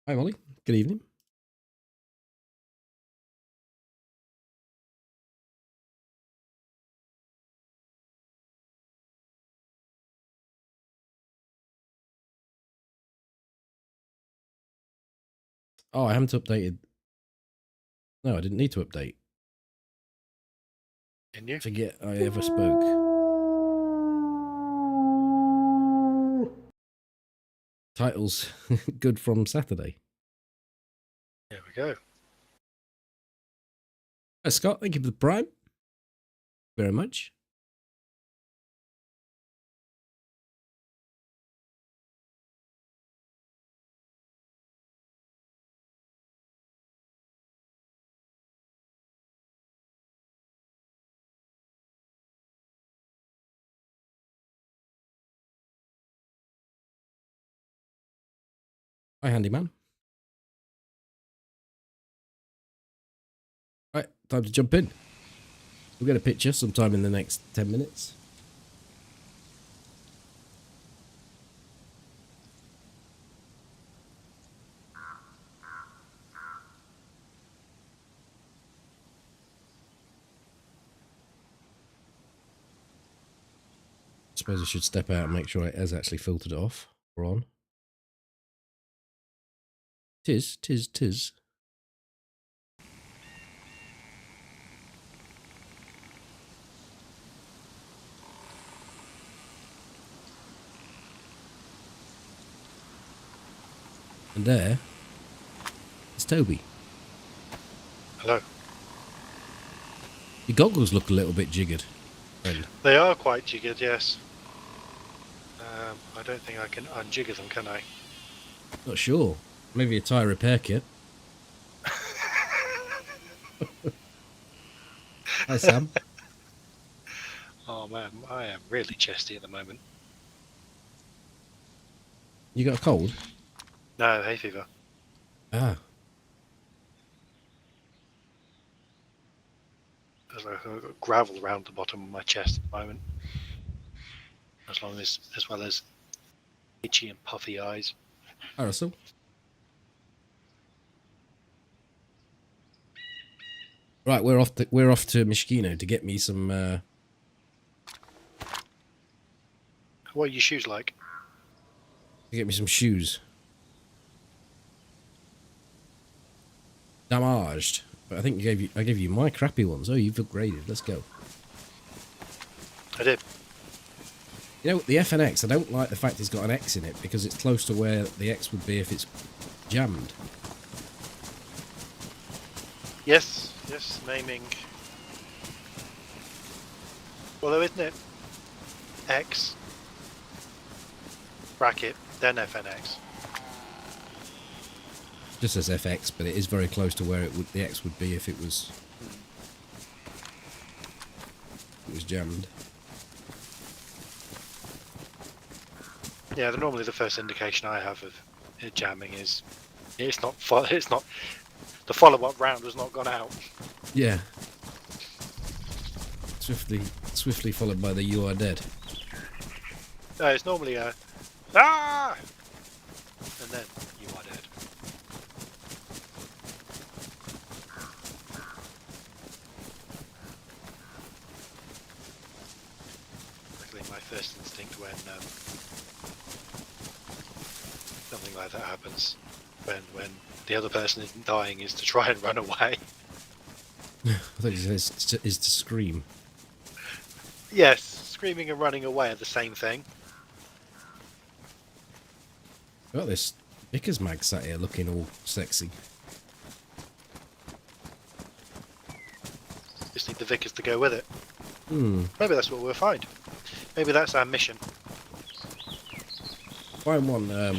Hi, Molly. Good evening. Oh, I haven't updated. No, I didn't need to update. Didn't you? Forget I ever spoke. Titles good from Saturday. There we go. Hi, Scott. Thank you for the prime. Very much. Hi, handyman. Right, time to jump in. We'll get a picture sometime in the next 10 minutes. I suppose I should step out and make sure it has actually filtered it off. We're on. Tis. And there is Toby. Hello. Your goggles look a little bit jiggered, friend. They are quite jiggered, yes. I don't think I can unjigger them, can I? Not sure. Maybe a tyre repair kit. Hi, Sam. Oh man, I am really chesty at the moment. You got a cold? No, hay fever. Ah. There's like I've got gravel around the bottom of my chest at the moment. As well as itchy and puffy eyes. Hi, Russell. Right, we're off to Mishkino to get me some What are your shoes like? shoes. Damaged. But I think I gave you my crappy ones. Oh, you've upgraded. Let's go. I did. You know, the FNX, I don't like the fact it's got an X in it because it's close to where the X would be if it's jammed. Yes, naming. Although, isn't it X bracket then FNX? Just says FX, but it is very close to where the X would be if it was jammed. Yeah, normally the first indication I have of it jamming is it's not the follow-up round has not gone out. Yeah. Swiftly followed by the "you are dead." No, it's normally a ah, and then you are dead. Luckily, my first instinct when something like that happens, when the other person isn't dying, is to try and run away. I thought it is to scream. Yes, screaming and running away are the same thing. Got this Vickers mag sat here looking all sexy. Just need the Vickers to go with it. Hmm. Maybe that's what we'll find. Maybe that's our mission. Find one. I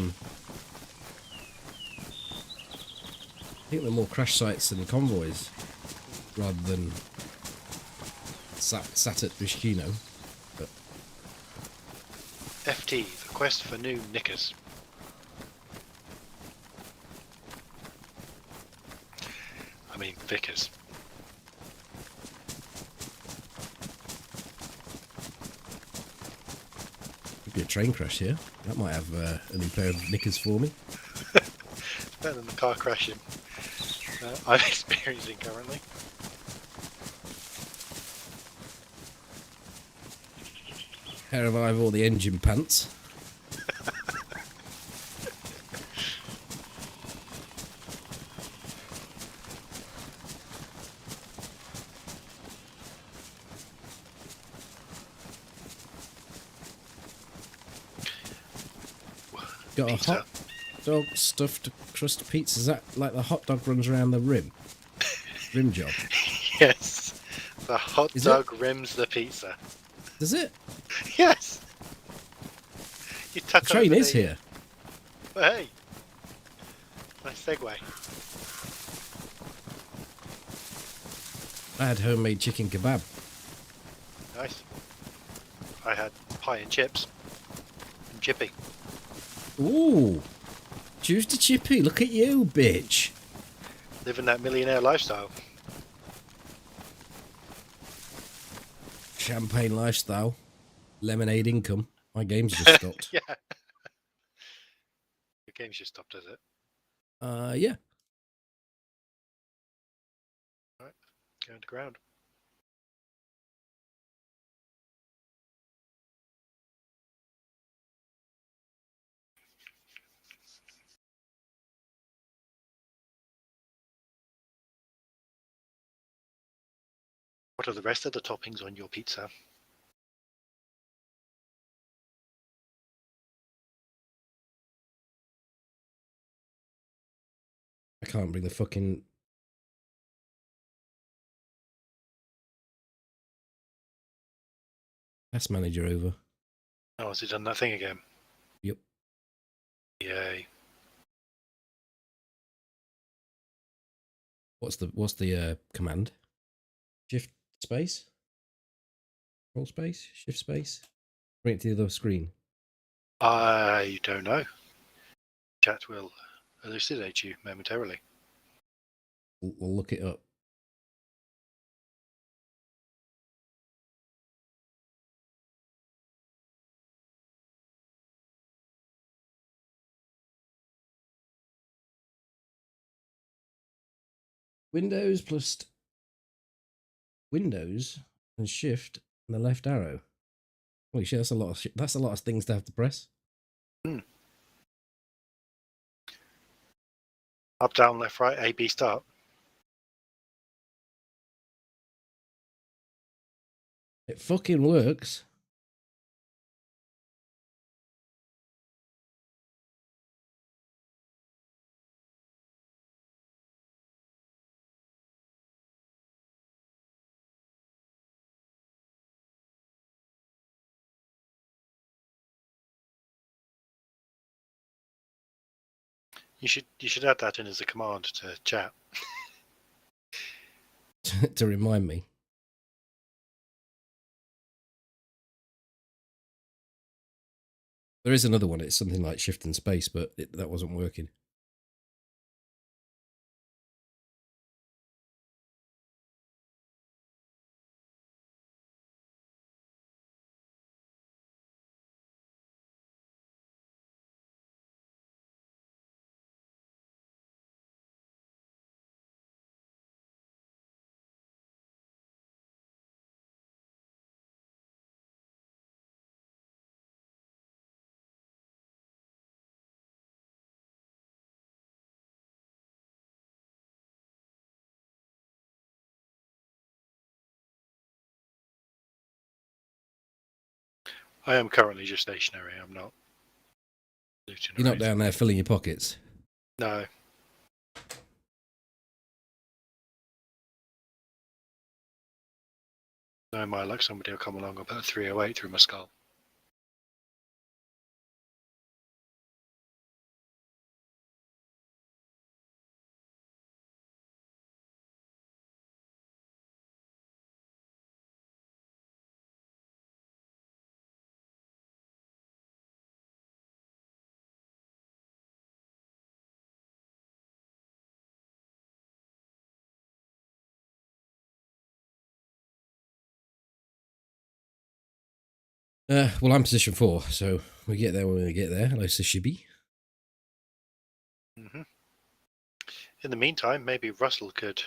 think they're more crash sites than convoys, rather than sat at Bishkino. But FT, the quest for new knickers. I mean, Vickers. could be a train crash here. That might have a new pair of knickers for me. better than the car crashing I'm experiencing currently. Pair of either all the engine pants. Got a Pizza. hot dog stuffed crust pizza. Is that like the hot dog runs around the rim? Rim job. Yes. The hot Is dog rims the pizza. Does it? Yes. You tuck The train over is here. Well, hey. Nice segue. I had homemade chicken kebab. Nice. I had pie and chips. And chippy. Ooh. Choose the chippy. Look at you, bitch. Living that millionaire lifestyle. Champagne lifestyle. Lemonade income. My game's just stopped. Yeah. Your game's just stopped, has it? Yeah. Right. Going to ground. What are the rest of the toppings on your pizza? I can't bring the fucking... Task manager over. Oh, has he done that thing again? Yep. Yay. What's the command? Shift space? Control space? Shift space? Bring it to the other screen. I don't know. Chat will elucidate you momentarily. We'll look it up. Windows plus Windows and Shift and the left arrow. Holy shit, that's a lot of that's a lot of things to have to press. Up, down, left, right, A, B, start. It fucking works. You should add that in as a command to chat. To remind me. There is another one. It's something like Shift and Space, but that wasn't working. I am currently just stationary. I'm not looting You're not around. down there filling your pockets. No. No, my luck, somebody will come along and put a 308 through my skull. Well, I'm position 4, so we get there when we get there. Hello, Sashibi. Mm-hmm. In the meantime, maybe Russell could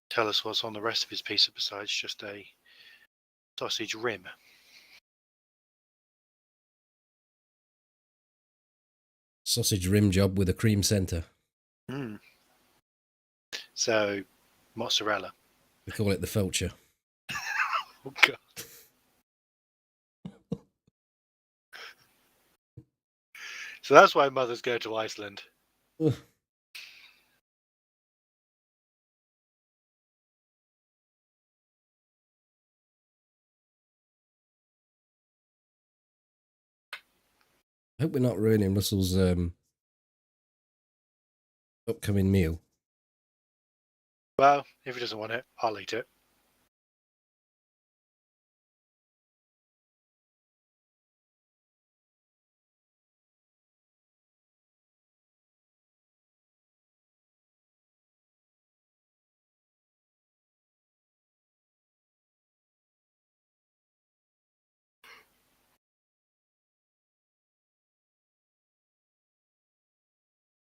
tell us what's on the rest of his pizza besides just a sausage rim. Sausage rim job with a cream centre. So, mozzarella. We call it the felcher. Oh, God. So that's why mothers go to Iceland. Ugh. I hope we're not ruining Russell's upcoming meal. Well, if he doesn't want it, I'll eat it.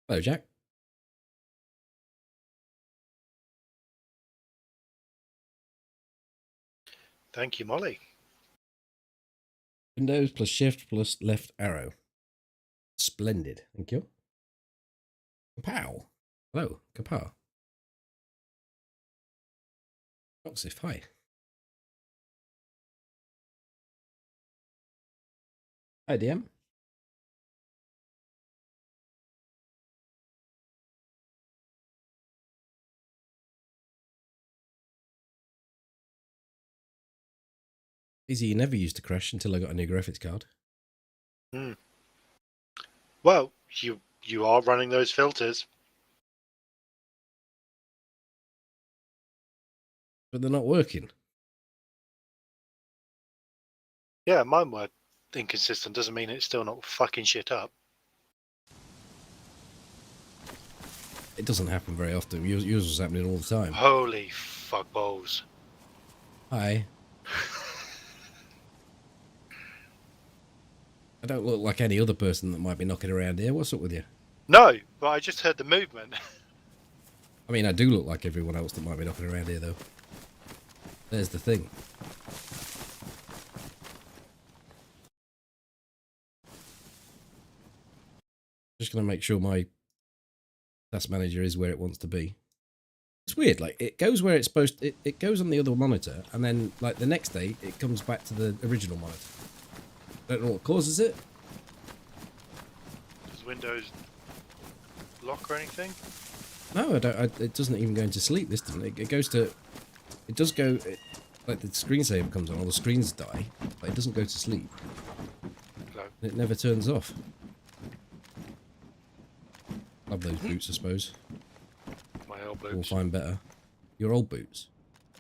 Hello, Jack. Thank you, Molly. Windows plus shift plus left arrow. Splendid. Thank you. Kapow. Hello, Kapow. Roxif, hi. Hi, DM. Easy, you never used to crash until I got a new graphics card. Well, you are running those filters. But they're not working. Yeah, mine were inconsistent. Doesn't mean it's still not fucking shit up. It doesn't happen very often. Yours was happening all the time. Holy fuck balls. Hi. I don't look like any other person that might be knocking around here. What's up with you? No, but I just heard the movement. I mean, I do look like everyone else that might be knocking around here, though. There's the thing. Just going to make sure my task manager is where it wants to be. It's weird, like, it goes where it's supposed to, it goes on the other monitor, and then, like, the next day, it comes back to the original monitor. Don't know what causes it. Does Windows lock or anything? No, I don't. It doesn't even go into sleep, this doesn't. It goes to... It does go... like, the screensaver comes on, or the screens die, but it doesn't go to sleep. No. It never turns off. Love those boots, I suppose. My old We'll boots. find better. Your old boots.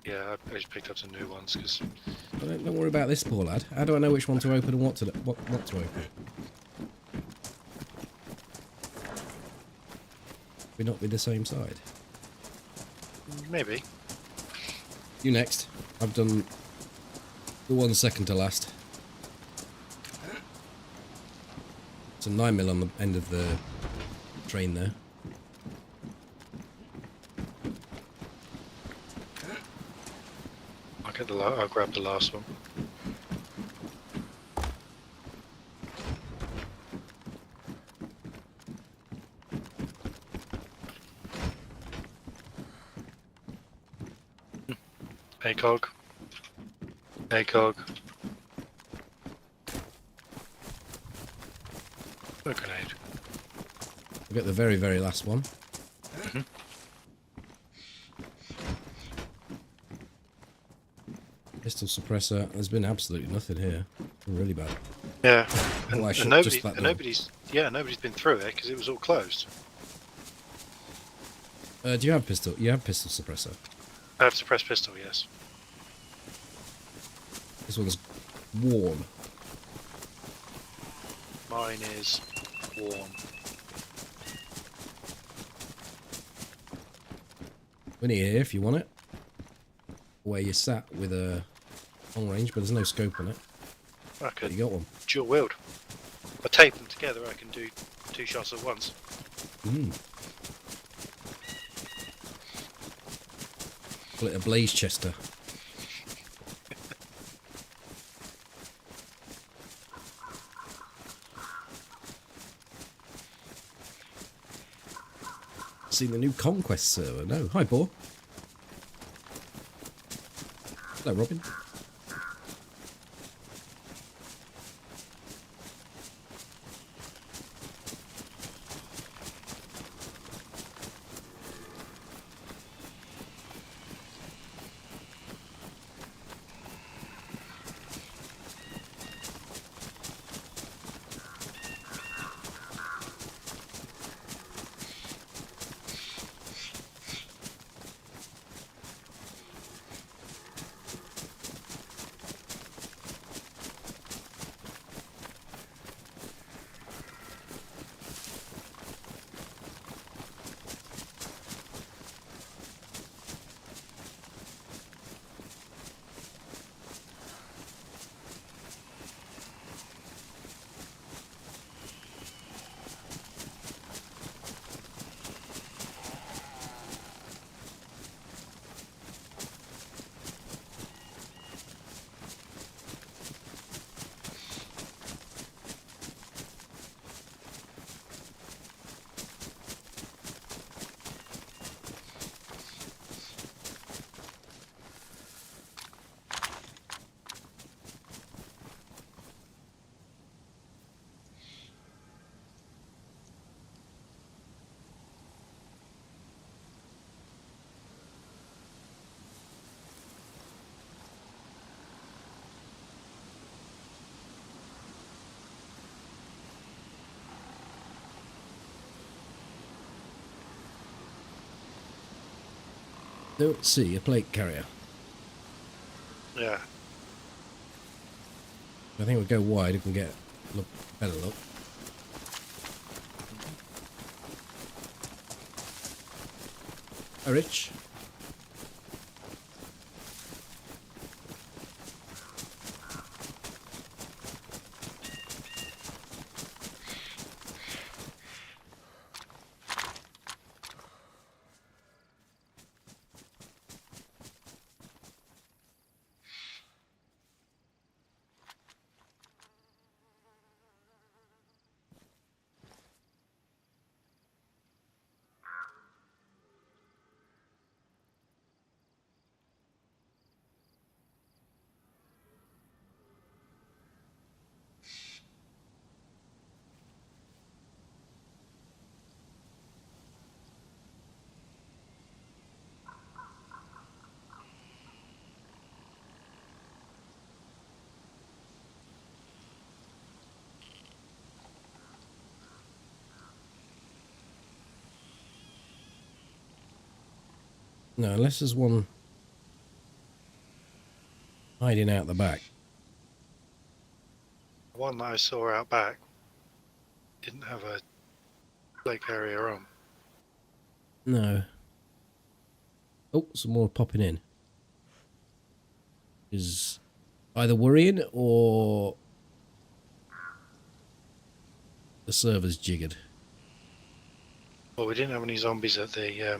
Yeah, I just picked up some new ones because... Don't worry about this, poor lad. How do I know which one to open and what to open? We not be the same side. Maybe. You next. I've done the one second to last. It's a 9mm on the end of the train there. I'll grab the last one. ACOG. ACOG. A grenade. I'll get the very, very last one. Pistol suppressor. There's been absolutely nothing here. Really bad. Yeah, Oh, I and should nobody, just that and door. nobody's been through it because it was all closed. Do you have pistol? You have pistol suppressor. I have suppressed pistol, yes. This one's warm. Mine is warm. Winnie here if you want it. Where you sat with a long range, but there's no scope on it. I But could you got one. dual wield. I tape them together, I can do 2 shots at once. Call it a Blaze Chester. Seen the new Conquest server? No. Hi, Boar. Hello, Robin. Don't see a plate carrier. Yeah. I think we'll go wide if we can get better look. Hi, Rich. No, unless there's one hiding out the back. The one that I saw out back didn't have a plate carrier on. No. Oh, some more popping in. Is either worrying or the server's jiggered. Well, we didn't have any zombies at the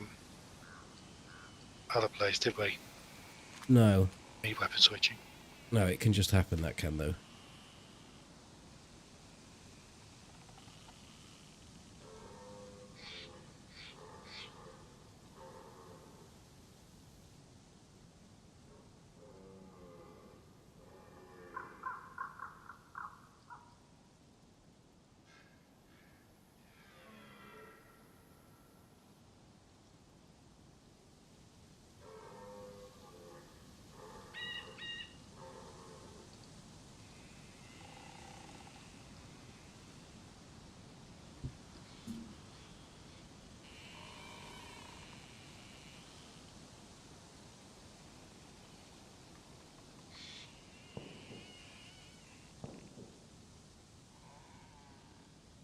other place, did we? No. Me weapon switching. No, it can just happen, that can, though.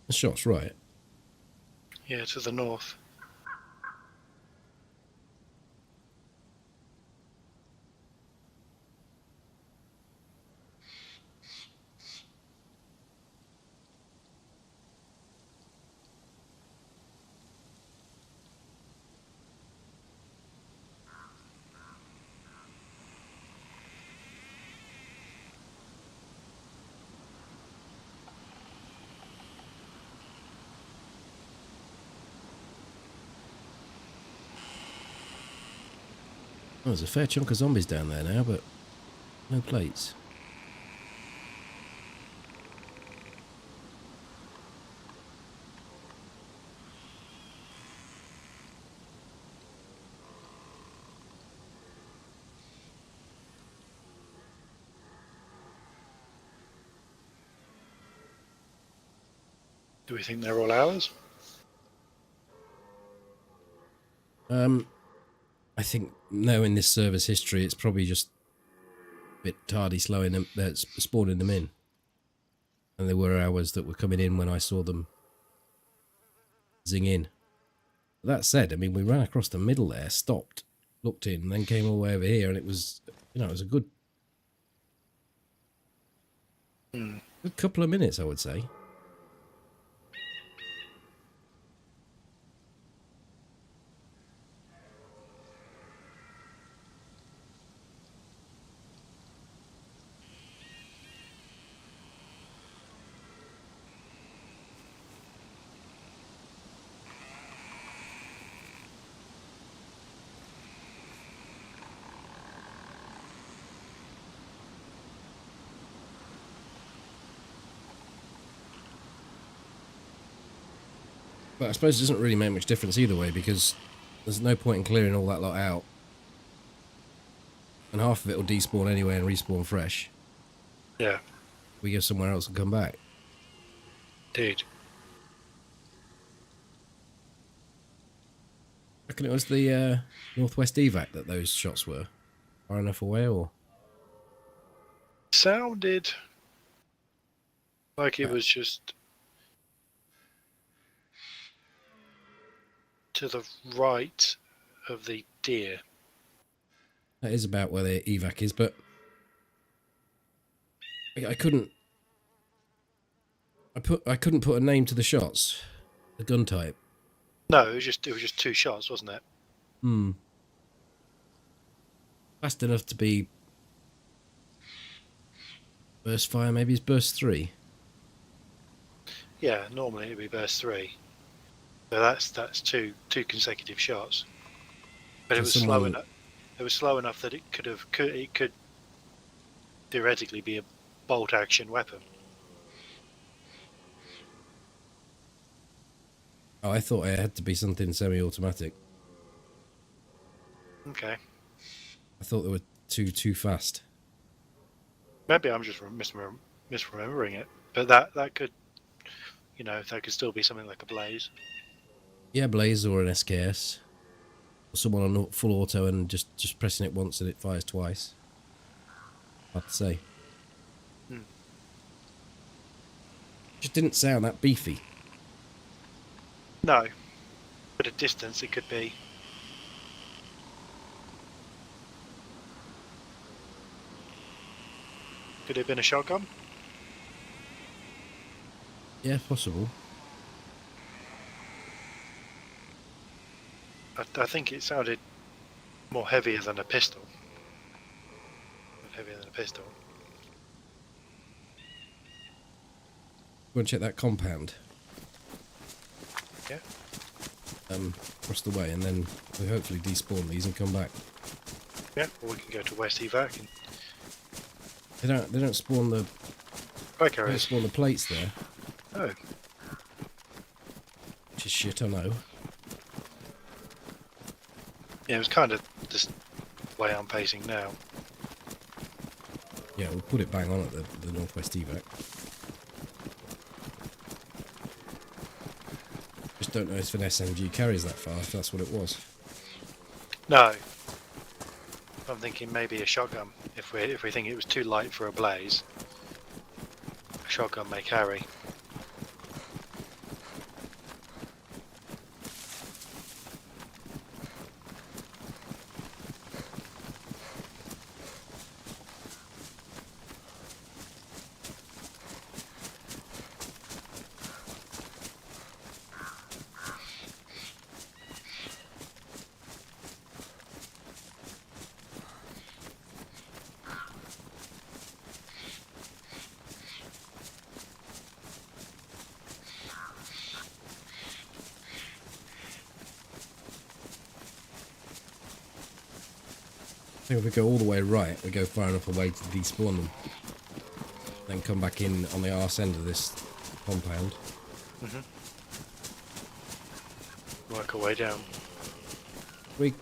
The shot's right. Yeah, to the north. Oh, there's a fair chunk of zombies down there now, but no plates. Do we think they're all ours? I think knowing this server's history, it's probably just a bit tardy slowing them, spawning them in. And there were hours that were coming in when I saw them zing in. That said, I mean, we ran across the middle there, stopped, looked in, then came all the way over here, and it was, you know, it was a good couple of minutes, I would say. But I suppose it doesn't really make much difference either way, because there's no point in clearing all that lot out. And half of it will despawn anyway and respawn fresh. Yeah. We go somewhere else and come back. Indeed. I reckon it was the northwest evac that those shots were. Far enough away, or? Sounded like it was just to the right of the deer. That is about where the evac is, but I couldn't. I couldn't put a name to the shots, the gun type. No, it was just two shots, wasn't it? Hmm. Fast enough to be burst fire. Maybe it's burst 3. Yeah, normally it'd be burst 3. So that's two consecutive shots. But So it was someone- slow enough. It was slow enough that it could theoretically be a bolt action weapon. Oh, I thought it had to be something semi-automatic. Okay. I thought they were too fast. Maybe I'm just misremembering it. But that could, that could still be something like a blaze. Yeah, Blaze or an SKS. Or someone on full auto and just pressing it once and it fires twice. Hard to say. Just didn't sound that beefy. No. But at distance it could be. Could it have been a shotgun? Yeah, possible. I think it sounded more heavier than a pistol. Heavier than a pistol. Go and check that compound. Yeah. Across the way, and then we hopefully despawn these and come back. Yeah, or we can go to West Evac and They don't spawn the plates there. Oh. Which is shit, I know. Yeah, it was kind of just the way I'm pacing now. Yeah, we'll put it bang on at the northwest evac. Just don't know if an SMG carries that far, if that's what it was. No. I'm thinking maybe a shotgun. If we think it was too light for a blaze, a shotgun may carry. think if we go all the way right, we go far enough away to despawn them. Then come back in on the arse end of this compound. Work our way down. We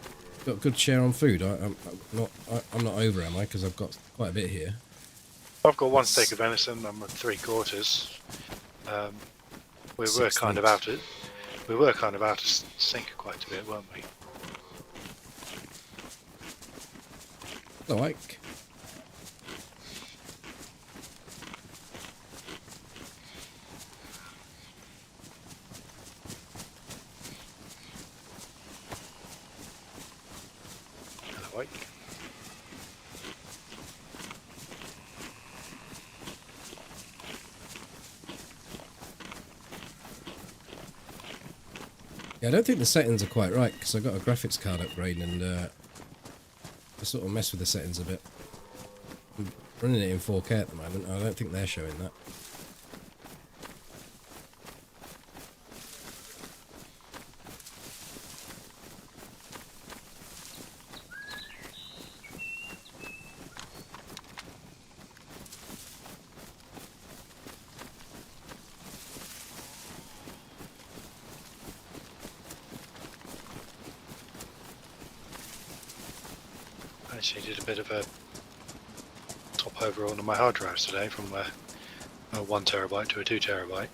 got a good share on food. I'm not over, am I? Because I've got quite a bit here. I've got one steak of venison. I'm at 3/4. We were kind of out of sync quite a bit, weren't we? Like. Hello, Ike. Yeah, I don't think the settings are quite right because I got a graphics card upgrade and I sort of mess with the settings a bit. I'm running it in 4K at the moment. I don't think they're showing that. Actually did a bit of a top over on my hard drives today from a 1 terabyte to a 2 terabyte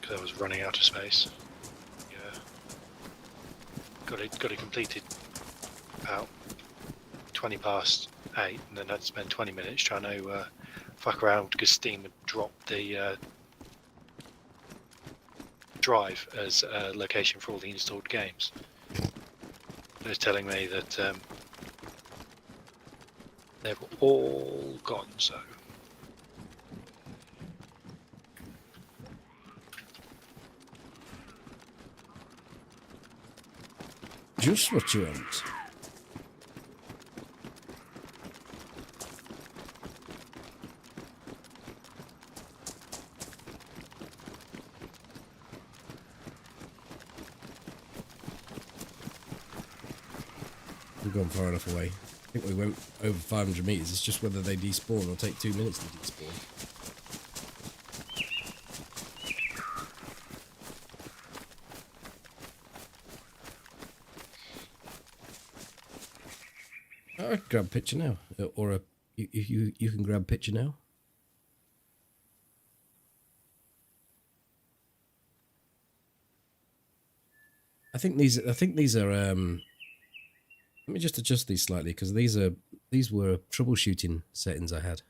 because I was running out of space. Yeah, got it completed about 20 past 8, and then I'd spend 20 minutes trying to fuck around because Steam had dropped the drive as a location for all the installed games. It was telling me that they've all gone, so. Just what you want. We've gone far enough away. I think we went over 500 meters. It's just whether they despawn or take 2 minutes to despawn. I could grab a picture now, or you can grab a picture now. I think these are. Let me just adjust these slightly because these were troubleshooting settings I had.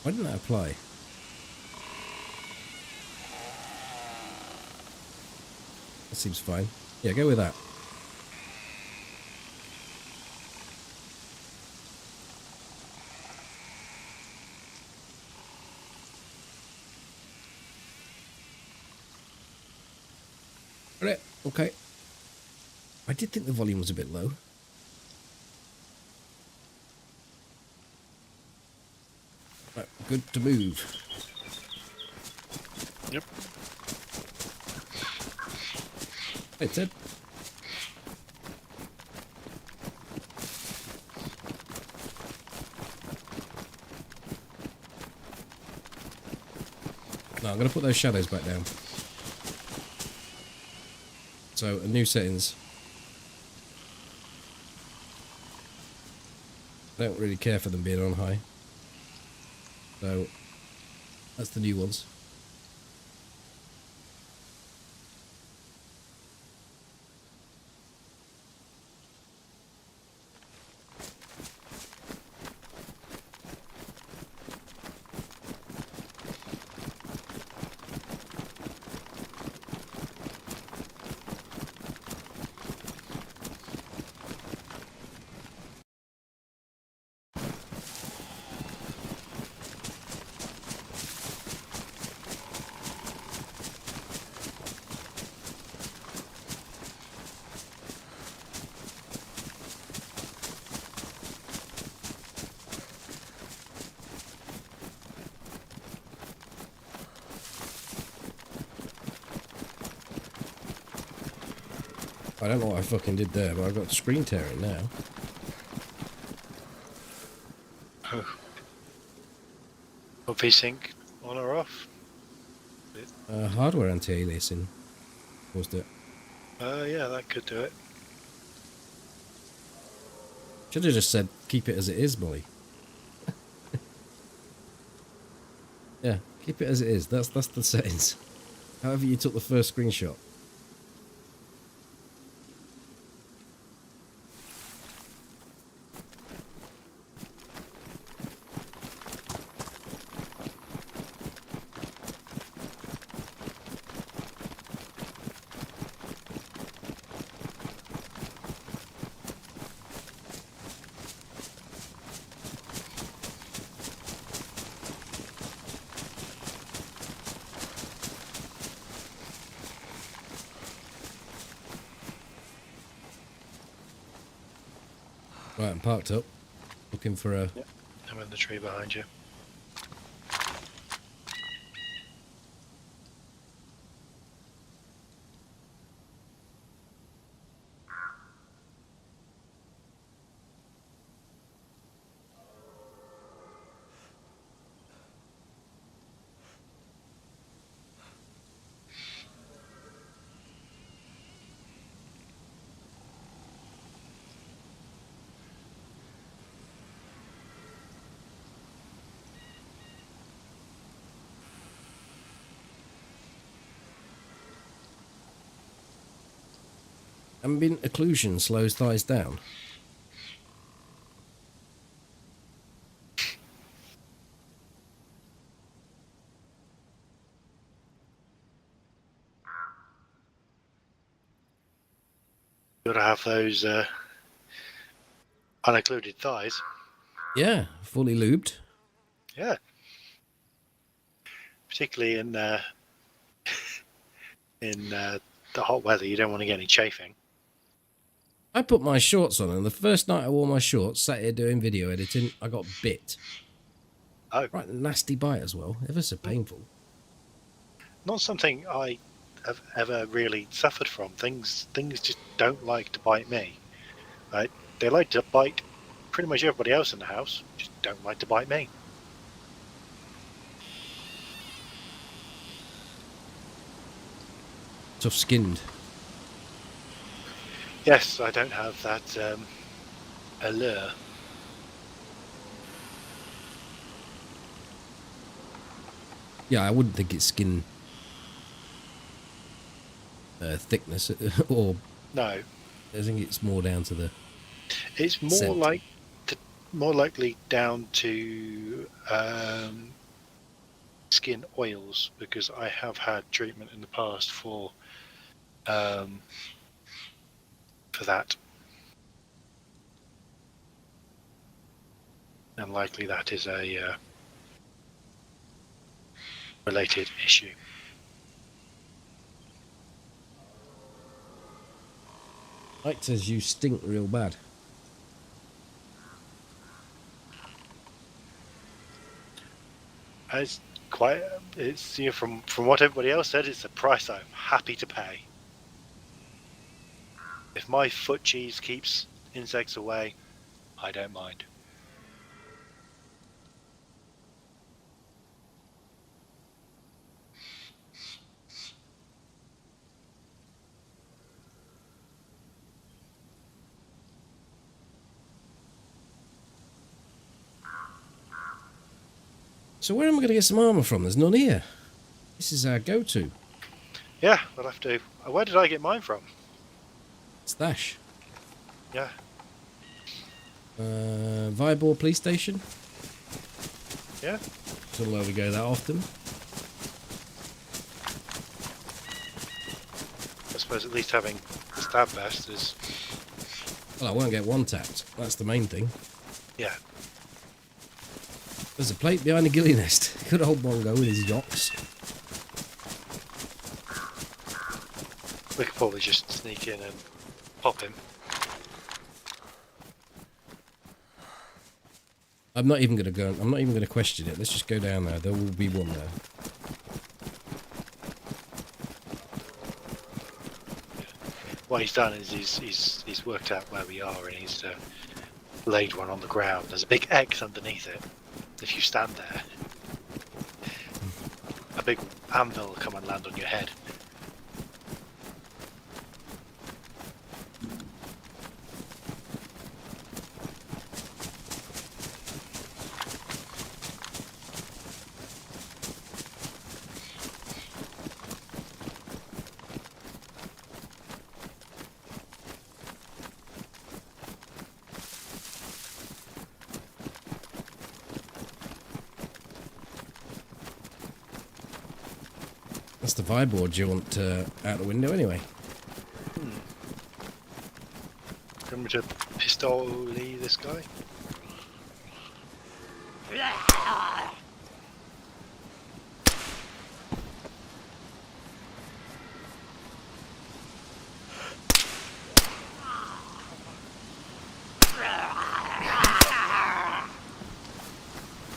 Why didn't that apply? That seems fine. Yeah, go with that. Right, okay. I did think the volume was a bit low. Right, good to move. Yep. Hey, Ted. No, I'm going to put those shadows back down. So, new settings. I don't really care for them being on high. So, that's the new ones. I don't know what I fucking did there, but I've got screen tearing now. Oh. Got VSync on or off? Hardware anti-aliasing caused it. Yeah, that could do it. Should have just said, keep it as it is, Molly. Yeah, keep it as it is. That's the settings. However you took the first screenshot. Right, I'm parked up, looking for a... Yep. I'm in the tree behind you. Ambient occlusion slows thighs down. Got to have those unoccluded thighs. Yeah, fully lubed. Yeah. Particularly in the hot weather, you don't want to get any chafing. I put my shorts on, and the first night I wore my shorts, sat here doing video editing, I got bit. Oh. Right, nasty bite as well. Ever so painful. Not something I have ever really suffered from. Things just don't like to bite me. Right? They like to bite pretty much everybody else in the house. Just don't like to bite me. Tough skinned. Yes, I don't have that allure. Yeah, I wouldn't think it's skin thickness, or No, I think it's more down to the... it's more scent. more likely down to skin oils, because I have had treatment in the past for that, and likely that is a related issue. Mike says you stink real bad. It's quite. It's, you know, from what everybody else said, it's a price I'm happy to pay. If my foot cheese keeps insects away, I don't mind. So where am I going to get some armour from? There's none here. This is our go-to. Yeah, I'll have to. Where did I get mine from? Stash. Yeah. Viborg police station. Yeah. Don't know where we go that often. I suppose at least having the stab vest is. Well, I won't get one tapped. That's the main thing. Yeah. There's a plate behind the ghillie nest. Good old Bongo with his yocks. We could probably just sneak in and pop him. I'm not even going to go. I'm not even going to question it. Let's just go down there. There will be one there. what he's done is he's worked out where we are and he's laid one on the ground. There's a big X underneath it. If you stand there, a big anvil will come and land on your head. That's the vibe board you want out the window anyway. Do you want me to pistol-y this guy? I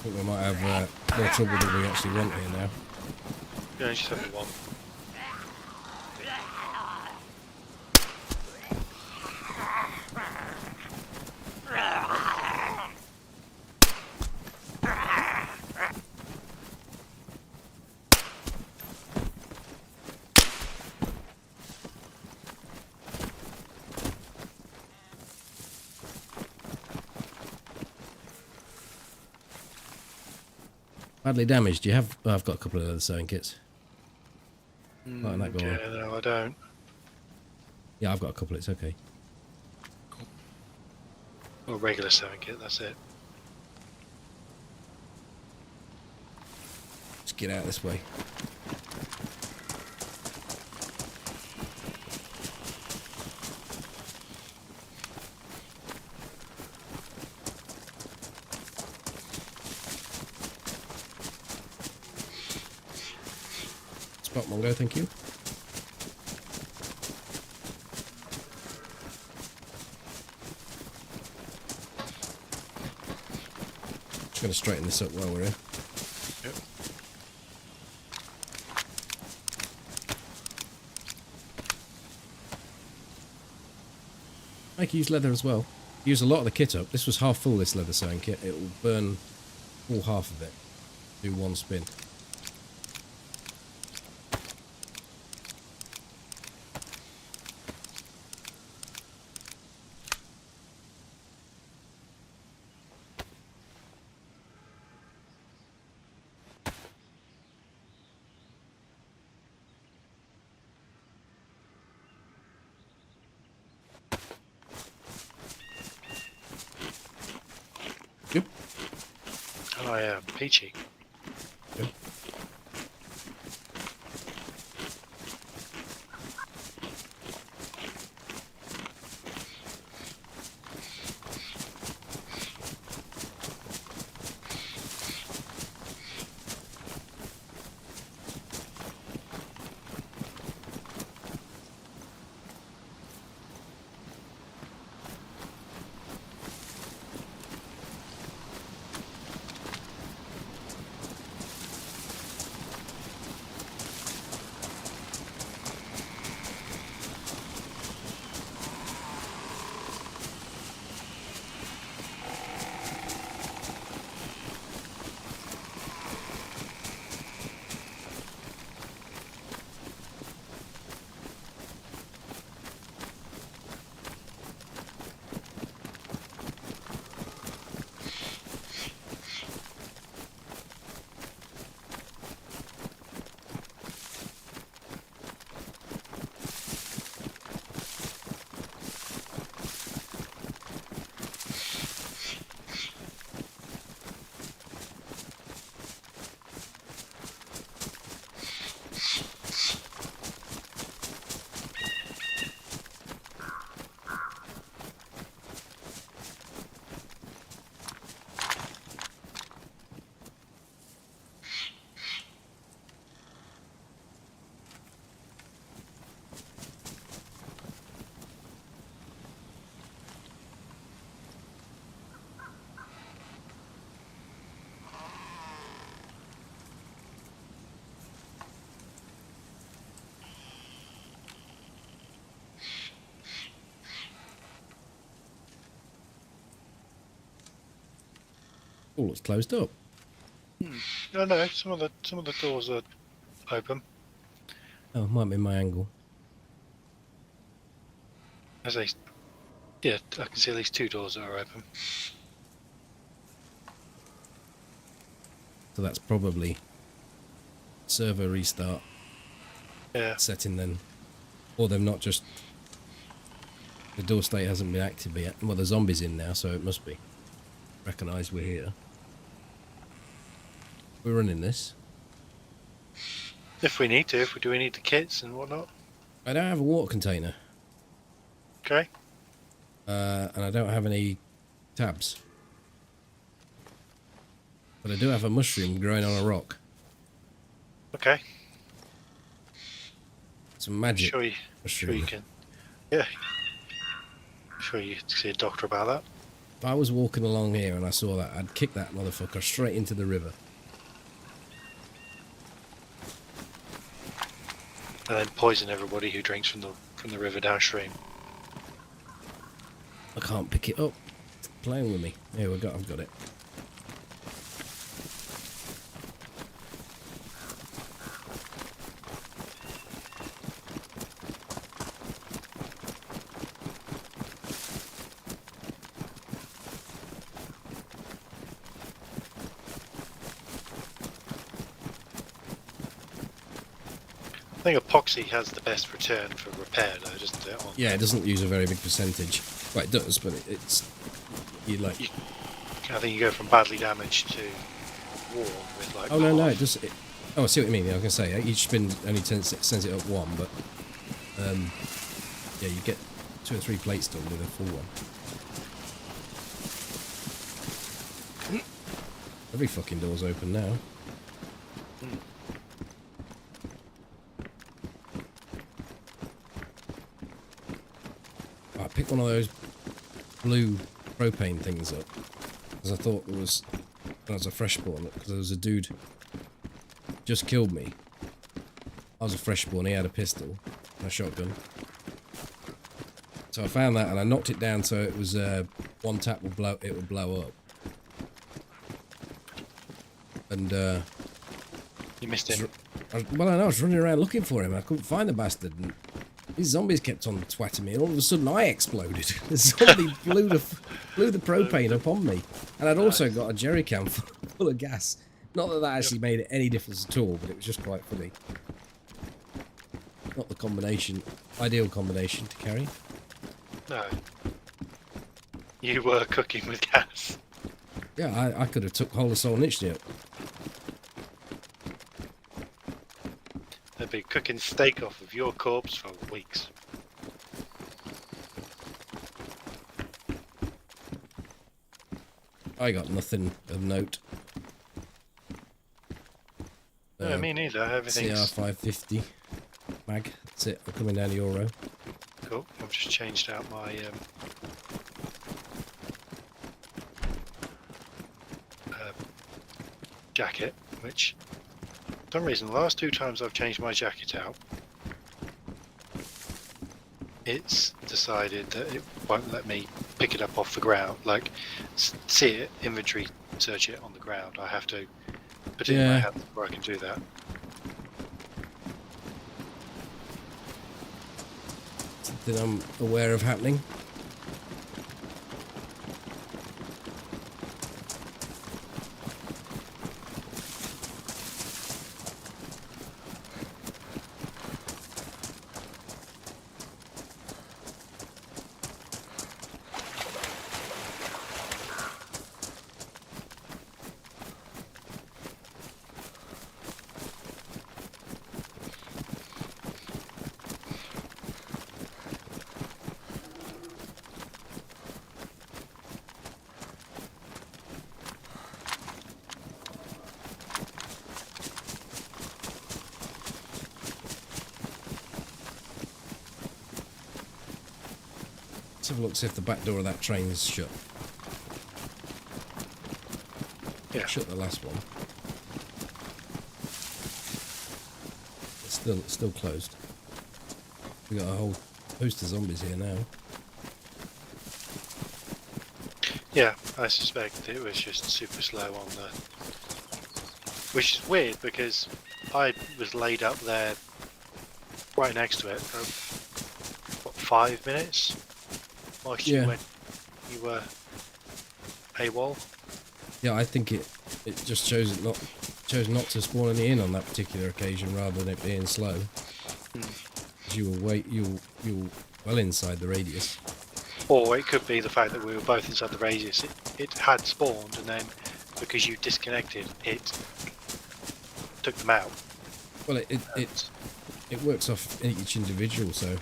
think we might have more trouble than we actually want here now. Yeah, just have the one. Badly damaged. Do you have? Oh, I've got a couple of other sewing kits. Letting that go on. Yeah, no, I don't. Yeah, I've got a couple. It's okay. Well, regular sewing kit, that's it. Let's get out this way. Spot Mongo, thank you. Just going to straighten this up while we're here. Yep. I can use leather as well. Use a lot of the kit up. This was half full, this leather sewing kit. It will burn all half of it. Do one spin. Yep. Oh, peachy. Yep. All it's closed up. No, no. Some of the doors are open. Oh, it might be my angle. Yeah, I can see at least 2 doors that are open. So that's probably server restart Yeah. setting then. Or they've not just... The door state hasn't been active yet. Well, the zombie's in now, so it must be. Recognise we're here. We're running this. If we need to, do we need the kits and whatnot? I don't have a water container. Okay. And I don't have any tabs. But I do have a mushroom growing on a rock. Okay. Some magic Sure mushroom. you can. Yeah. Sure you can see a doctor about that. If I was walking along here and I saw that, I'd kick that motherfucker straight into the river. And then poison everybody who drinks from the river downstream. I can't pick it up. It's playing with me. Here we go. I've got it. I think epoxy has the best return for repair, though, doesn't it? Yeah, it doesn't use a very big percentage. Well, it does, but it's... I think you go from badly damaged to warm with like. Oh, no, it does... oh, I see what you mean. I was going to say, each spin only sends it up one, but... yeah, you get 2 or 3 plates done with a full one. Every fucking door's open now. I picked one of those blue propane things up because I thought there was a fresh spawn, because there was a dude just killed me. I was a fresh spawn, he had a pistol and a shotgun. So I found that and I knocked it down so it was one tap would blow up. And You missed him. well, I know, I was running around looking for him. I couldn't find the bastard. And these zombies kept on twatting me, and all of a sudden I exploded. The zombie blew the propane up on me, and I'd also got a jerry can full of gas. Not that actually made it any difference at all, but it was just quite funny. Not the ideal combination to carry. No. You were cooking with gas. Yeah, I could have took whole of Soul Nitchney up. They'd be cooking steak off of your corpse for weeks. I got nothing of note. No, me neither. Everything's CR550 mag. That's it. I'm coming down to your row. cool. I've just changed out my jacket, which for some reason the last 2 times I've changed my jacket out, it's decided that it won't let me pick it up off the ground, like see it, inventory search it on the ground. I have to put it in my hands before I can do that. Something I'm aware of happening. Let's have a look, see if the back door of that train's shut. Yeah. Shut the last one. It's still closed. We got a whole host of zombies here now. Yeah, I suspect it was just super slow on the... Which is weird because I was laid up there right next to it for, what, 5 minutes? Whilst Yeah. you were AWOL. Yeah, I think it just chose not to spawn any in on that particular occasion rather than it being slow. You were well inside the radius. Or it could be the fact that we were both inside the radius. It had spawned, and then because you disconnected, it took them out. Well, it works off each individual, so.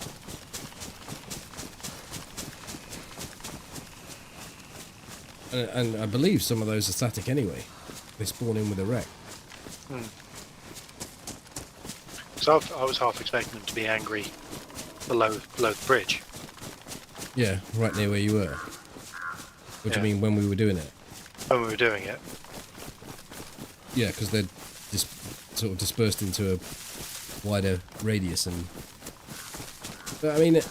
And I believe some of those are static anyway. They spawn in with a wreck. So I was half expecting them to be angry below the bridge. Yeah, right near where you were. What do you mean when we were doing it? When we were doing it. Yeah, because they're just sort of dispersed into a wider radius, and but I mean,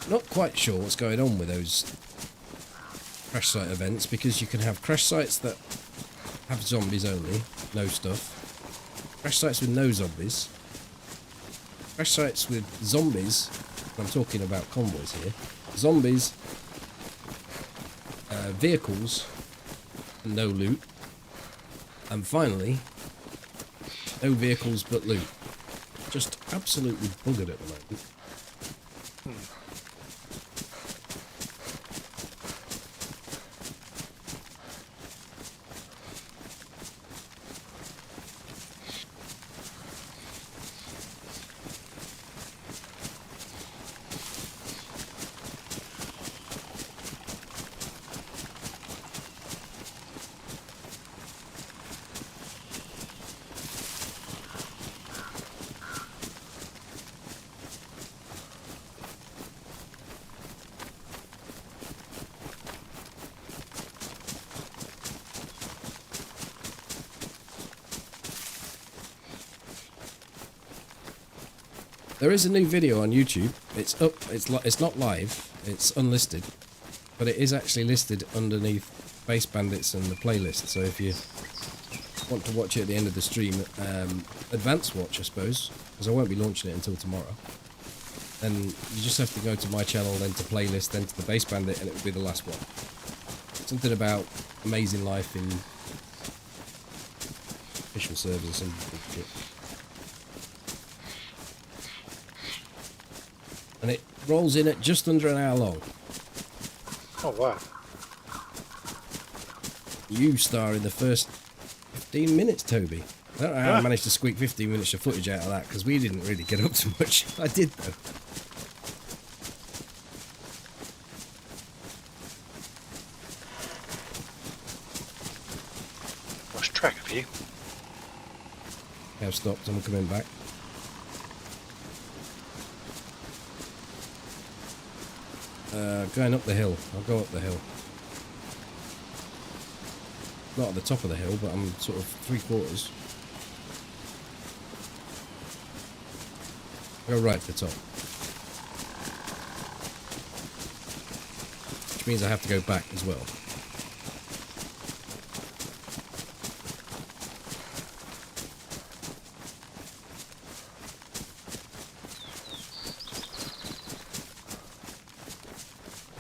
not quite sure what's going on with those crash site events, because you can have crash sites that have zombies only, no stuff. Crash sites with no zombies. Crash sites with zombies. I'm talking about convoys here. Zombies, vehicles, and no loot. And finally, no vehicles but loot. Just absolutely buggered at the moment. There is a new video on YouTube. It's up. It's not live. It's unlisted, but it is actually listed underneath Base Bandits and the playlist. So if you want to watch it at the end of the stream, advance watch, I suppose, because I won't be launching it until tomorrow. Then you just have to go to my channel, then to playlist, then to the Base Bandit, and it will be the last one. Something about amazing life in official servers or something. And it rolls in at just under an hour long. Oh wow. You star in the first 15 minutes, Toby. I don't know how I managed to squeak 15 minutes of footage out of that, because we didn't really get up to much. I did, though. Lost track of you. I've stopped, I'm coming back. Going up the hill. I'll go up the hill. Not at the top of the hill, but I'm sort of 3/4. I'll go right to the top. Which means I have to go back as well.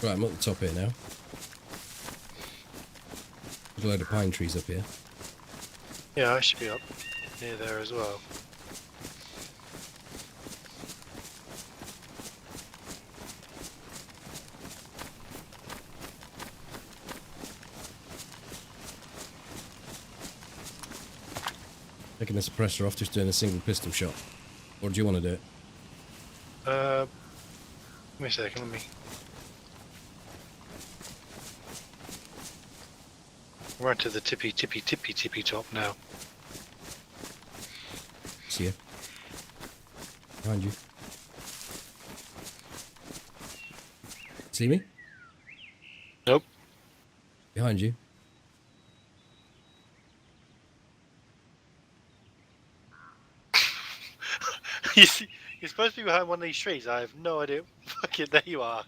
Right, I'm at the top here now. There's a load of pine trees up here. Yeah, I should be up near there as well. Taking the suppressor off, just doing a single pistol shot. Or do you want to do it? Give me a second, let me... We're onto the tippy top now. See ya. Behind you. See me? Nope. Behind you. You see, you're supposed to be behind one of these trees. I have no idea. Fucking, there you are.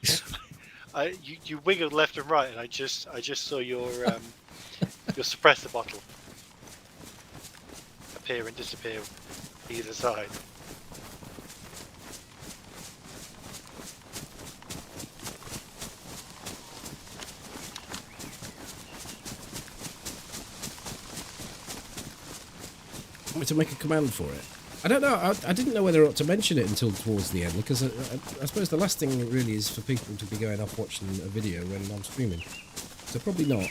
You wiggled left and right, and I just saw your suppressor bottle appear and disappear either side. Want me to make a command for it? I don't know. I didn't know whether or not to mention it until towards the end, because I suppose the last thing really is for people to be going off watching a video when I'm streaming. So probably not.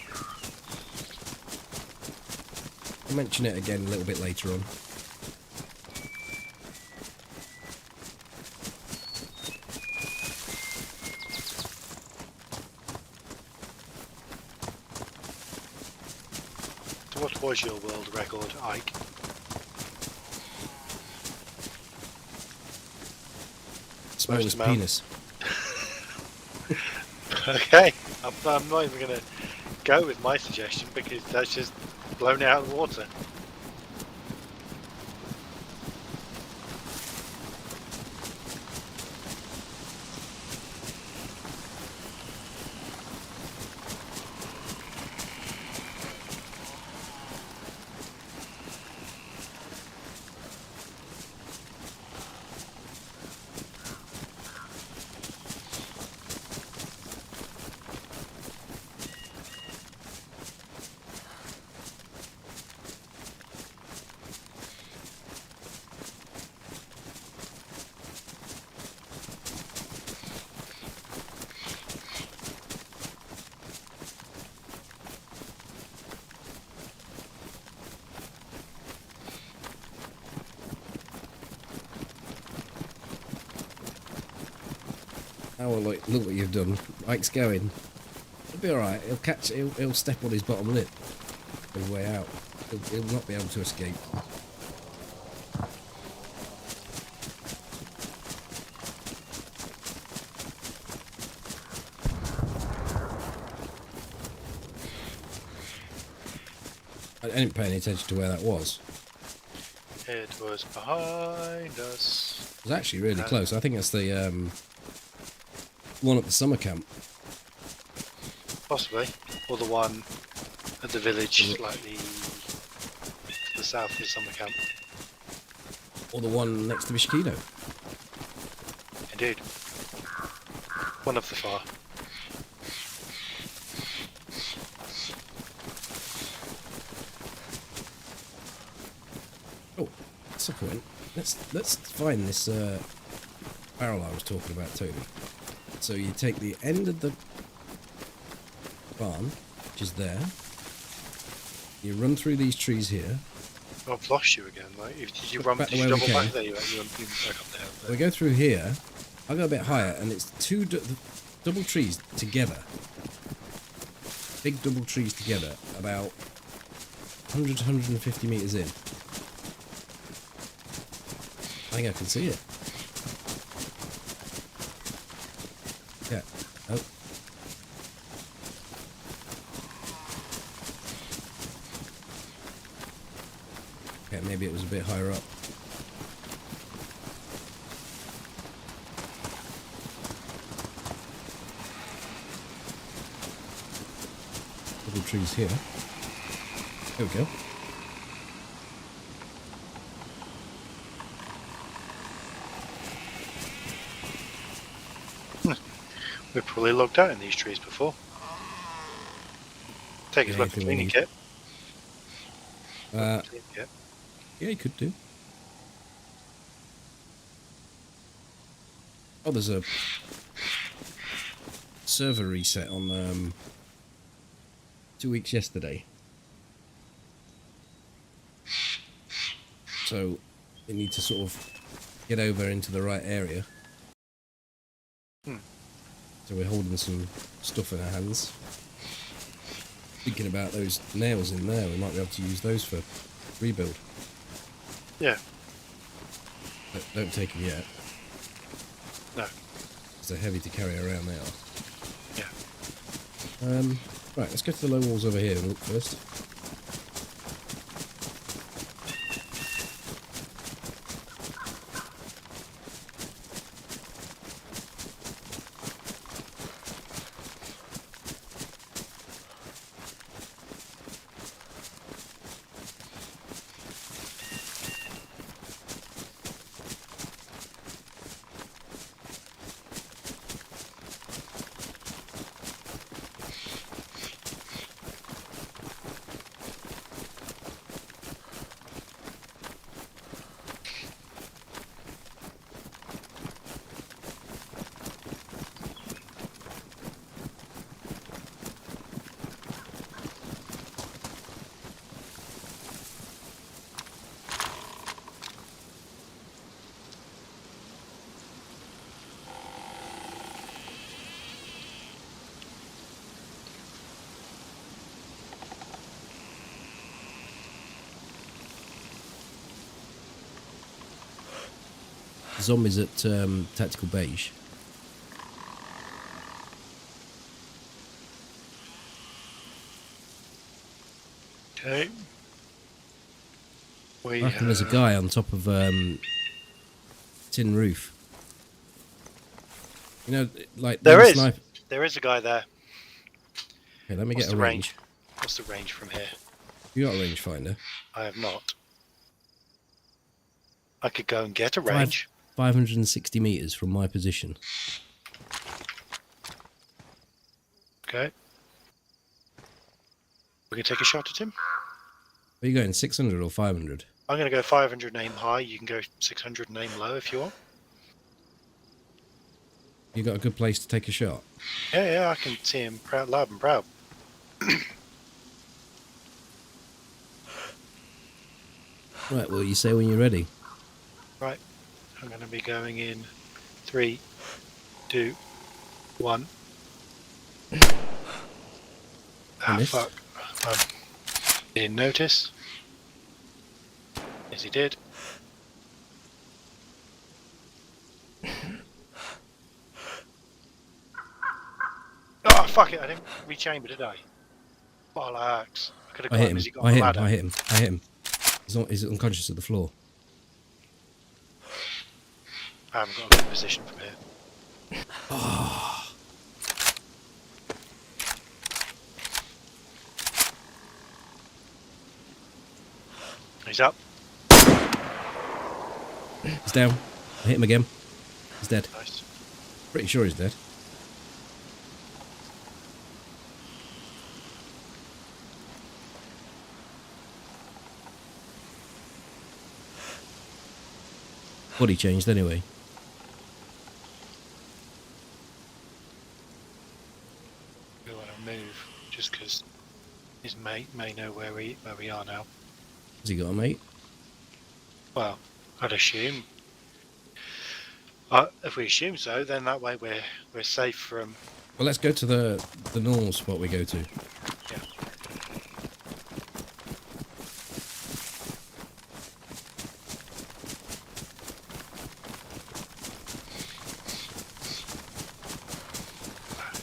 I'll mention it again a little bit later on. So what was your world record, Ike? Smallest penis. Okay, I'm not even going to go with my suggestion because that's just blown out of the water. Oh, well, look what you've done. Ike's going. It'll be alright. He'll catch. He'll step on his bottom lip on his way out. He'll not be able to escape. I didn't pay any attention to where that was. It was behind us. It was actually really close. I think that's the one at the summer camp. Possibly. Or the one at the village, slightly to the south of the summer camp. Or the one next to Mishkino. Indeed. One of the far. Oh, that's a point. Let's find this barrel I was talking about, Toby. So you take the end of the barn, which is there. You run through these trees here. Oh, I've lost you again. Like, did you run? Back Did the you way we double back came. there? You went back up there. We go through here. I go a bit higher, and it's two double trees together. Big double trees together, about 100 to 150 metres in. I think I can see it. Yeah. Oh. Okay, maybe it was a bit higher up. Little trees here. There we go. We've probably looked out in these trees before. Take us back to cleaning kit. Yeah, you could do. Oh, there's a server reset on 2 weeks yesterday. So you need to sort of get over into the right area. So we're holding some stuff in our hands. Thinking about those nails in there, we might be able to use those for rebuild. Yeah. But don't take them yet. No. Because they're heavy to carry around, they are. Yeah. Right, let's go to the low walls over here and look first. Zombies at Tactical Beige. Okay. I reckon there's a guy on top of tin roof. You know, like There is. sniper. There is a guy there. Okay, let me What's get a the range. What's the range from here? You got a rangefinder? I have not. I could go and get a range. 560 meters from my position. Okay. We can take a shot at him. Are you going 600 or 500? I'm going to go 500 and aim high. You can go 600 and aim low if you want. You got a good place to take a shot? Yeah, I can see him loud and proud. Right, well, you say when you're ready. Right. I'm going to be going in 3, 2, 1. Missed. Fuck. Didn't notice. Yes, he did. Oh, fuck it. I didn't rechamber, did I? Bollocks. I could have got him as he got on the ladder. I hit him. He's unconscious at the floor. I haven't got a good position from here. Oh. He's up. He's down. I hit him again. He's dead. Nice. Pretty sure he's dead. Body changed anyway. We want to move just because his mate may know where we are now. Has he got a mate? Well, I'd assume. If we assume so, then that way we're safe from. Well, let's go to the normal spot we go to. Yeah.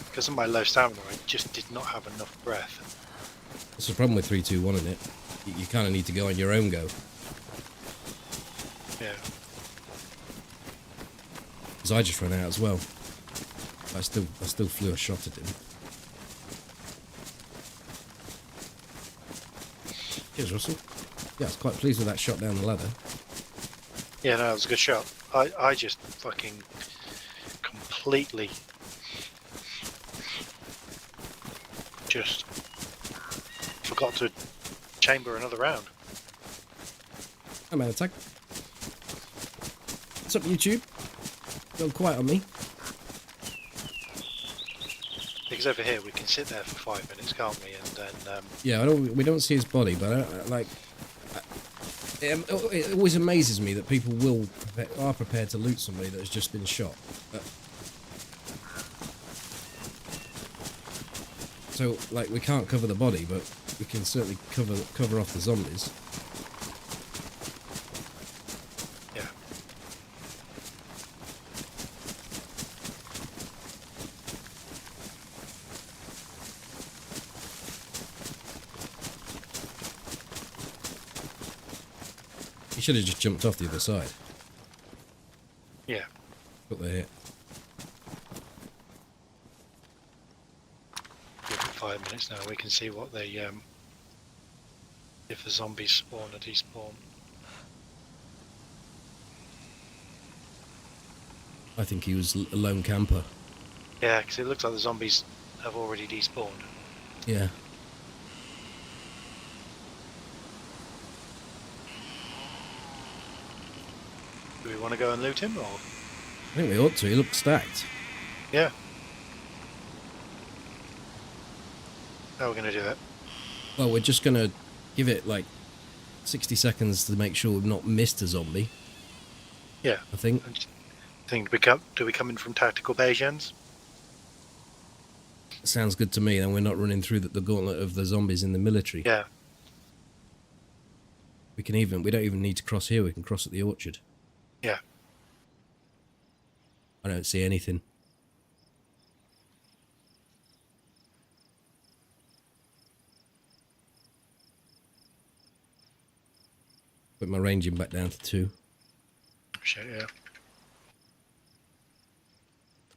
Because of my low stamina, I just did not have enough breath. That's the problem with 3-2-1, isn't it? You kind of need to go on your own go. Yeah. Because I just ran out as well. I still flew a shot at him. Cheers, Russell. Yeah, I was quite pleased with that shot down the ladder. Yeah, no, it was a good shot. I just fucking completely just forgot to chamber another round. Hey man, attack. What's up, YouTube? Go quiet on me. Because over here we can sit there for 5 minutes, can't we? And then Yeah, we don't see his body, but it always amazes me that people are prepared to loot somebody that has just been shot. So, like, we can't cover the body, but we can certainly cover off the zombies. yeah, He should have just jumped off the other side. yeah. Got the hit. Give it 5 minutes now. We can see what they if the zombies spawn or despawn. I think he was a lone camper. Yeah, because it looks like the zombies have already despawned. Yeah. Do we want to go and loot him, or? I think we ought to. He looks stacked. Yeah. How are we going to do it? Well, we're just going to give it, like, 60 seconds to make sure we've not missed a zombie. Yeah. I think. Do we come in from tactical Bayesians? Sounds good to me. Then we're not running through the gauntlet of the zombies in the military. Yeah. We don't even need to cross here. We can cross at the orchard. Yeah. I don't see anything. Put my ranging back down to 2. Shit, yeah.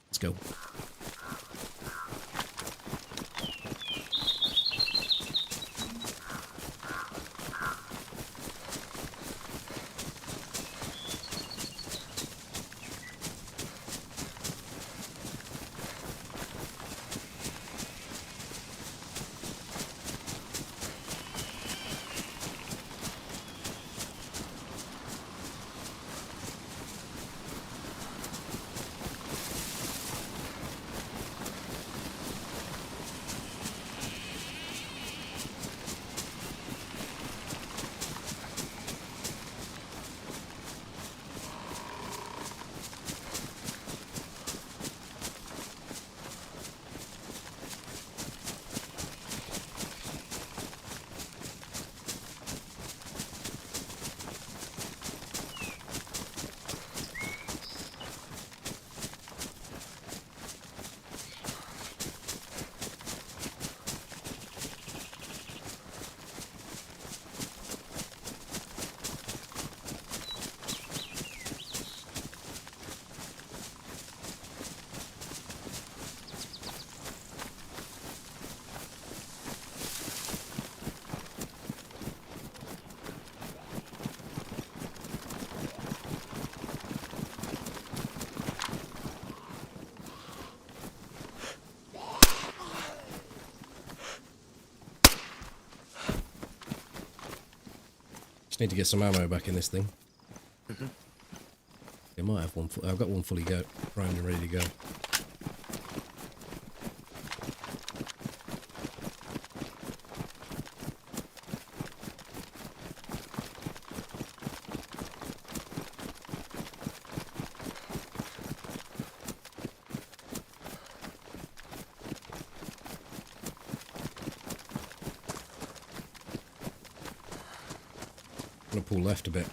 Let's go. Just need to get some ammo back in this thing. Mm-hmm. I might have one. I've got one fully primed and ready to go. I'm gonna pull left a bit.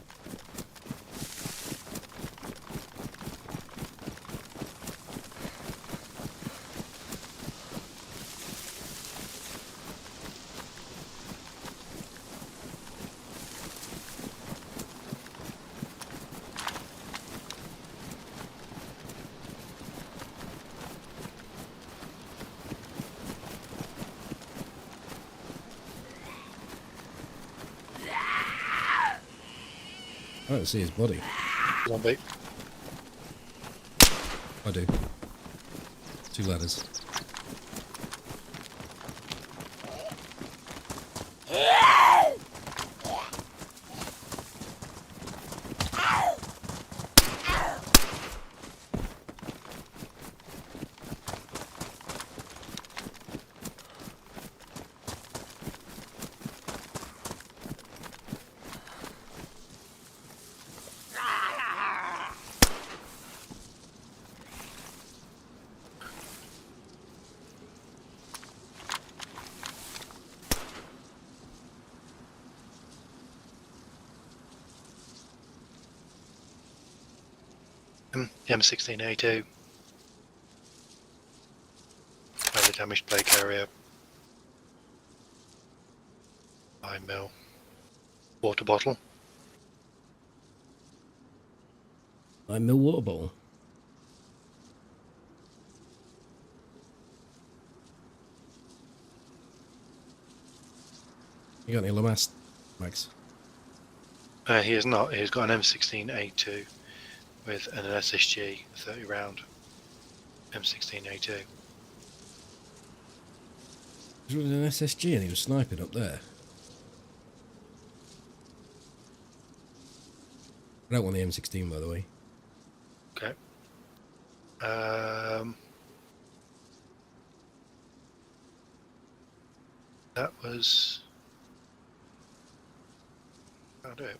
I don't see his body. Zombie. I do. 2 ladders. M16A2. Over damaged plate carrier. 9mm. Water bottle. 9mm water bottle. You got any Lamas, Max? He has not. He's got an M16A2 with an SSG 30 round M16A2. He was running an SSG and he was sniping up there. I don't want the M16, by the way. Okay. That was. I'll do it.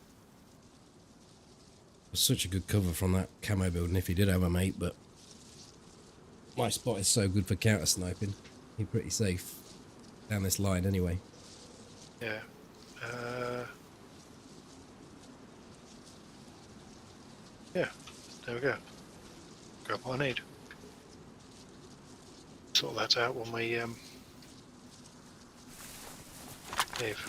It was such a good cover from that camo building if he did have a mate, but my spot is so good for counter sniping. He's pretty safe down this line anyway. Yeah. Yeah. There we go. grab what I need. Sort that out when we leave.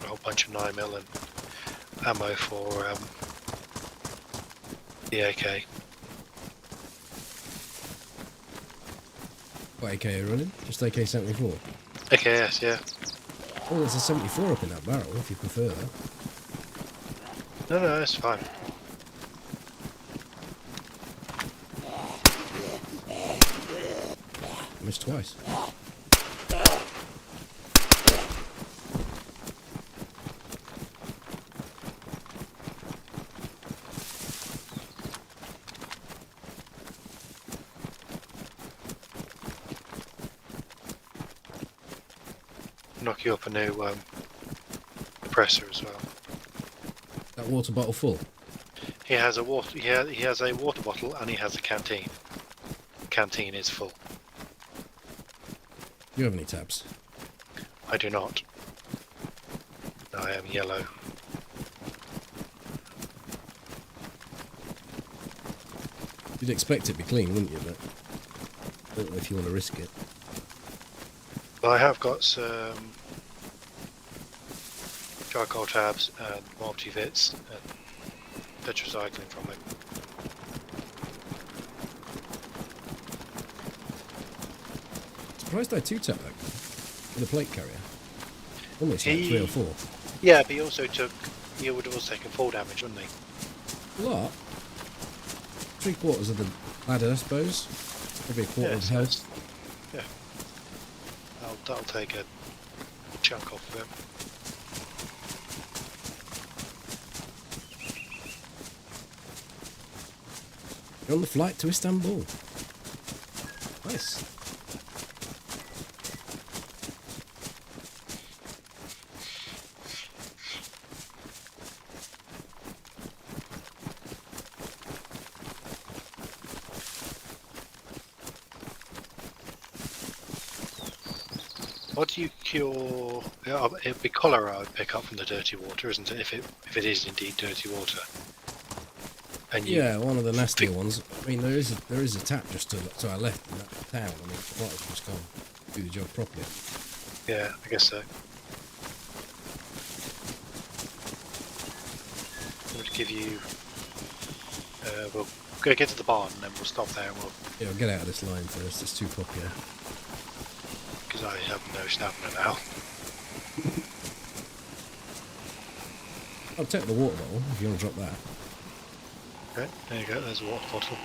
A whole bunch of 9mm and ammo for the AK. What AK are you running? Just AK-74? AKS, yeah. Oh, there's a 74 up in that barrel, if you prefer that. No, that's fine. Missed twice. Knock you up a new compressor as well. That water bottle full? He has a water. He has a water bottle and he has a canteen. The canteen is full. Do you have any tabs? I do not. I am yellow. You'd expect it to be clean, wouldn't you? But I don't know if you want to risk it. But I have got some charcoal tabs and multi-vits and tetracycline from him. Surprised I two-tap that guy with a plate carrier. Almost like 3 or 4. Yeah, but he would have also taken 4 damage, wouldn't he? A lot. 3/4 of the ladder, I suppose. Maybe a quarter of health. Yeah. That'll take a chunk off of him. You're on the flight to Istanbul. Nice. What do you cure? It'd be cholera I would pick up from the dirty water, isn't it? If it is indeed dirty water. And yeah, one of the nastier ones. I mean, there is a tap just to our left in that town. I mean, the water's just gone do the job properly. Yeah, I guess so. I'm going to give you. We'll go get to the barn and then we'll stop there and we'll. Yeah, we'll get out of this line first. It's too popular. Because I have no stamina now. I'll take the water bottle if you want to drop that. Okay, there you go. There's a water bottle.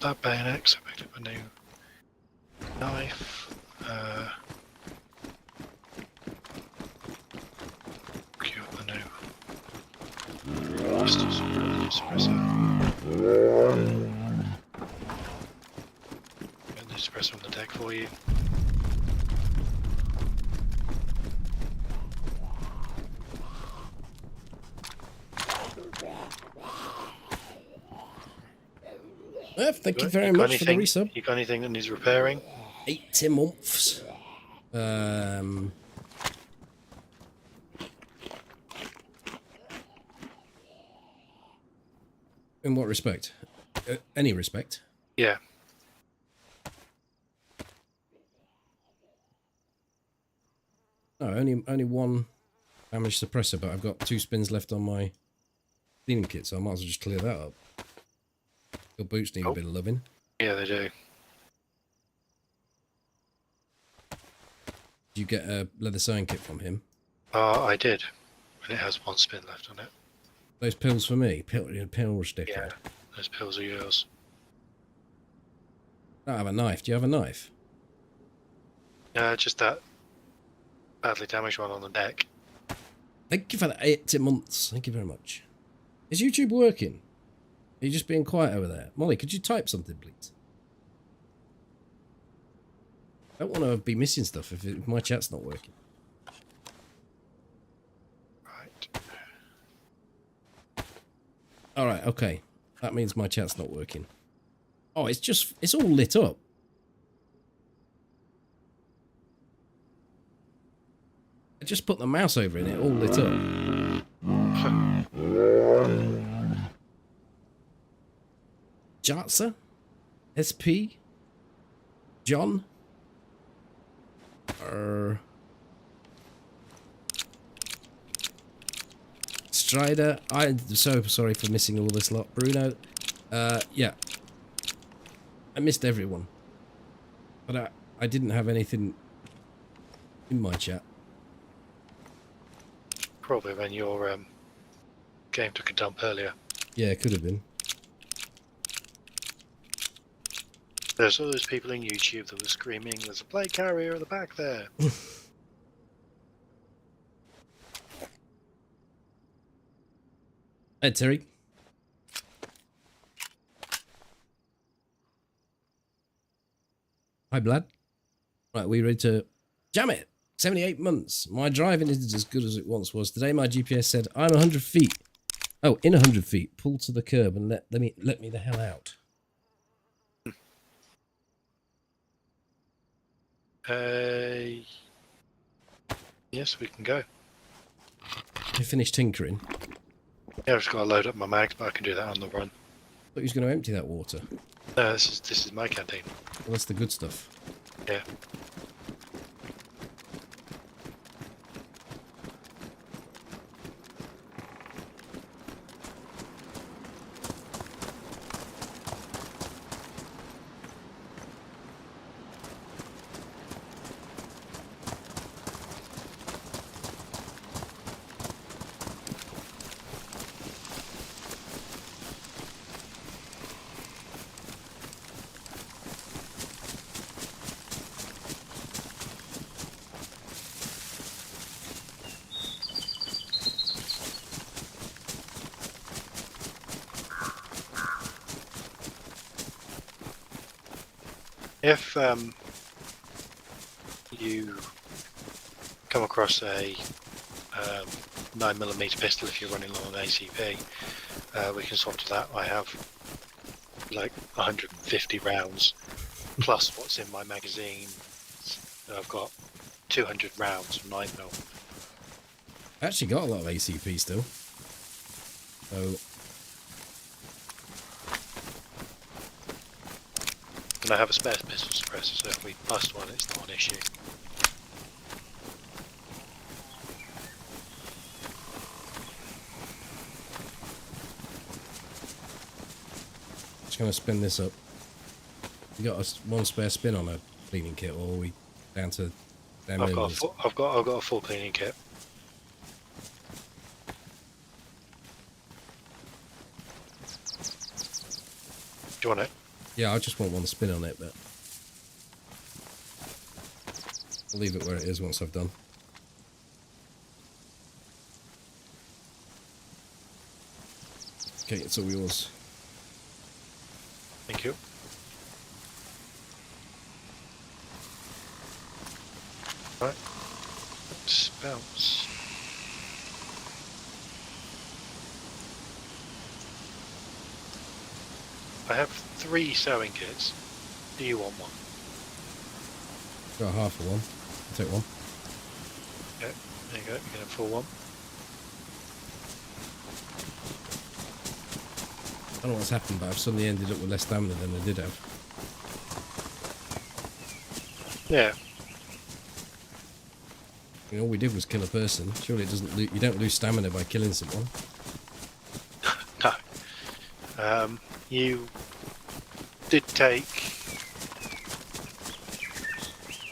That bayonet, so I picked up a new knife. Queue up a new pistols, suppressor. Get the suppressor on the deck for you. Thank you very much for the resub. You got anything that needs repairing? 80 months. In what respect? Any respect? Yeah. No, only one damage suppressor, but I've got 2 spins left on my cleaning kit, so I might as well just clear that up. Your boots need a bit of loving. Yeah, they do. Did you get a leather sewing kit from him? I did. And it has one spin left on it. Those pills for me? Pill sticker. Yeah, those pills are yours. I don't have a knife. Do you have a knife? Just that badly damaged one on the deck. Thank you for the 8 months. Thank you very much. Is YouTube working? Are you just being quiet over there? Molly, could you type something, please? I don't want to be missing stuff if my chat's not working. Right. Alright, okay. That means my chat's not working. Oh, it's all lit up. I just put the mouse over it and it all lit up. Jatsa? SP? John? Strider? I'm so sorry for missing all this lot. Bruno? Yeah. I missed everyone. But I didn't have anything in my chat. Probably when your game took a dump earlier. Yeah, it could have been. There's all those people in YouTube that were screaming, "There's a plate carrier at the back there." Hey, Terry. Hi, Blad. Right, we ready to jam it? 78 months. My driving isn't as good as it once was. Today my GPS said I'm 100 feet. Oh, in 100 feet. Pull to the curb and let me the hell out. Yes, we can go. I finished tinkering. Yeah, I've just got to load up my mags, but I can do that on the run. Thought he was going to empty that water. No, this is my canteen. Well, that's the good stuff. Yeah. If you come across a 9mm pistol, if you're running low on ACP, we can swap to that. I have like 150 rounds plus what's in my magazine. I've got 200 rounds of 9mm. I actually got a lot of ACP still. So And I have a spare pistol suppressor, so if we bust one, it's not an issue. just going to spin this up. You got one spare spin on a cleaning kit, or are we down to damn I've got a full cleaning kit. Do you want it? Yeah, I just want one spin on it, but I'll leave it where it is once I've done. Okay, it's all yours. Thank you. Right. Let's bounce. I have 3 sewing kits. Do you want one? Got half of one. I'll take one. Okay, there you go. You can have full one. I don't know what's happened, but I've suddenly ended up with less stamina than I did have. Yeah. I mean, all we did was kill a person. Surely it doesn't. You don't lose stamina by killing someone. You did take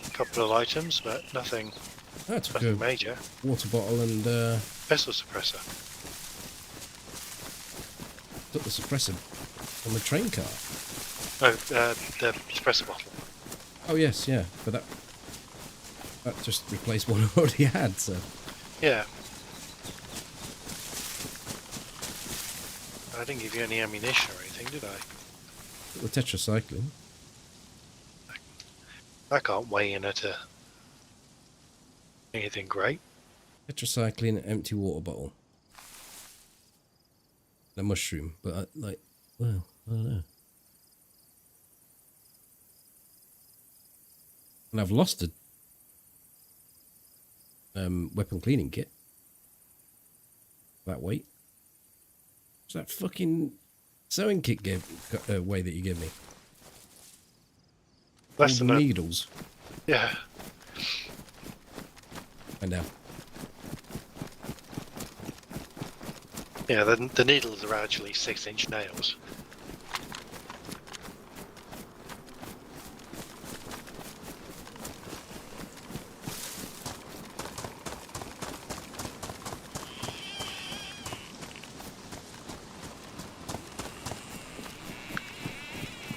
a couple of items, but nothing I took a major. water bottle and Pistol suppressor. took the suppressor on the train car. Oh, the suppressor bottle. Oh yes, yeah, but that just replaced one I already had. So Yeah. I didn't give you any ammunition or anything, did I? the tetracycline. I can't weigh in at anything great. Tetracycline, empty water bottle, a mushroom. But well, I don't know. And I've lost a weapon cleaning kit. That weight. What's that fucking sewing kit way that you give me? Less All than the needles. Yeah. And now. Yeah, the needles are actually 6-inch nails.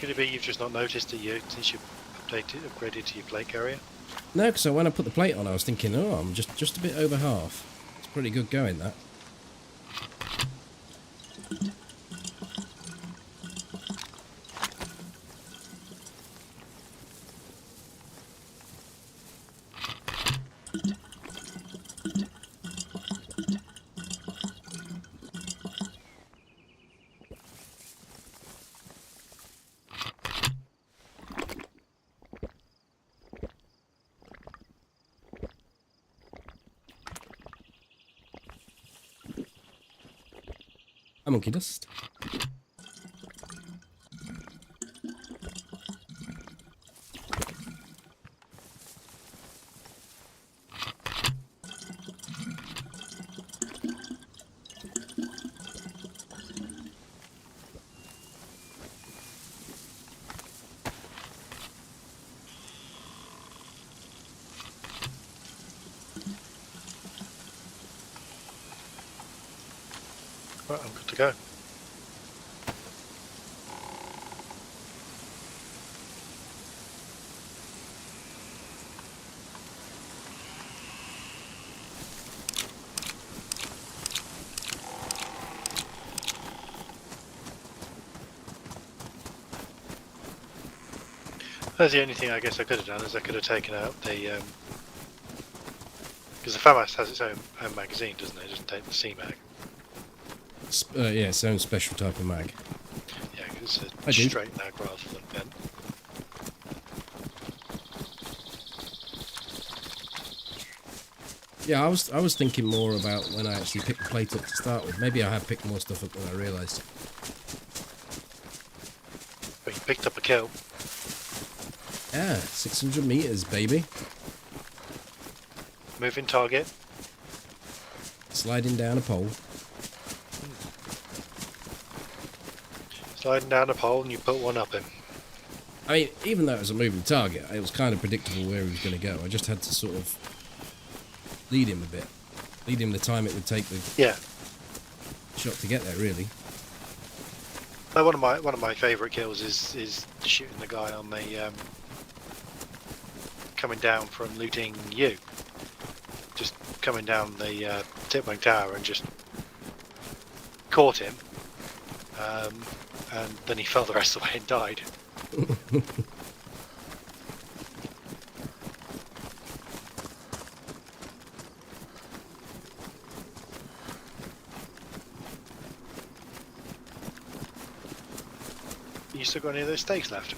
Could it be you've just not noticed it since you've upgraded to your plate carrier? No, because when I put the plate on, I was thinking, oh, I'm just a bit over half. It's pretty good going, that. A monkey dust. Right, I'm good to go. That's the only thing I guess I could have done is I could have taken out the because the FAMAS has its own magazine, doesn't it? It doesn't take the C-mag. Yeah, its own special type of mag. Yeah, because it's I a do. straight mag rather than bent. Yeah, I was thinking more about when I actually picked the plate up to start with. Maybe I have picked more stuff up than I realised. But you picked up a kill. Yeah, 600 meters, baby. Moving target. Sliding down a pole. Sliding down a pole and you put one up him. I mean, even though it was a moving target, it was kind of predictable where he was going to go. I just had to sort of lead him a bit. Lead him the time it would take the shot to get there, really. One of my favourite kills is shooting the guy on the coming down from looting you. Just coming down the Tipwing Tower and just caught him. And then he fell the rest of the way and died. You still got any of those steaks left?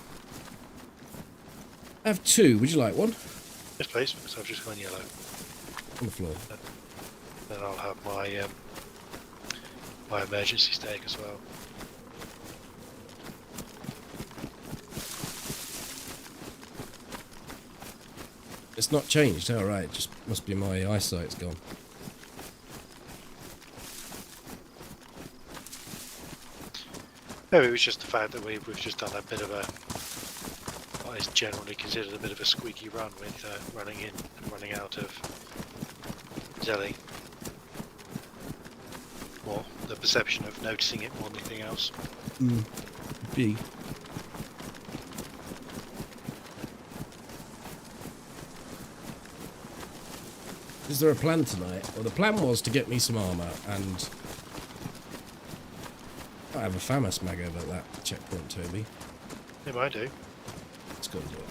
I have 2. Would you like one? Yes, please, because I've just gone yellow. On the floor. Then I'll have my my emergency steak as well. It's not changed. All right, just must be my eyesight's gone. Maybe it was just the fact that we've just done a bit of a, what is generally considered a bit of a squeaky run with running in and running out of Zelly. Or the perception of noticing it more than anything else. B. Is there a plan tonight? Well, the plan was to get me some armour, and I have a FAMAS mag over at that checkpoint, Toby. Yeah, I do. Let's go and do it.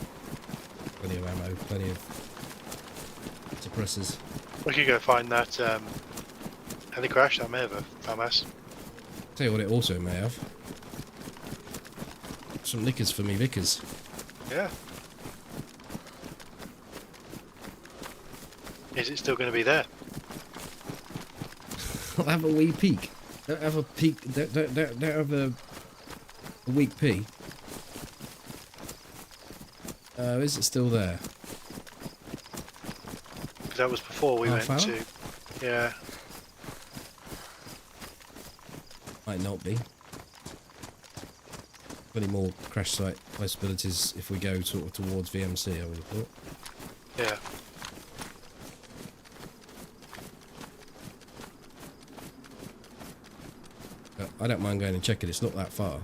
Plenty of ammo, plenty of suppressors. We could go find that heli crash. That may have a FAMAS. Tell you what, it also may have. Some liquors for me, Vickers. Yeah. Is it still going to be there? I'll have a wee peek. Don't have a peek. Don't have a weak pee. Is it still there? Because that was before we went to. Yeah. Might not be. Plenty more crash site possibilities if we go sort of towards VMC, I would have thought. Yeah. But I don't mind going and checking. It's not that far.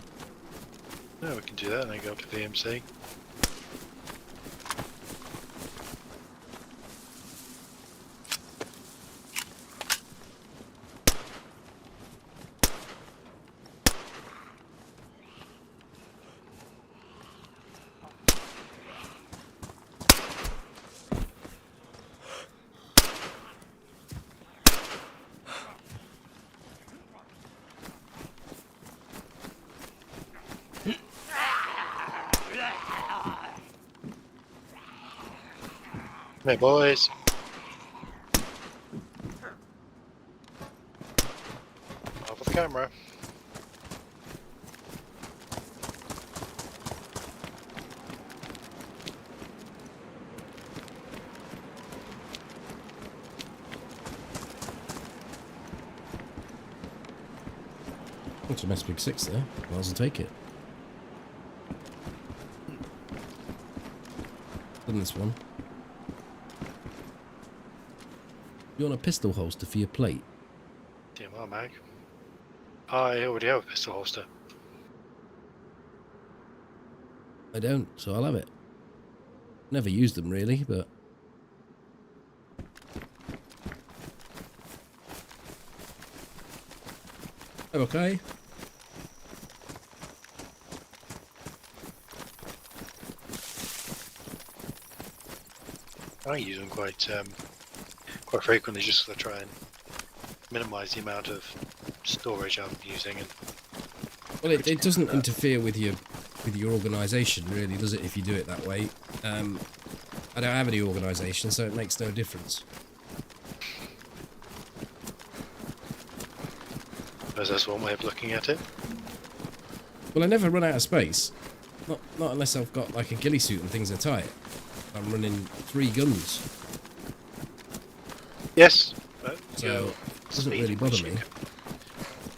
No, we can do that and then go up to VMC. Hey boys. Off with the camera. It's a nice big 6 there. Might as well take it. Done this one. You want a pistol holster for your plate? DMR mag. I already have a pistol holster. I don't, so I'll have it. Never used them really, but... Okay. I use them quite frequently just to try and minimise the amount of storage I'm using. And well, it doesn't interfere with your organisation, really, does it? If you do it that way, I don't have any organisation, so it makes no difference. that's one way of looking at it. Well, I never run out of space. Not unless I've got like a ghillie suit and things are tight. I'm running 3 guns. Yes, but so it doesn't really bother me.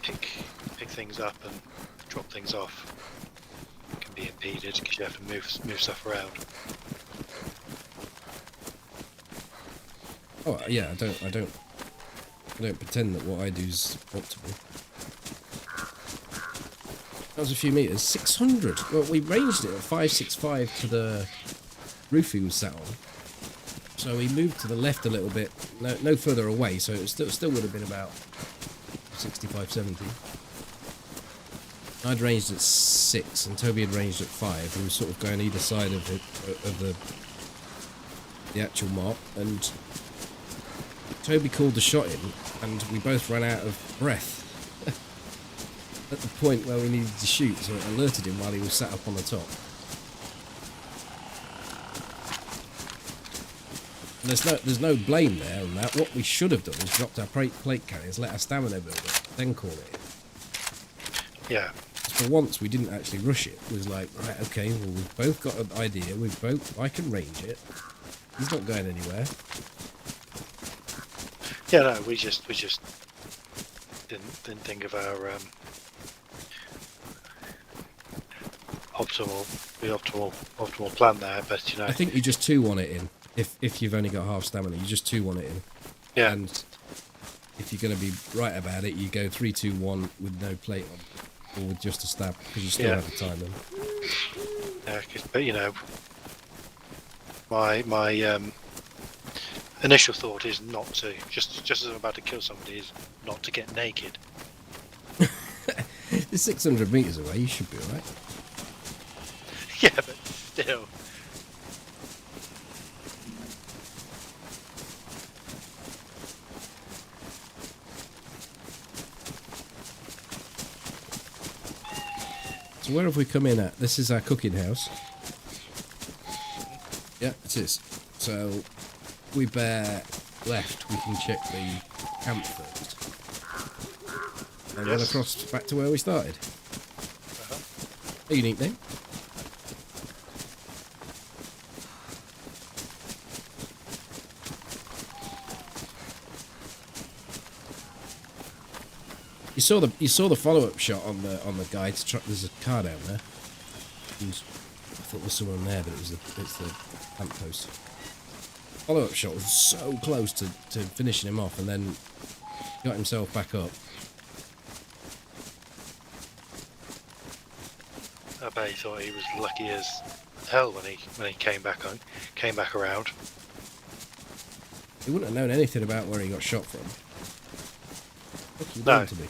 Pick things up and drop things off can be impeded because you have to move stuff around. Oh yeah, I don't pretend that what I do is optimal. That was a few meters. 600. Well, we ranged it at 565 to the roof he was sat on. So we moved to the left a little bit, no further away. So it still would have been about 65, 70. I'd ranged at 6, and Toby had ranged at 5. We were sort of going either side of the actual mark, and Toby called the shot in, and we both ran out of breath at the point where we needed to shoot, so it alerted him while he was sat up on the top. And there's no blame there on that. What we should have done is dropped our plate carriers, let our stamina build up, then call it in. Yeah. For once, we didn't actually rush it. It was like, right, okay, well, we've both got an idea. I can range it. He's not going anywhere. Yeah, no, we just didn't think of our optimal plan there. But you know, I think you just 2-1 it in. If you've only got half stamina, you just 2-1 it in. yeah, And if you're going to be right about it, you go 3-2-1 with no plate on, or with just a stab, because you still Yeah. have the time then. yeah. But you know, my initial thought is not to just as I'm about to kill somebody is not to get naked. It's 600 meters away, you should be alright. Yeah, but still. So where have we come in at? This is our cooking house. Yeah, it is. So we bear left, we can check the camp first. And run Yes. across back to where we started. A unique name. You saw the follow-up shot on the guide. There's a car down there. I thought there was someone there, but it's the lamp post. Follow-up shot was so close to finishing him off, and then got himself back up. I bet he thought he was lucky as hell when he came back around. He wouldn't have known anything about where he got shot from. What you No. doing to me?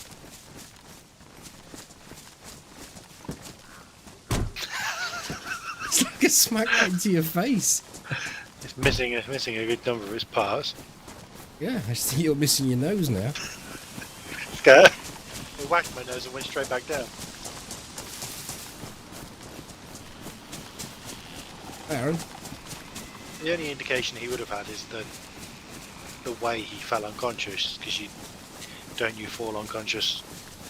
It's like a smack right into your face. It's missing a good number of his parts. Yeah, I see you're missing your nose now. Okay. It whacked my nose and went straight back down. Hi, Aaron. The only indication he would have had is the way he fell unconscious, because you fall unconscious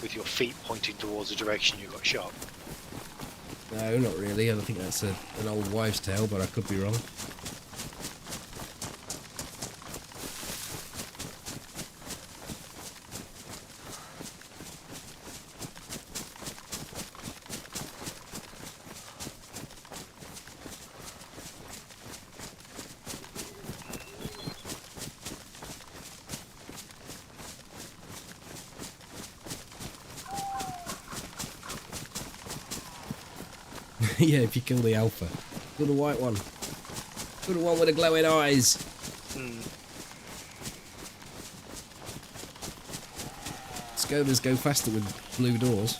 with your feet pointing towards the direction you got shot. No, not really. I think that's an old wives' tale, but I could be wrong. Yeah, if you kill the alpha. Kill the white one. Kill the one with the glowing eyes. Scovers go faster with blue doors.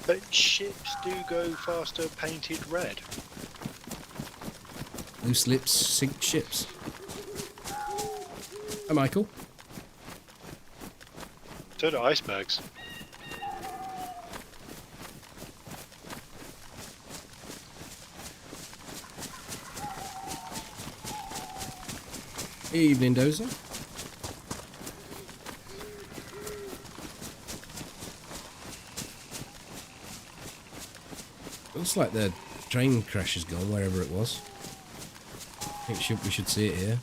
But ships do go faster painted red. Loose lips sink ships. Hi, Michael. So do icebergs. Evening, Dozer. Looks like the train crash has gone, wherever it was. I think we should see it here.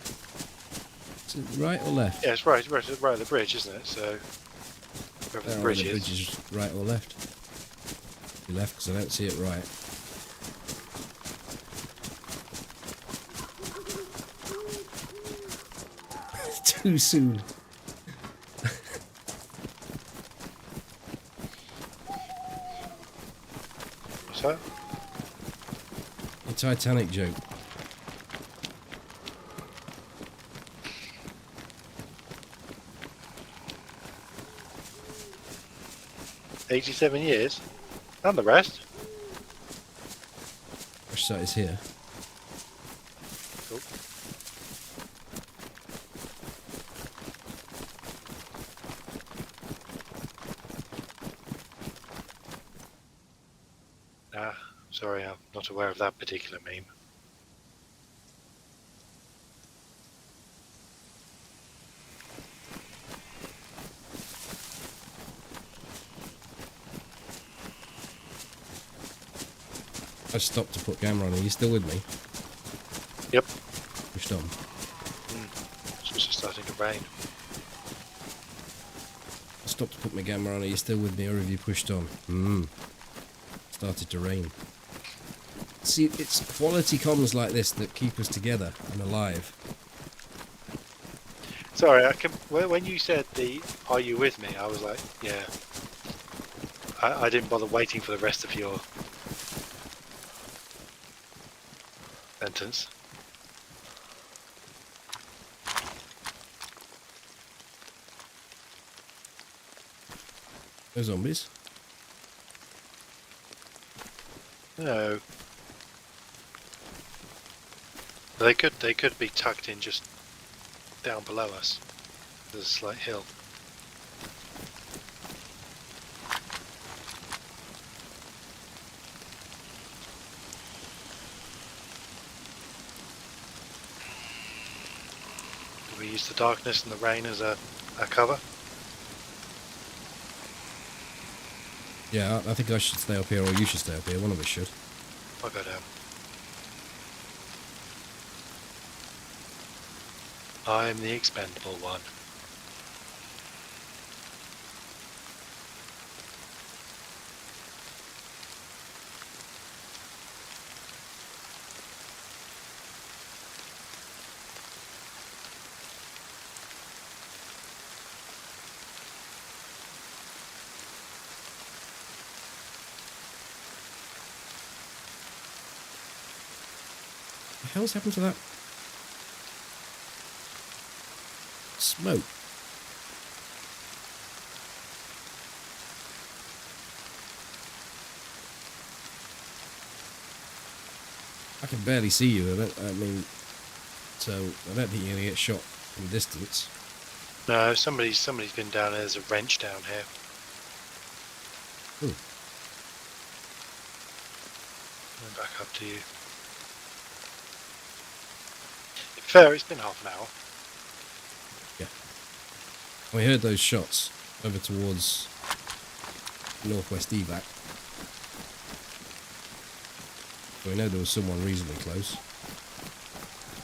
Is it right or left? Yeah, it's right at the bridge, isn't it? So wherever the bridge The is. bridge is right or left. Be left because I don't see it right. Too soon. What's that? The Titanic joke. $87 years? And the rest? Crash site is here. Cool. Sorry, I'm not aware of that particular meme. I stopped to put camera on. Are you still with me? Yep. Pushed on. It's just starting to rain. stopped to put my camera on. Are you still with me or have you pushed on? Started to rain. See, it's quality comms like this that keep us together and alive. Sorry, when you said "Are you with me?" I was like, yeah. I didn't bother waiting for the rest of your sentence. No zombies. No. They could be tucked in just down below us. There's a slight hill. Do we use the darkness and the rain as a cover? Yeah, I think I should stay up here or you should stay up here. One of us should. I'll go down. I'm the expendable one. What the hell's happened to that smoke? I can barely see you. I mean, so I don't think you're gonna get shot from distance. No, somebody's been down there. There's a wrench down here. Ooh. Going back up to you. Fair, it's been half an hour. We heard those shots over towards northwest evac. So we know there was someone reasonably close.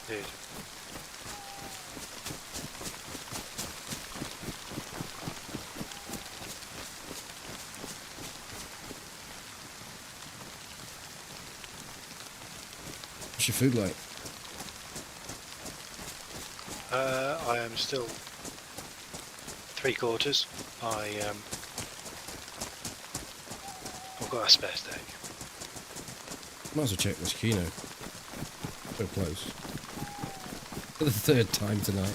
Dude. What's your food like? I am still 3/4. I've got a spare steak. Might as well check this Kino. So close. For the third time tonight.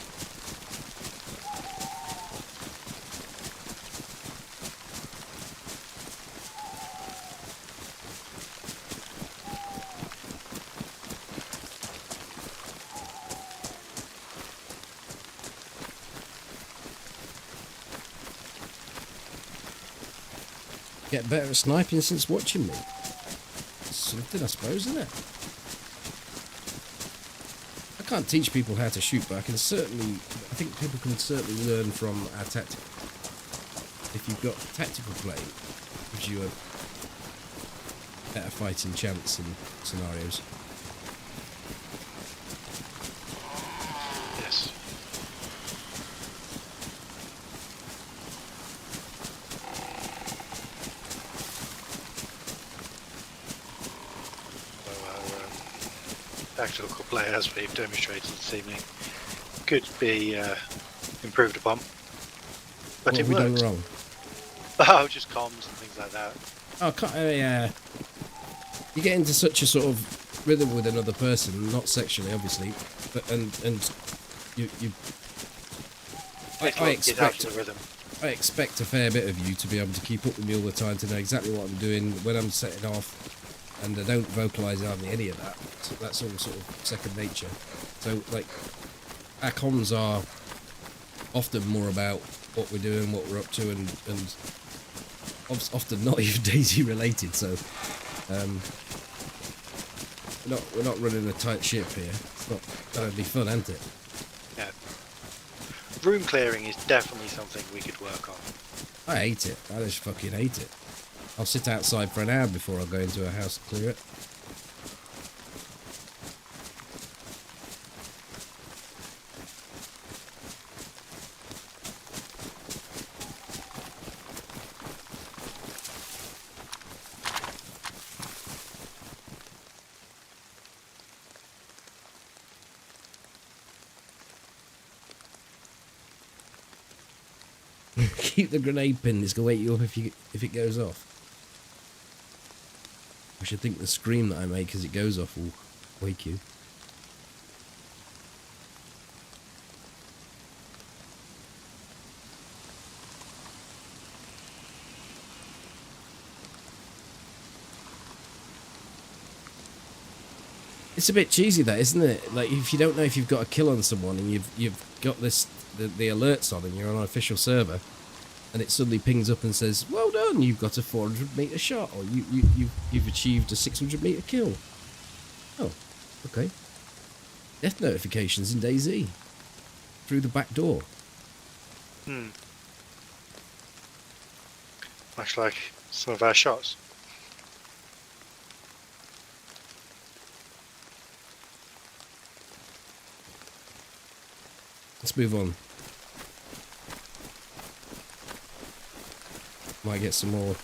Get better at sniping since watching me. Something, I suppose, isn't it? I can't teach people how to shoot, but I think people can certainly learn from our tactics. If you've got tactical play, it gives you a better fighting chance in scenarios. Yes. Tactical play, as we've demonstrated this evening, could be improved upon. But What it have we done works. wrong? Oh, just comms and things like that. Oh, you get into such a sort of rhythm with another person, not sexually, obviously, but and you Get out of the rhythm. I expect a fair bit of you to be able to keep up with me all the time, to know exactly what I'm doing, when I'm setting off, and I don't vocalise hardly any of that. So that's all sort of second nature. So, like, our comms are often more about what we're doing, what we're up to, and often not even DayZ related. So, we're not running a tight ship here. It's not gonna be fun, isn't it? Yeah. Room clearing is definitely something we could work on. I hate it. I just fucking hate it. I'll sit outside for an hour before I go into a house to clear it. Keep the grenade pin. It's gonna wake you up if it goes off. I should think the scream that I make as it goes off will wake you. It's a bit cheesy, that, isn't it? Like, if you don't know if you've got a kill on someone and you've got the alerts on and you're on an official server, and it suddenly pings up and says, "Well done, you've got a 400-meter shot," or you've achieved a 600-meter kill. Oh, okay. Death notifications in DayZ through the back door. Much like some of our shots. Let's move on. Might get some more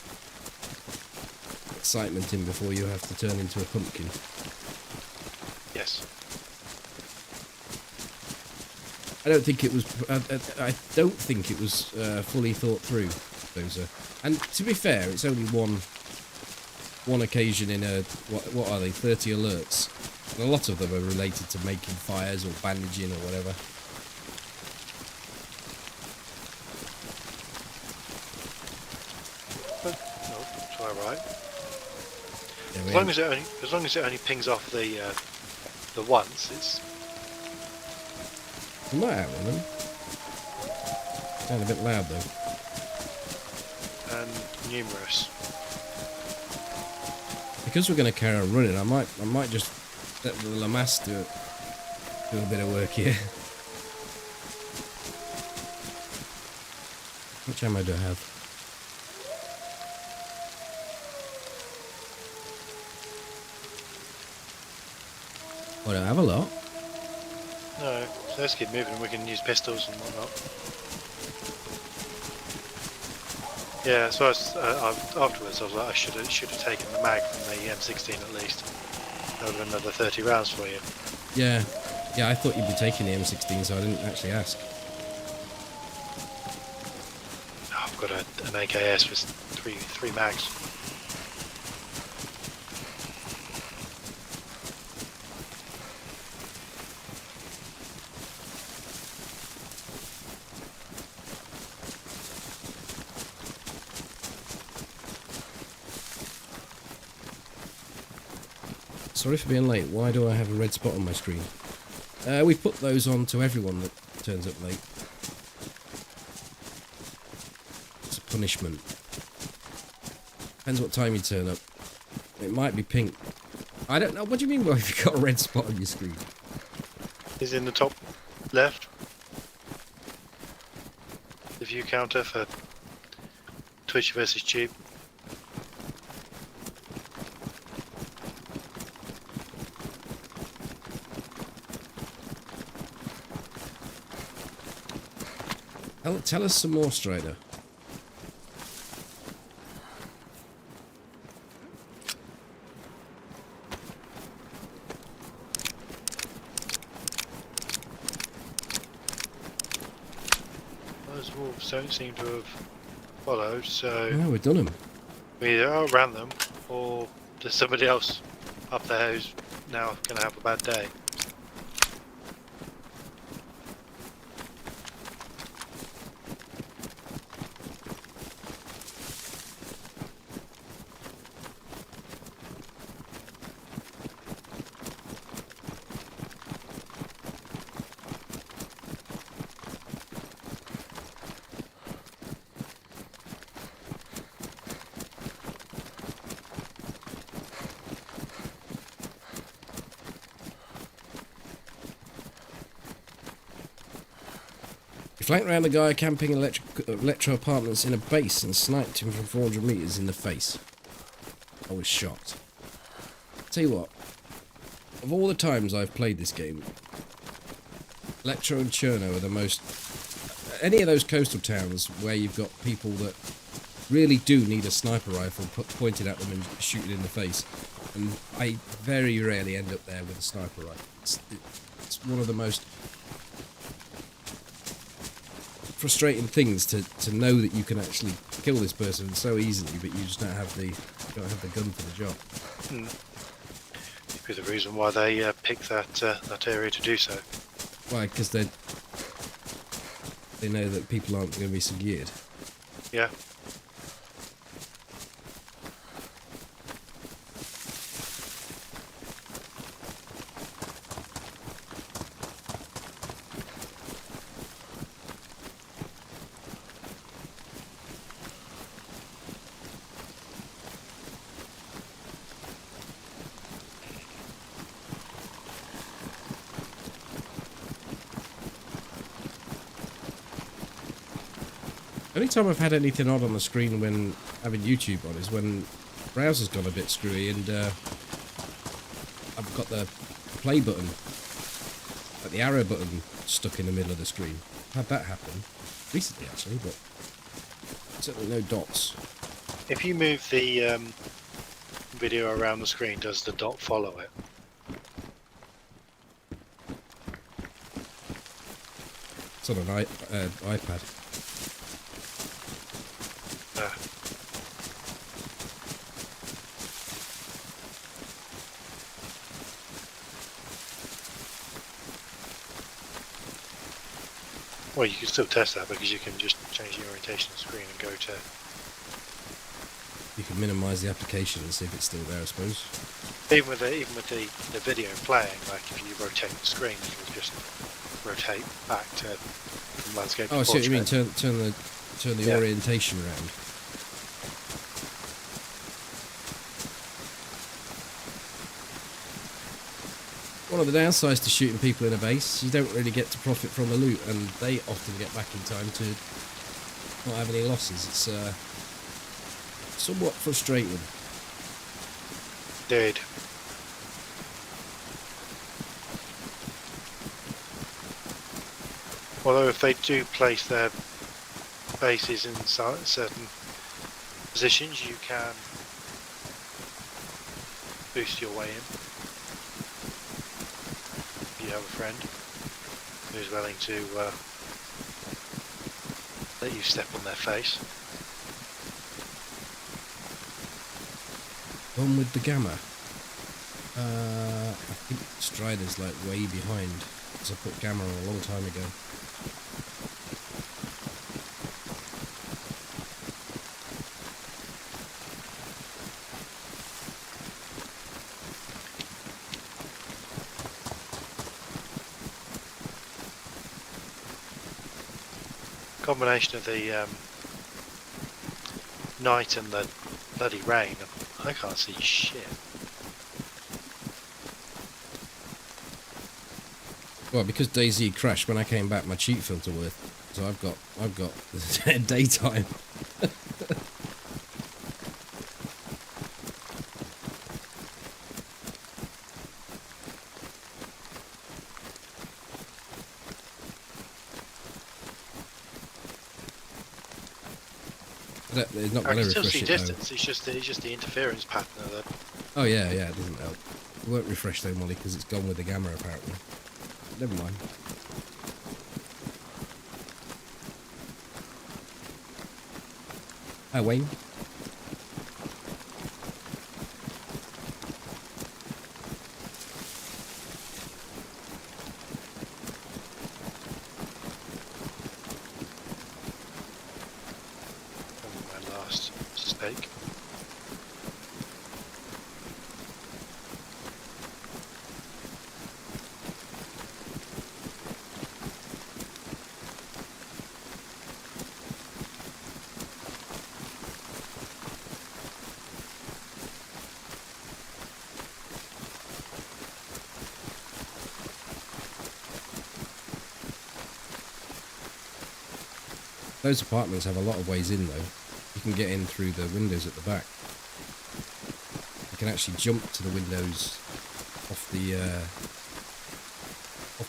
excitement in before you have to turn into a pumpkin. Yes. I don't think it was. I don't think it was fully thought through. Those and to be fair, it's only one occasion in a what are they? 30 alerts. And a lot of them are related to making fires or bandaging or whatever. No, it's all right. Yeah, As long as it only pings off the once, it's. we might have one of them. Sound a bit loud though. And numerous. Because we're going to carry on running, I might just let the Lamass do a bit of work here. How much ammo do I have? Oh, I don't have a lot. No, so let's keep moving. We can use pistols and whatnot. Yeah, so afterwards I was like, I should have taken the mag from the M16 at least. That would have been another 30 rounds for you. Yeah, I thought you'd be taking the M16, so I didn't actually ask. Oh, I've got an AKS with three mags. Sorry for being late. Why do I have a red spot on my screen? We put those on to everyone that turns up late. It's a punishment. Depends what time you turn up. It might be pink. I don't know. What do you mean by if you've got a red spot on your screen? Is in the top left. The view counter for Twitch versus Tube. Tell us some more, Strider. Those wolves don't seem to have followed, so Oh, we've done them. we either outran them or there's somebody else up there who's now going to have a bad day. Flanked round a guy camping electro apartments in a base and sniped him from 400 metres in the face. I was shocked. Tell you what, of all the times I've played this game, Electro and Cherno are the most... Any of those coastal towns where you've got people that really do need a sniper rifle pointed at them and shooting in the face, and I very rarely end up there with a sniper rifle. It's one of the most frustrating things to know that you can actually kill this person so easily, but you just don't have the gun for the job. Could be the reason why they picked that area to do so. Why? Because they know that people aren't going to be so geared. Yeah. Only time I've had anything odd on the screen when having YouTube on is when the browser's gone a bit screwy and I've got the play button, like the arrow button, stuck in the middle of the screen. I've had that happen recently, actually, but certainly no dots. If you move the video around the screen, does the dot follow it? It's on an iPad. Well, you can still test that because you can just change the orientation of the screen and go to... You can minimise the application and see if it's still there, I suppose. Even with the video playing, like if you rotate the screen, it will just rotate back to landscape. Oh, I see what you mean. Turn the orientation around. One of the downsides to shooting people in a base, you don't really get to profit from the loot, and they often get back in time to not have any losses. It's somewhat frustrating. Indeed. Although if they do place their bases in certain positions, you can boost your way in. If you have a friend who's willing to let you step on their face. One with the gamma. I think Strider's like way behind, because I put gamma on a long time ago. Combination of the night and the bloody rain, I can't see shit. Well, because DayZ crashed when I came back, my cheat filter worked, so I've got daytime. It's not I going can to still refresh see it distance. It's just the interference pattern of that. Oh yeah, it doesn't help. It won't refresh though, Molly, because it's gone with the gamma apparently. Never mind. Hi Wayne. My last mistake. Those apartments have a lot of ways in though. You can get in through the windows at the back. You can actually jump to the windows off the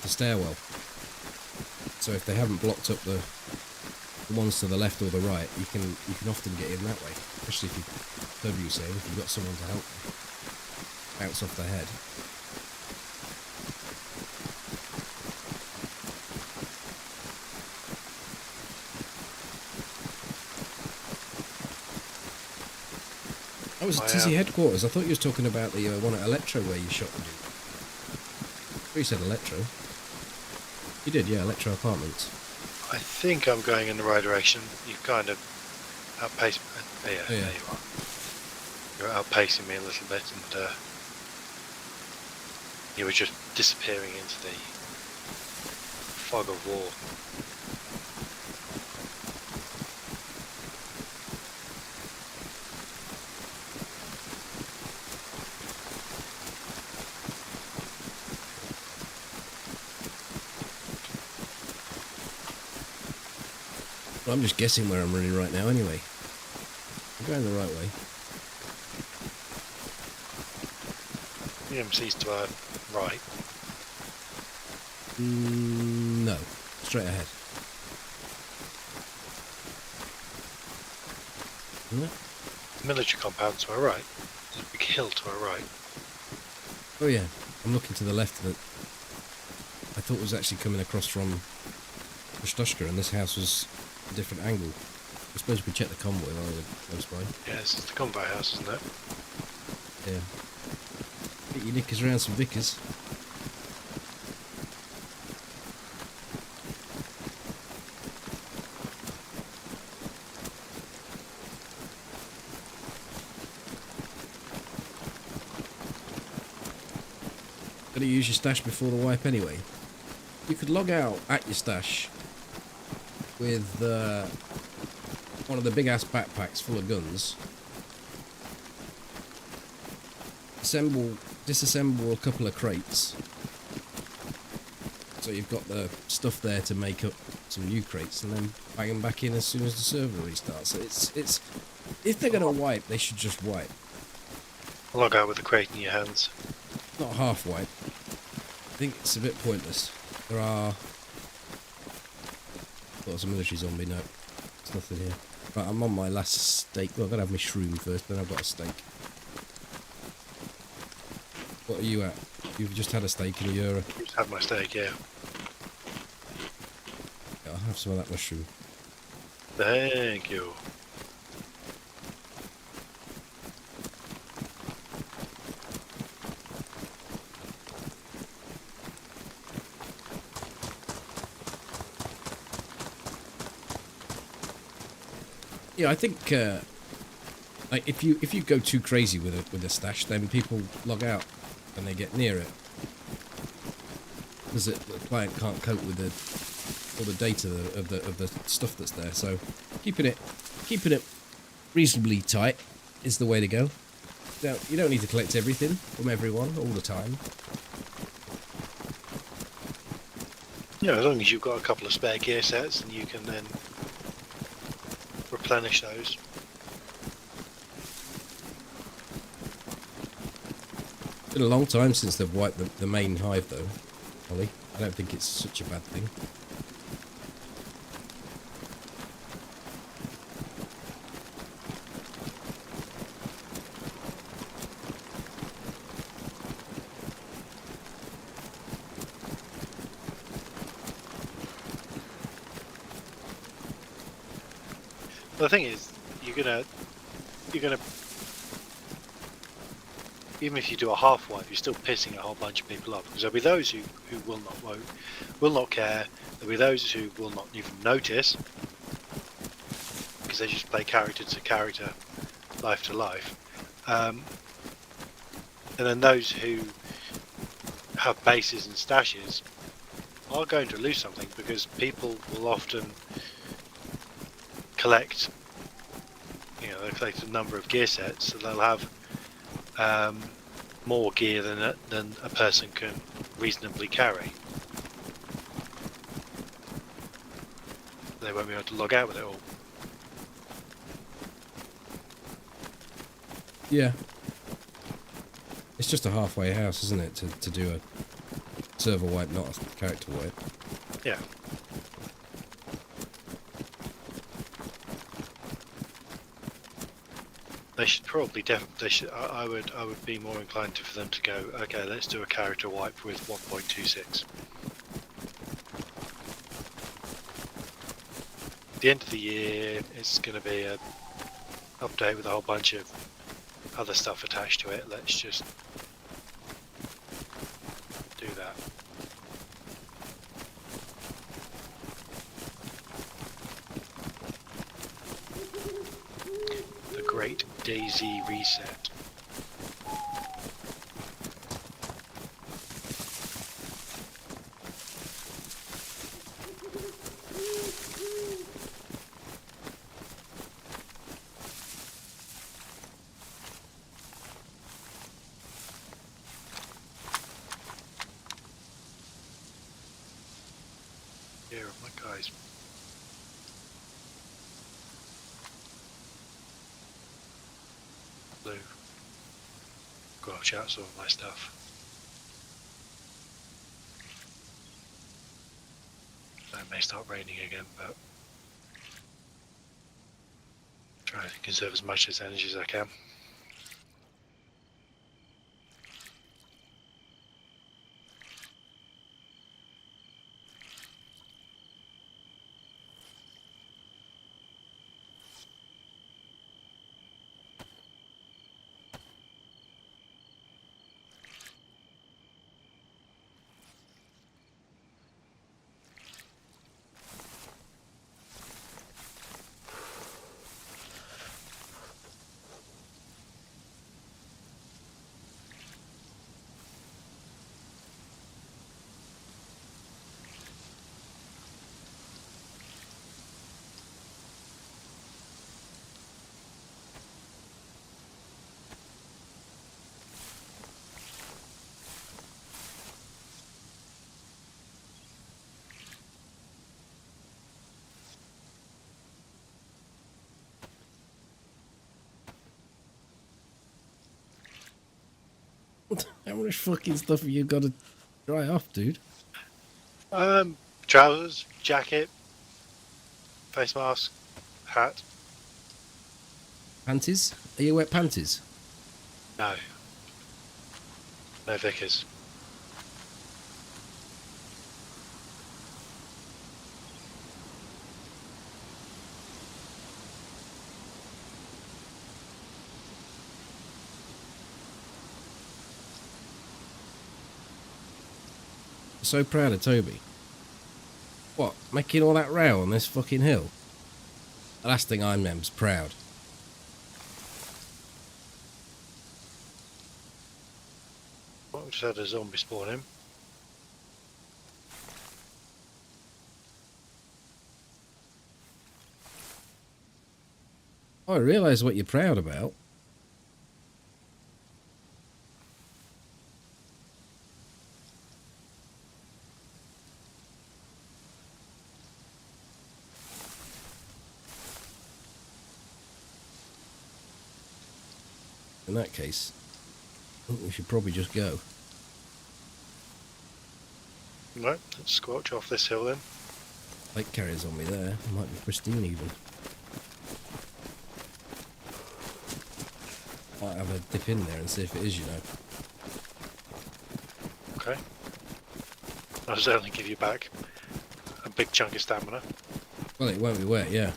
stairwell. So if they haven't blocked up the ones to the left or the right, you can often get in that way. Especially if you, whatever you're saying, if you've got someone to help you. Bounce off their head. That was at Tizzy headquarters. I thought you was talking about the one at Electro where you shot the dude. You said Electro. You did, yeah, Electro Apartments. I think I'm going in the right direction. You've kind of outpaced me. Yeah, Oh, yeah. there you are. You're outpacing me a little bit, and you were just disappearing into the fog of war. Well, I'm just guessing where I'm running right now anyway. I'm going the right way. The EMC's to our right. No, straight ahead. Isn't it? Military compound to our right. There's a big hill to our right. Oh yeah, I'm looking to the left of it. I thought it was actually coming across from Stushka, and this house was a different angle. I suppose we check the convoy while we're close by. Yeah, this is the convoy house, isn't it? Yeah. Get your knickers around some Vickers. Gotta use your stash before the wipe anyway. You could log out at your stash with one of the big ass backpacks full of guns. Disassemble a couple of crates. So you've got the stuff there to make up some new crates, and then bang them back in as soon as the server restarts. So it's if they're gonna wipe, they should just wipe. Log out with the crate in your hands. Not half wipe. I think it's a bit pointless. There are... Well, there's a military zombie. No, there's nothing here. Right, I'm on my last steak. Well, I've got to have my shroom first, then I've got a steak. What are you at? You've just had a steak and you're... Just had my steak, yeah. I'll have some of that mushroom. Thank you. Yeah, I think like if you go too crazy with a stash, then people log out when they get near it, because the client can't cope with all the data of the stuff that's there. So keeping it reasonably tight is the way to go. Now, you don't need to collect everything from everyone all the time. Yeah, as long as you've got a couple of spare gear sets and you can then replenish those. It's been a long time since they've wiped the main hive, though, Ollie. I don't think it's such a bad thing. The thing is, you're gonna even if you do a half wipe, you're still pissing a whole bunch of people off, because there'll be those who will not vote, will not care. There'll be those who will not even notice, because they just play character to character, life to life, and then those who have bases and stashes are going to lose something, because people will often collect, they'll collect a number of gear sets, so they'll have more gear than a person can reasonably carry. They won't be able to log out with it all. Yeah. It's just a halfway house, isn't it, to do a server wipe, not a character wipe. Yeah. They should probably I would be more inclined for them to go, okay, let's do a character wipe with 1.26. At the end of the year, it's going to be a update with a whole bunch of other stuff attached to it. Let's just do that. The great DayZ reset. Here are my guys. Blue. Got to watch out some of my stuff. It may start raining again, but try to conserve as much as energy as I can. How much fucking stuff have you got to dry off, dude? Trousers, jacket, face mask, hat. Panties? Are you wet panties? No. No Vickers. So proud of Toby. What, making all that row on this fucking hill? The last thing I'm proud. Well, we just had a zombie spawn in. Oh, I realise what you're proud about. In that case, I think we should probably just go. Right, let's squelch off this hill then. Lake carriers on me there. Might be pristine even. Might have a dip in there and see if it is, you know. Okay. I'll certainly give you back a big chunk of stamina. Well, it won't be wet, yeah.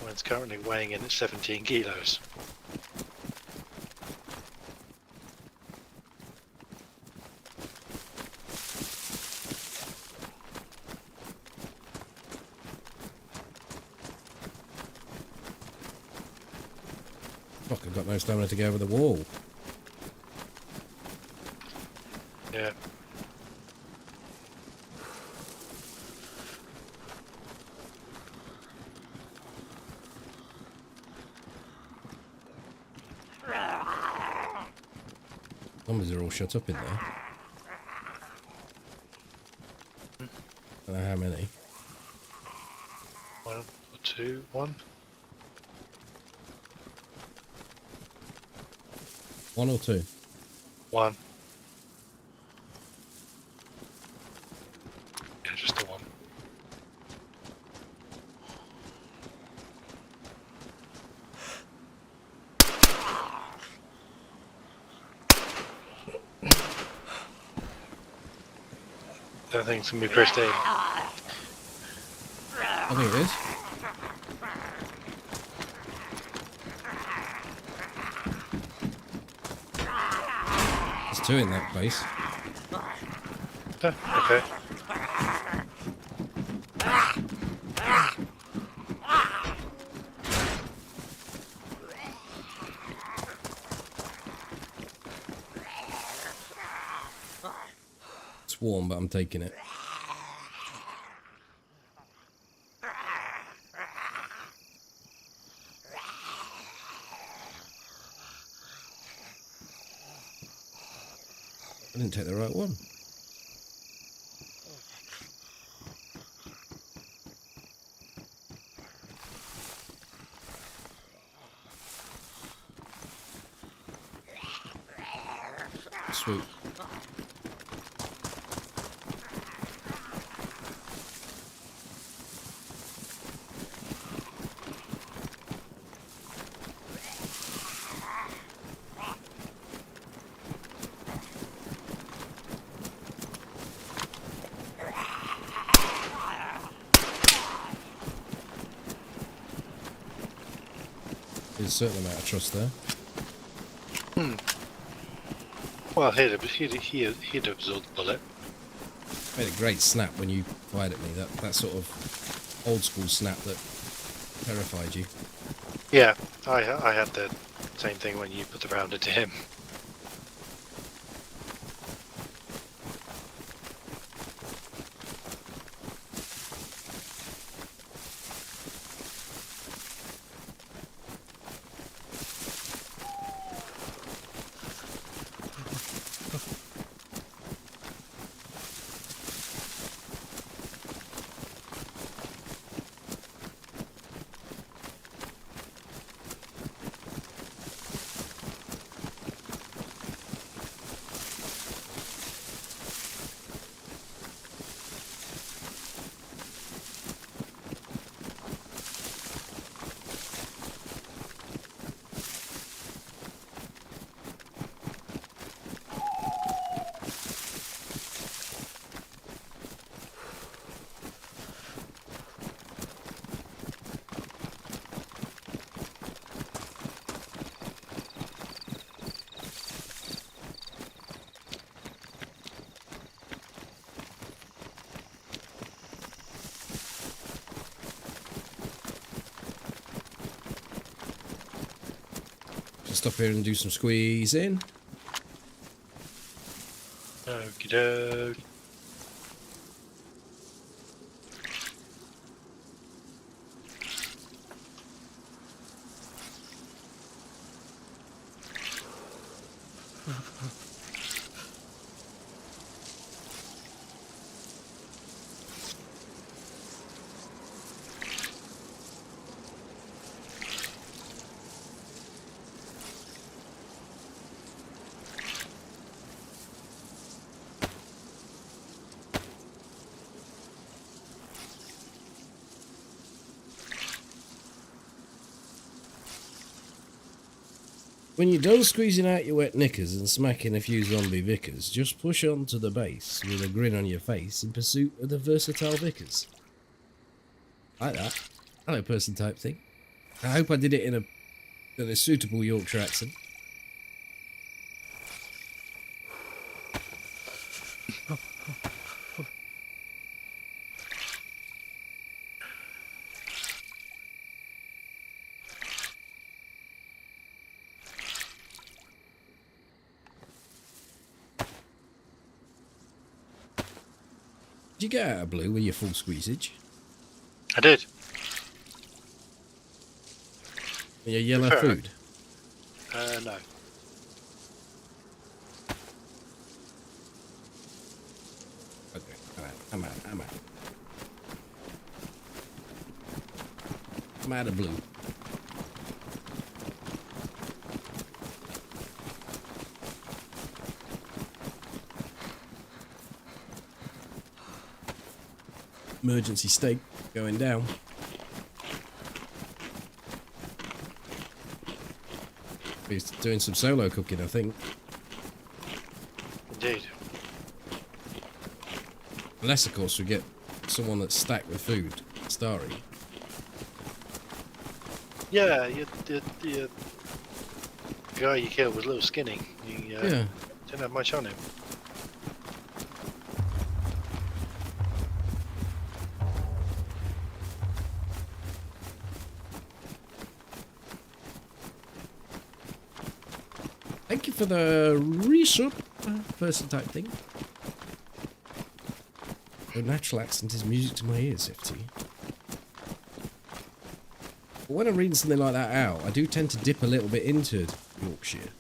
Mine's currently weighing in at 17 kilos. Fuck, I've got no stamina to go over the wall. Yeah. Zombies are all shut up in there. Don't know how many. 1 or 2, 1. 1 or 2? 1. Yeah, just the 1. That thing's gonna be pristine. I think it is. There's two in that place. Okay. It's warm, but I'm taking it. I didn't take the right one. Sweet. There's a certain amount of trust there. Well, he'd absorb the bullet. Made a great snap when you fired at me. That sort of old school snap that terrified you. Yeah, I had the same thing when you put the round into him. Stop here and do some squeezing. Okie doke. When you're done squeezing out your wet knickers and smacking a few zombie Vickers, just push on to the base with a grin on your face in pursuit of the versatile Vickers. Like that. Hello person type thing. I hope I did it in a suitable Yorkshire accent. Did you get out of blue with your full squeezage? I did. And your yellow Fair. food? No. Okay, I'm out. I'm out of blue. Emergency steak going down. He's doing some solo cooking, I think. Indeed. Unless, of course, we get someone that's stacked with food, Starry. Yeah, the guy you killed was a little skinny. He Yeah. didn't have much on him. Thank you for the resub person type thing. Your natural accent is music to my ears, FT. But when I'm reading something like that out, I do tend to dip a little bit into Yorkshire.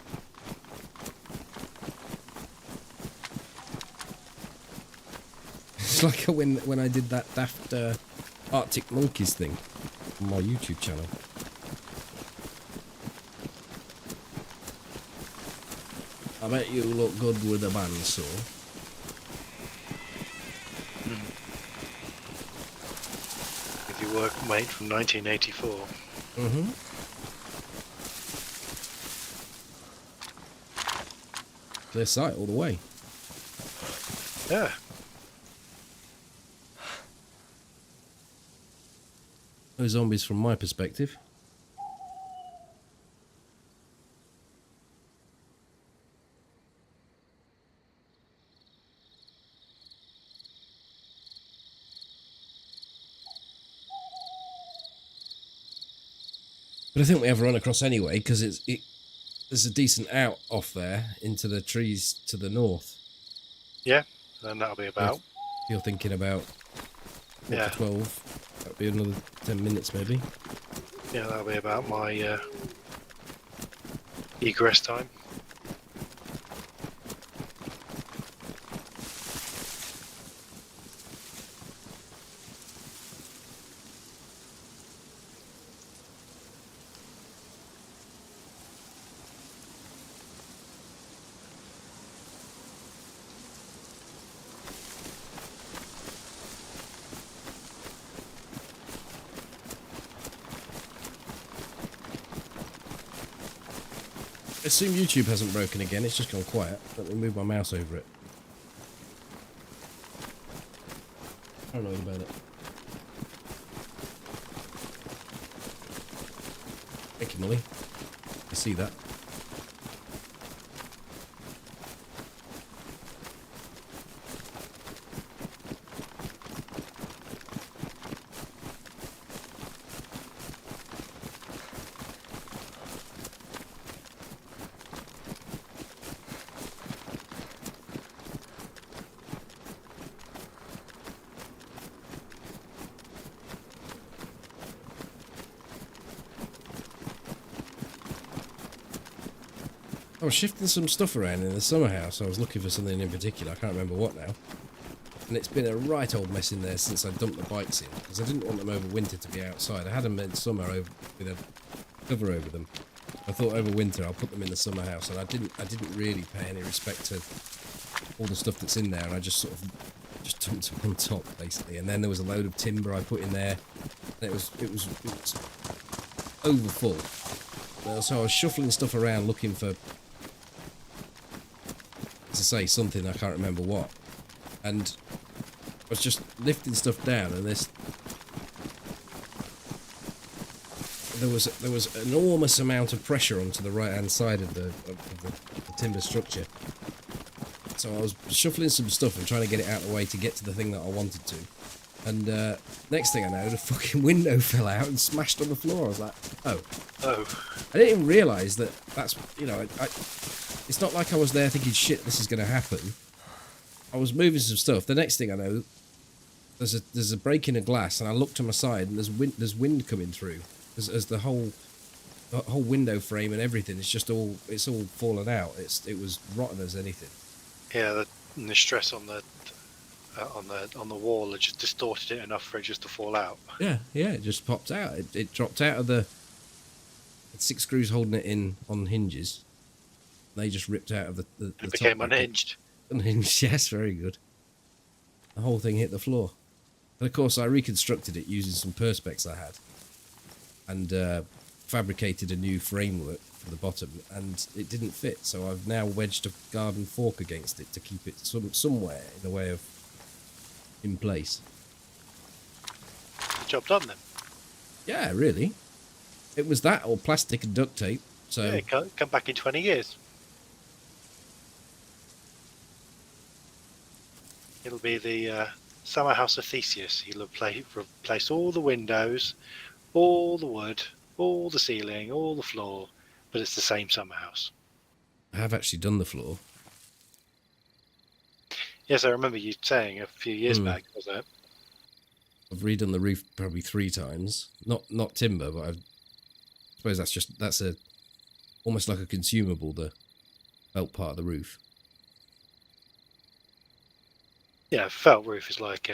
It's like when I did that daft Arctic Monkeys thing on my YouTube channel. I bet you look good with a bandsaw. With your workmate from 1984. Mm-hmm. Clear sight all the way. Yeah. No zombies from my perspective. But I think we have a run across anyway, because there's a decent out off there into the trees to the north. Yeah, and that'll be about. If you're thinking about Yeah. 12, that'll be another 10 minutes maybe. Yeah, that'll be about my egress time. I assume YouTube hasn't broken again, it's just gone quiet. Let me move my mouse over it. Paranoid about it. Thank you, Molly. I see that. I was shifting some stuff around in the summer house. I was looking for something in particular. I can't remember what now. And it's been a right old mess in there since I dumped the bikes in, because I didn't want them over winter to be outside. I had them in summer over with a cover over them. I thought over winter I'll put them in the summer house, and I didn't really pay any respect to all the stuff that's in there, and I just sort of just dumped them on top basically. And then there was a load of timber I put in there, and it was over full. So I was shuffling stuff around looking for, as I say, something I can't remember what, and I was just lifting stuff down, and there was an enormous amount of pressure onto the right hand side of the timber structure. So I was shuffling some stuff and trying to get it out of the way to get to the thing that I wanted to, and next thing I know, the fucking window fell out and smashed on the floor. I was like, oh. I didn't even realise that's, you know, it's not like I was there thinking, shit, this is going to happen. I was moving some stuff. The next thing I know, there's a break in a glass, and I look to my side, and there's wind coming through, as the whole window frame and everything. It's all fallen out. It was rotten as anything. Yeah, the stress on the wall had just distorted it enough for it just to fall out. Yeah, it just popped out. It dropped out of the 6 screws holding it in on hinges. They just ripped out of the It became top unhinged. Unhinged, yes, very good. The whole thing hit the floor. And of course, I reconstructed it using some perspex I had, and fabricated a new framework for the bottom, and it didn't fit. So I've now wedged a garden fork against it to keep it somewhere in the way of in place. Job done then. Yeah, really. It was that or plastic and duct tape. So Yeah, come back in 20 years. It'll be the summer house of Theseus. He'll replace all the windows, all the wood, all the ceiling, all the floor, but it's the same summer house. I have actually done the floor. Yes, I remember you saying a few years back, was it? I've redone the roof probably 3 times. Not timber, but I suppose that's a almost like a consumable, the felt part of the roof. Yeah, felt roof is like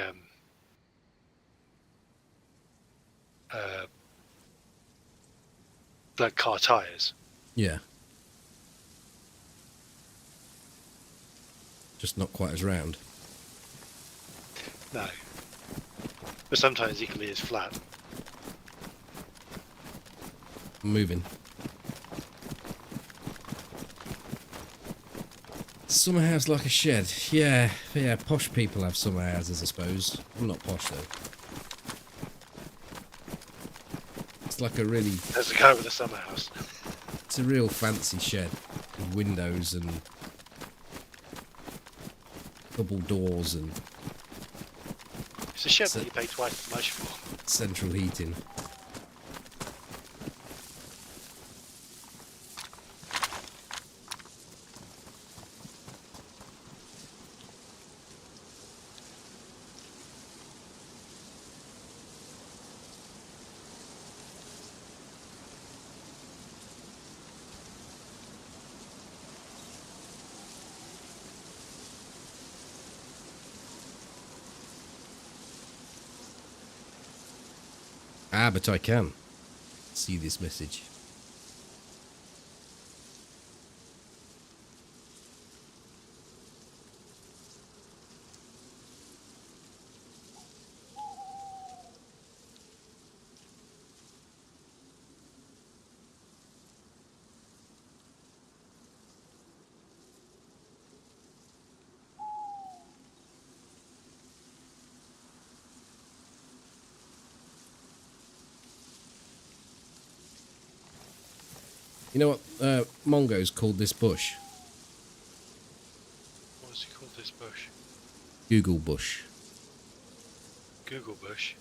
car tires. Yeah. Just not quite as round. No. But sometimes equally as flat. I'm moving. Summer house like a shed. Yeah, posh people have summer houses, I suppose. I'm not posh, though. It's like a really... There's a guy with a summer house. It's a real fancy shed with windows and double doors and... It's a shed that you pay twice as much for. Central heating. Ah, but I can see this message. You know what Mongo's called this bush? What's he called this bush? Google bush. Google bush.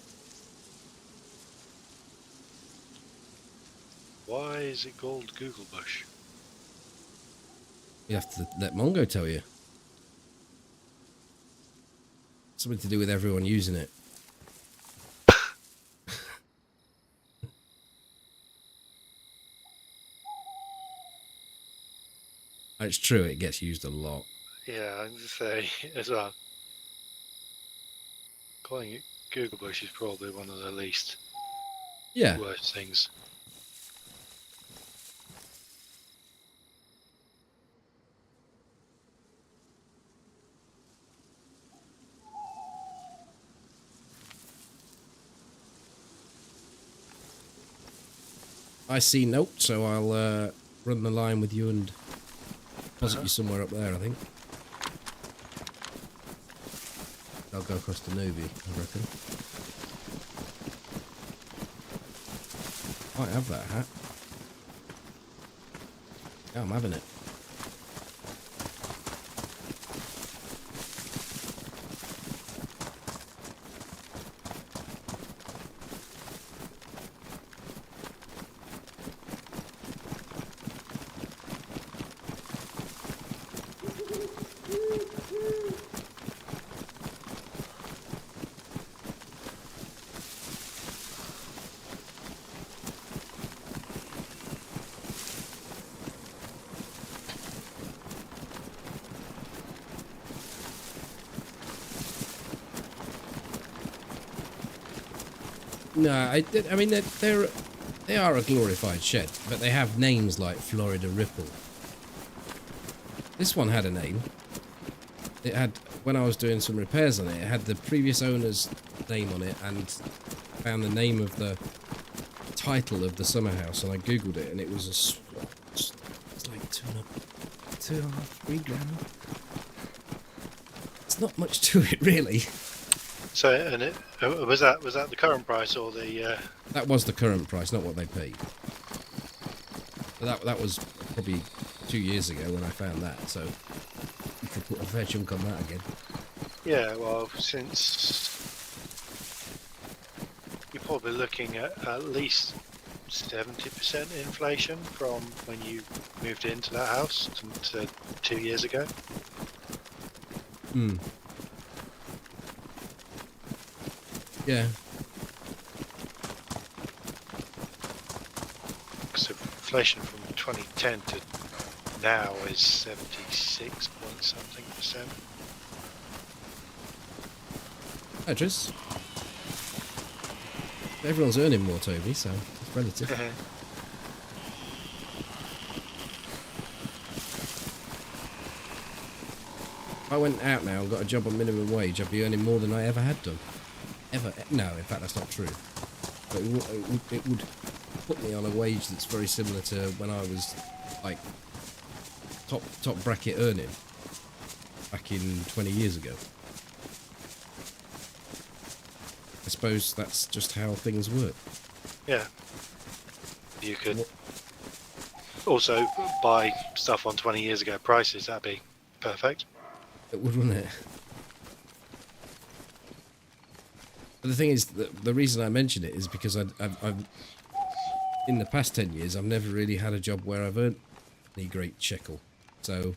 Why is it called Google bush? You have to let Mongo tell you. Something to do with everyone using it. It's true, it gets used a lot. Yeah, I'm just say as well. Calling it Google bush is probably one of the least worst things. I see note, so I'll run the line with you and deposit you somewhere up there, I think. I'll go across to Novi, I reckon. Might have that hat. Yeah, I'm having it. No, I mean they are a glorified shed, but they have names like Florida Ripple. This one had a name. It had, when I was doing some repairs on it, it had the previous owner's name on it and found the name of the title of the summer house, and I googled it, and it was a swap. It's like two and a half, 3 grand. It's not much to it, really. So, and was that the current price or the? That was the current price, not what they paid. But that was probably 2 years ago when I found that, so you could put a fair chunk on that again. Yeah, well, since you're probably looking at least 70% inflation from when you moved into that house to 2 years ago. Hmm. Yeah. So inflation from 2010 to now is 76 point something percent. Hi, Tris. Everyone's earning more, Toby, so it's relative. If I went out now and got a job on minimum wage, I'd be earning more than I ever had done. Ever. No, in fact, that's not true. But it would put me on a wage that's very similar to when I was, like, top bracket earning back in 20 years ago. I suppose that's just how things work. Yeah. You could also buy stuff on 20 years ago prices. That'd be perfect. It would, wouldn't it? But the thing is, the reason I mention it is because I've in the past 10 years, I've never really had a job where I've earned any great shekel. So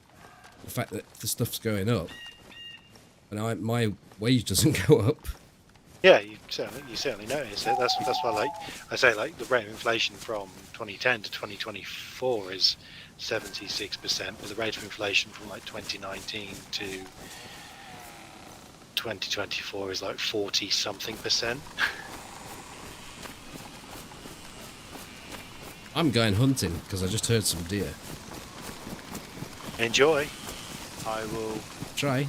the fact that the stuff's going up and my wage doesn't go up. Yeah, you certainly notice it. That's why, like I say, like the rate of inflation from 2010 to 2024 is 76%, but the rate of inflation from like 2019 to 2024 is like 40 something percent. I'm going hunting because I just heard some deer. Enjoy. I will Try.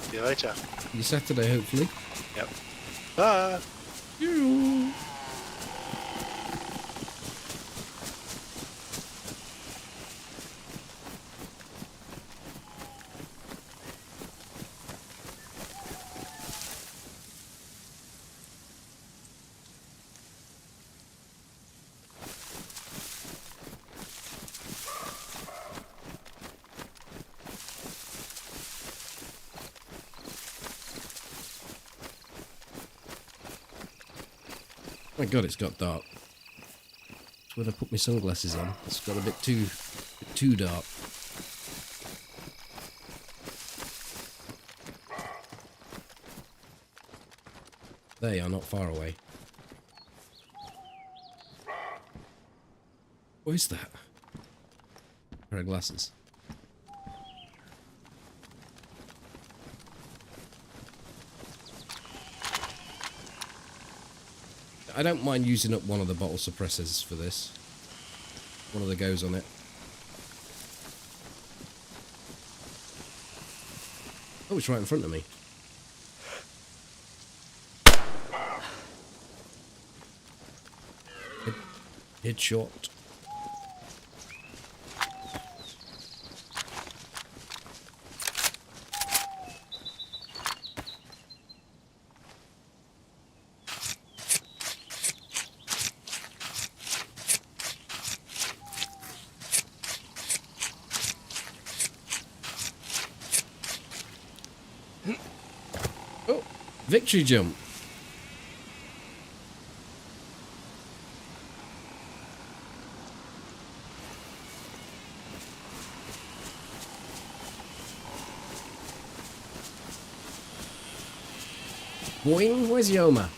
see you later. See you Saturday, hopefully. Yep. Bye. Oh my god, it's got dark. It's when I put my sunglasses on. It's got a bit too dark. They are not far away. What is that? A pair of glasses. I don't mind using up one of the bottle suppressors for this. One of the goes on it. Oh, it's right in front of me. Headshot. Oh, victory jump. Boing, where's Yoma?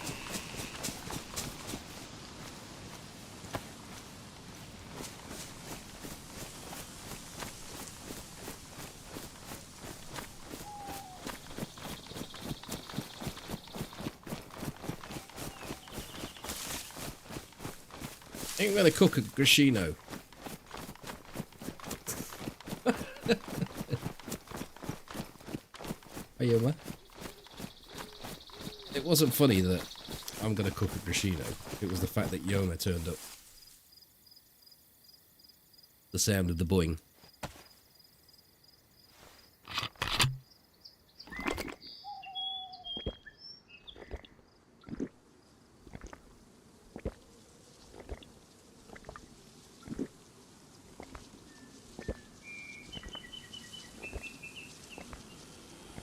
Ain't gonna cook a grishino. Hey, Yoma. It wasn't funny that I'm gonna cook a grishino. It was the fact that Yoma turned up. The sound of the boing.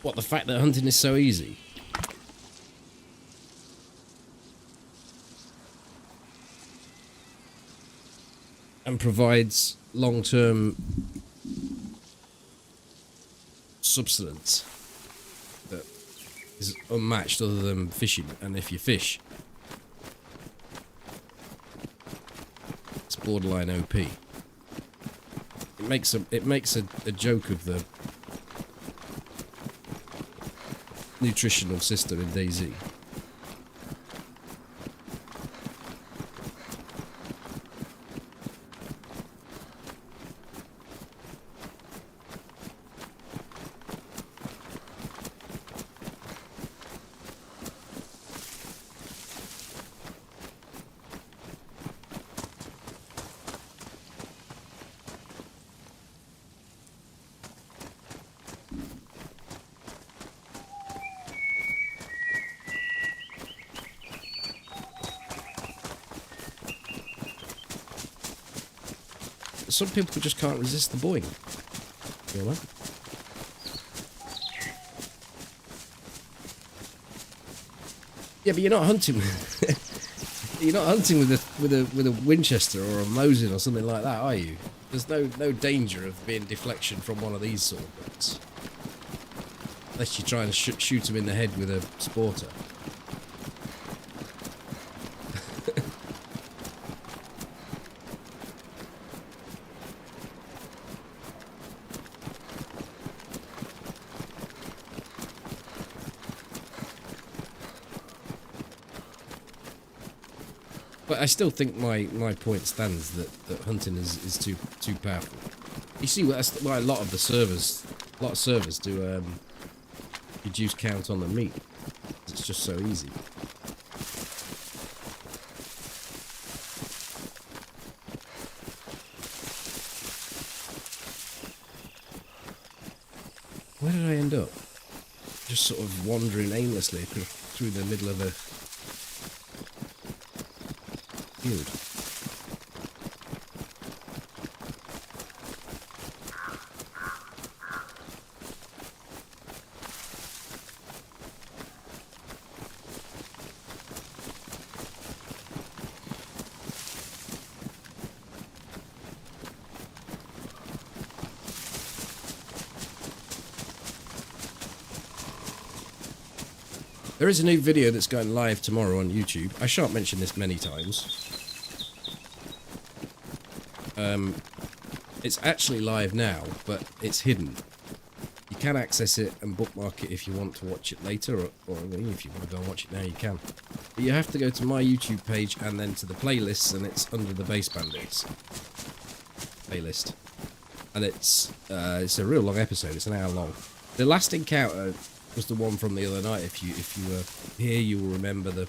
What, the fact that hunting is so easy? And provides long-term substance that is unmatched other than fishing. And if you fish, it's borderline OP. It makes a joke of the nutritional system in DayZ. Some people just can't resist the boing. You know? Yeah, but you're not hunting with you're not hunting with a Winchester or a Mosin or something like that, are you? There's no danger of being deflection from one of these sort of guns, unless you try and shoot them in the head with a sporter. But I still think my point stands that hunting is too powerful. You see, that's why a lot of servers do reduce count on the meat. It's just so easy. Where did I end up? Just sort of wandering aimlessly through the middle of a field. There is a new video that's going live tomorrow on YouTube. I shan't mention this many times. It's actually live now, but it's hidden. You can access it and bookmark it if you want to watch it later, or I mean, if you want to go and watch it now, you can. But you have to go to my YouTube page and then to the playlists, and it's under the Base Bandits playlist. And it's a real long episode. It's an hour long. The last encounter was the one from the other night. If you were here, you will remember the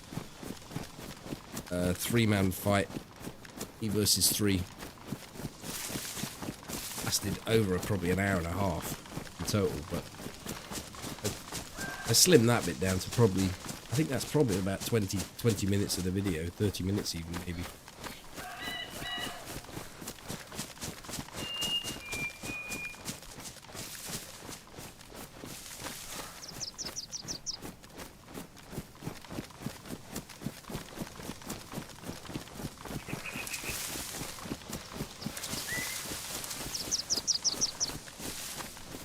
3-man fight, E versus 3. Lasted over probably an hour and a half in total, but I slimmed that bit down to probably, I think that's probably about 20 minutes of the video, 30 minutes even maybe.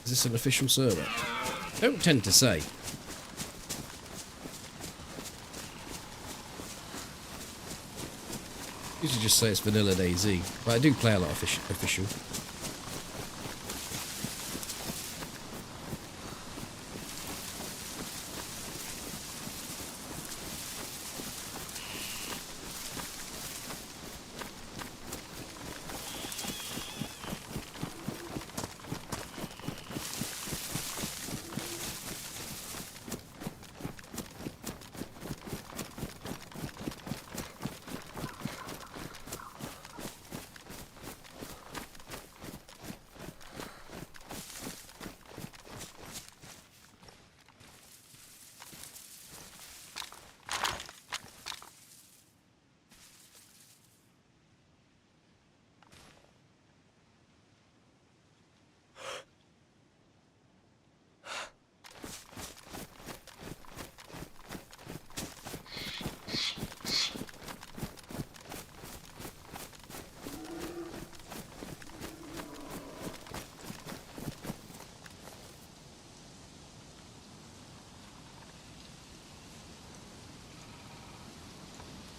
Is this an official server? Don't tend to say. Usually just say it's vanilla DayZ, but I do play a lot of official.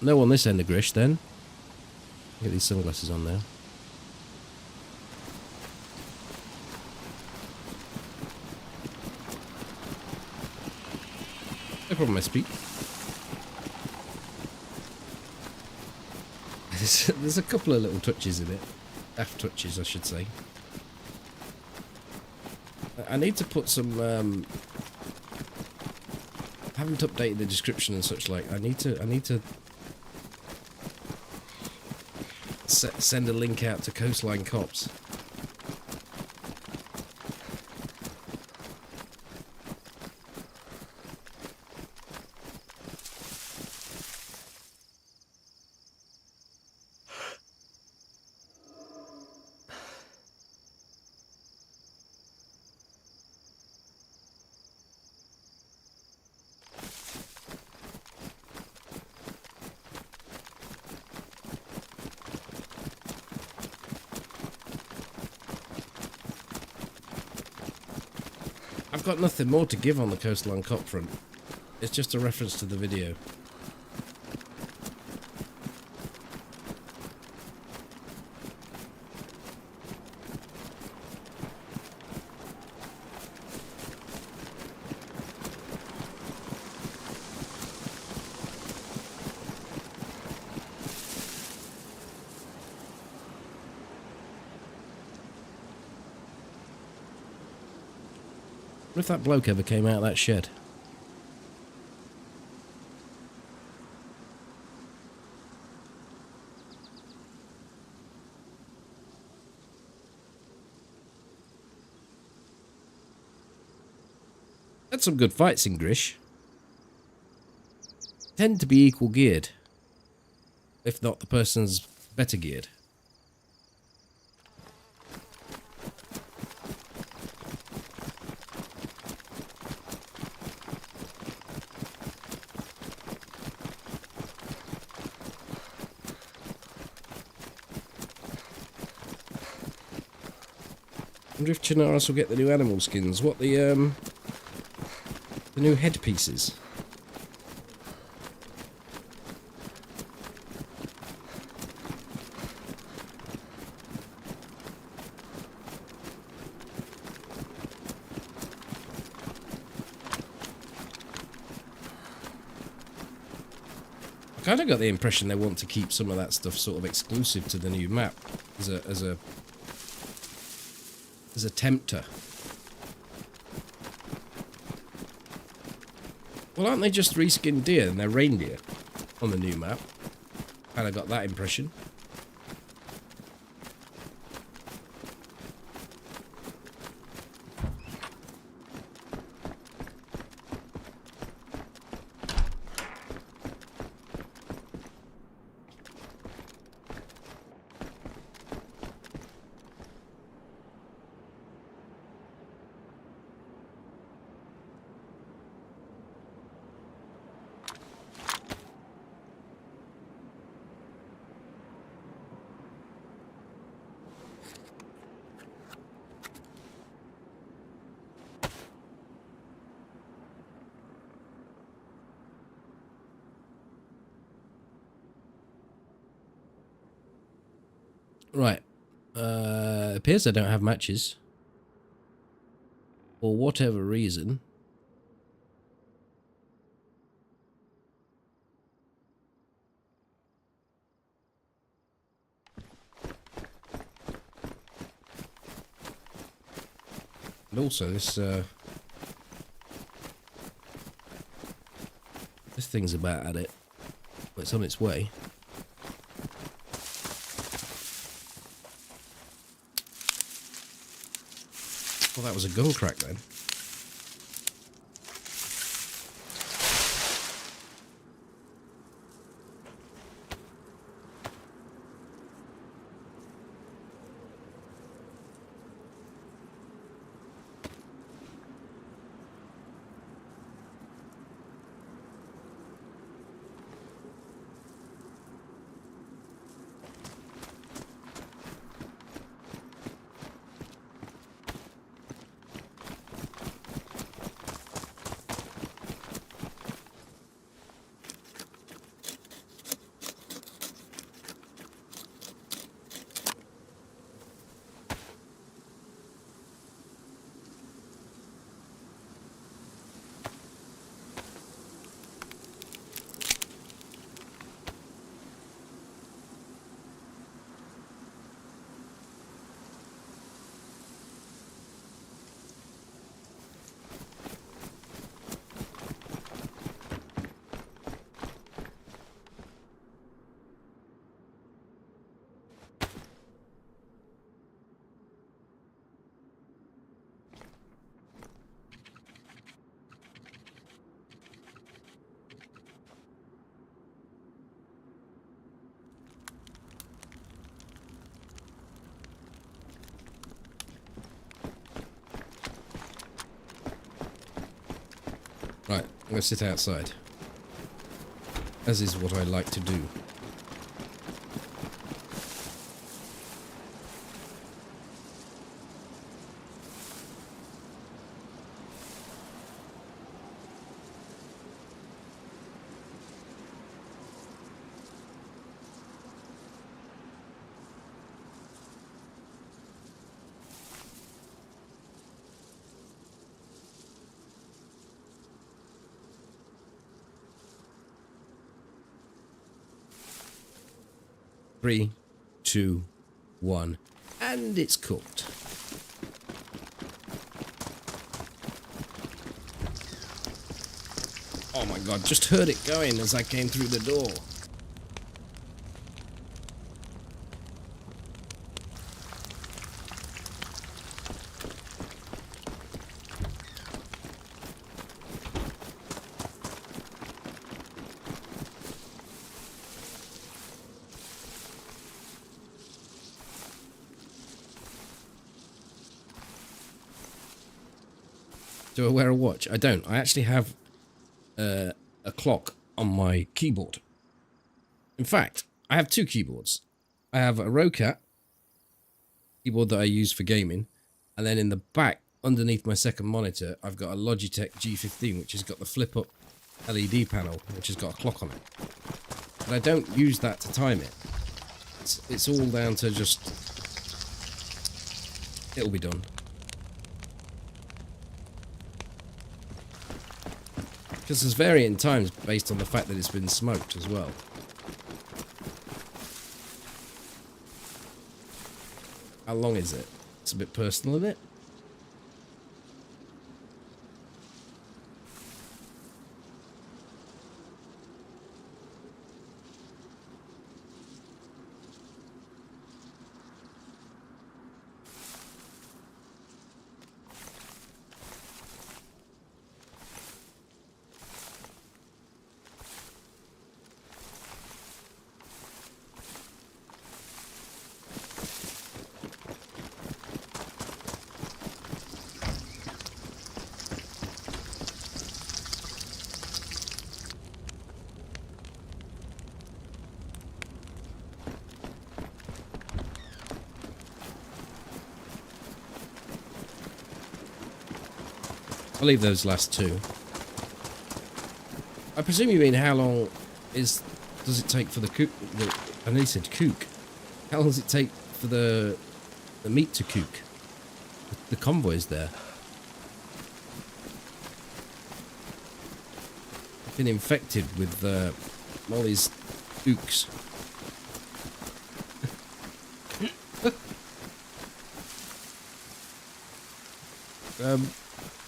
No on this end of Grish then. Get these sunglasses on now. No problem, SP. There's a couple of little touches in it. Daft touches, I should say. I need to put some... I haven't updated the description and such like. I need to send a link out to Coastline Cops. I've got nothing more to give on the Coastline Cop front. It's just a reference to the video. What if that bloke ever came out of that shed? Had some good fights in Grish. Tend to be equal geared. If not, the person's better geared. I wonder if Chinaris will get the new animal skins. What, the new headpieces? I kind of got the impression they want to keep some of that stuff sort of exclusive to the new map as a tempter. Well, aren't they just reskinned deer and they're reindeer on the new map? Kind of got that impression. Right. Appears I don't have matches. For whatever reason. And also this thing's about at it. But it's on its way. Well, that was a gun crack then. Right, I'm going to sit outside. As is what I like to do. Three, two, one, and it's cooked. Oh my god, just heard it going as I came through the door. Do I wear a watch? I don't. I actually have a clock on my keyboard. In fact, I have two keyboards. I have a Rocat keyboard that I use for gaming, and then in the back, underneath my second monitor, I've got a Logitech G15, which has got the flip-up LED panel, which has got a clock on it. But I don't use that to time it. It's all down to just... It'll be done. Because there's varying times based on the fact that it's been smoked as well. How long is it? It's a bit personal, isn't it? I'll leave those last two. I presume you mean how long does it take for the cook? I know you said cook. How long does it take for the meat to cook? The convoy's there. I've been infected with Molly's ooks.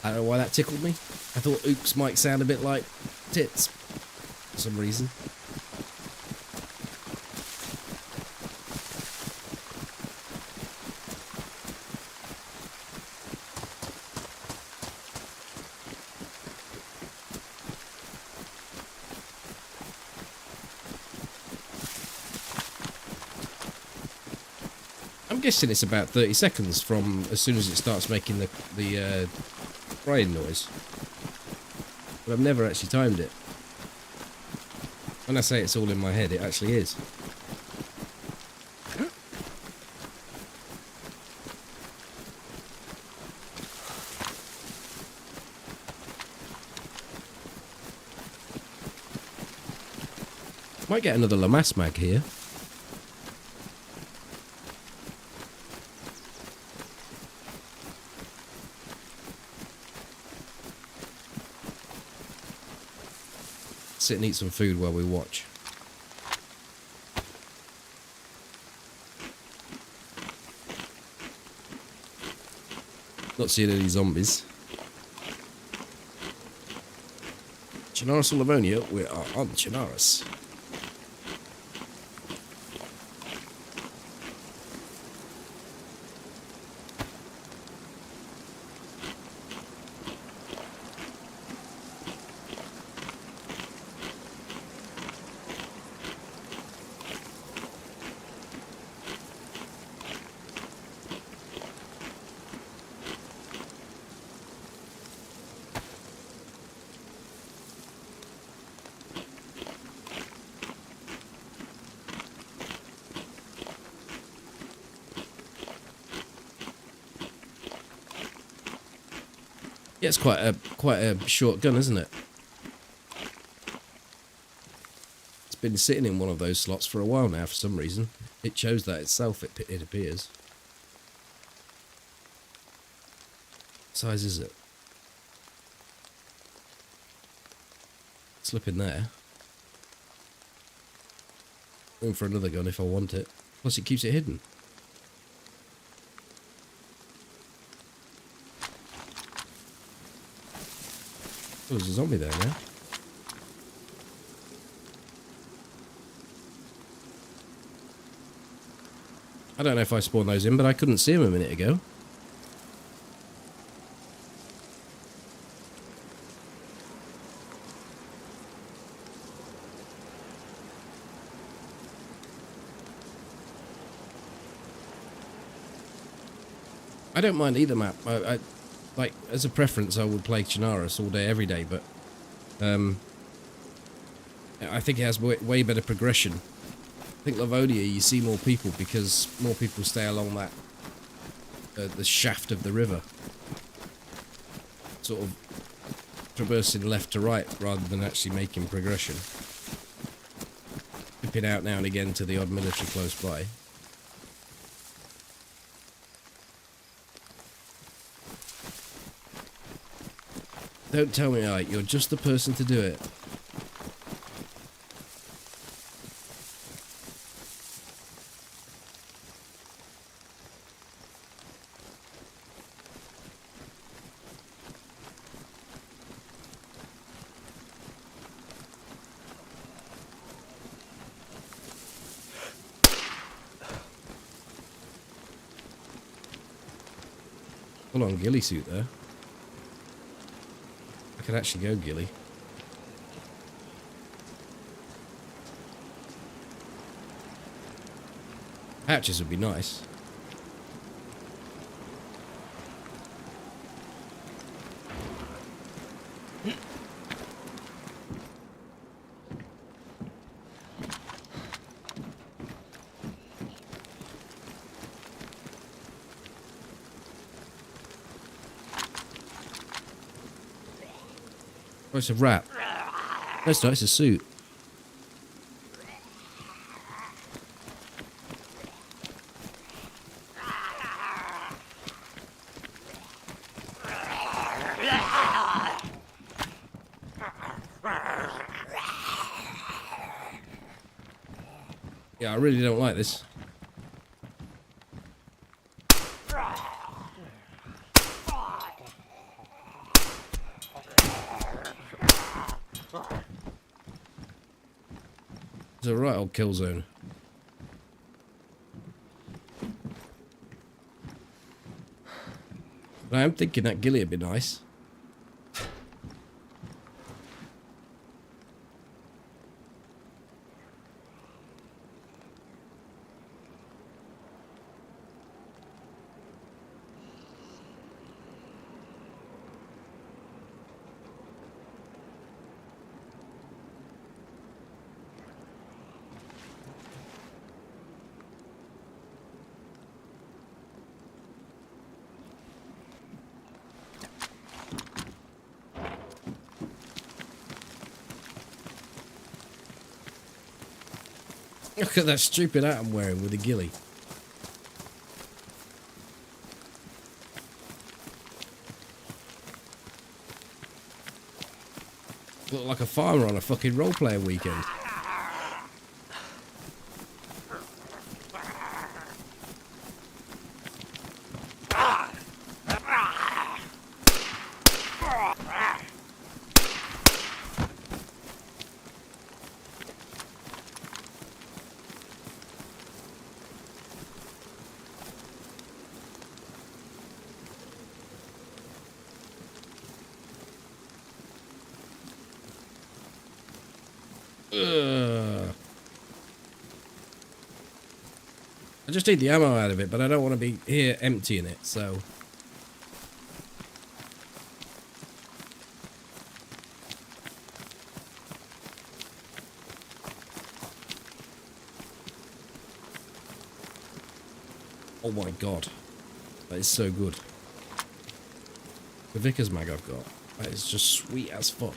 I don't know why that tickled me. I thought ooks might sound a bit like tits for some reason. I'm guessing it's about 30 seconds from as soon as it starts making the frying noise. But I've never actually timed it. When I say it's all in my head, it actually is. Might get another Lamas mag here. Sit and eat some food while we watch. Not seeing any zombies. Chinaris or Livonia? We are on Chinaris. Yeah, it's quite a short gun, isn't it? It's been sitting in one of those slots for a while now for some reason. It chose that itself, it appears. What size is it? Slip in there. Room for another gun if I want it. Plus it keeps it hidden. Oh, there's a zombie there now. I don't know if I spawned those in, but I couldn't see him a minute ago. I don't mind either map. I like, as a preference, I would play Chinaris all day, every day, but I think it has way better progression. I think Livonia, you see more people because more people stay along that the shaft of the river, sort of traversing left to right rather than actually making progression. Dipping out now and again to the odd military close by. Don't tell me, like, you're just the person to do it. Full on ghillie suit there. I could actually go ghillie. Patches would be nice. Oh, it's a rat. That's not, it's a suit. Yeah, I really don't like this. It's a right old kill zone. But I am thinking that ghillie would be nice. Look at that stupid hat I'm wearing with a ghillie. Look like a farmer on a fucking role-player weekend. Ugh. I just need the ammo out of it, but I don't want to be here emptying it, so... Oh my god. That is so good. The Vickers mag I've got. That is just sweet as fuck.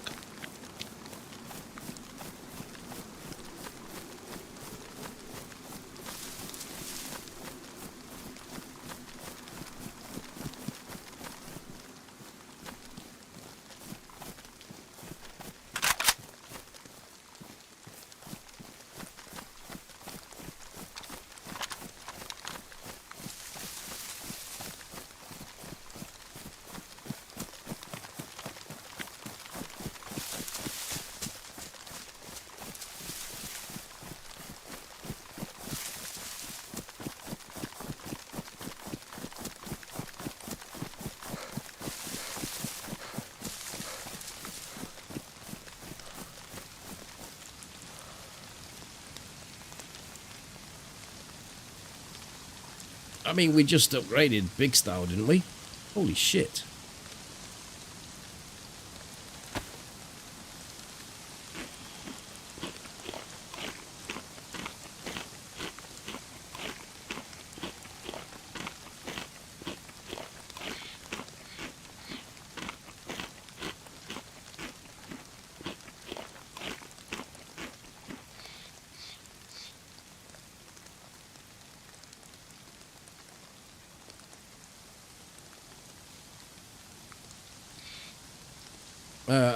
I mean, we just upgraded big style, didn't we? Holy shit.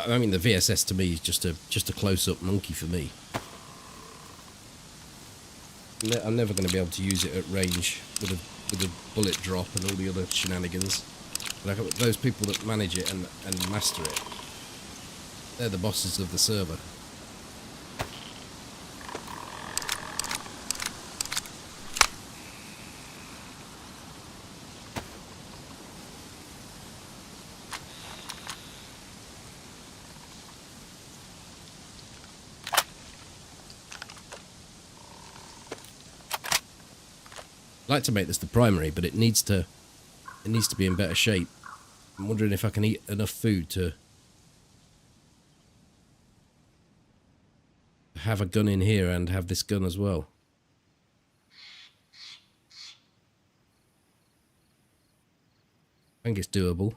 I mean, the VSS to me is just a close-up monkey for me. I'm never going to be able to use it at range with a bullet drop and all the other shenanigans. Like those people that manage it and master it, they're the bosses of the server. I'd like to make this the primary, but it needs to be in better shape. I'm wondering if I can eat enough food to have a gun in here and have this gun as well. I think it's doable.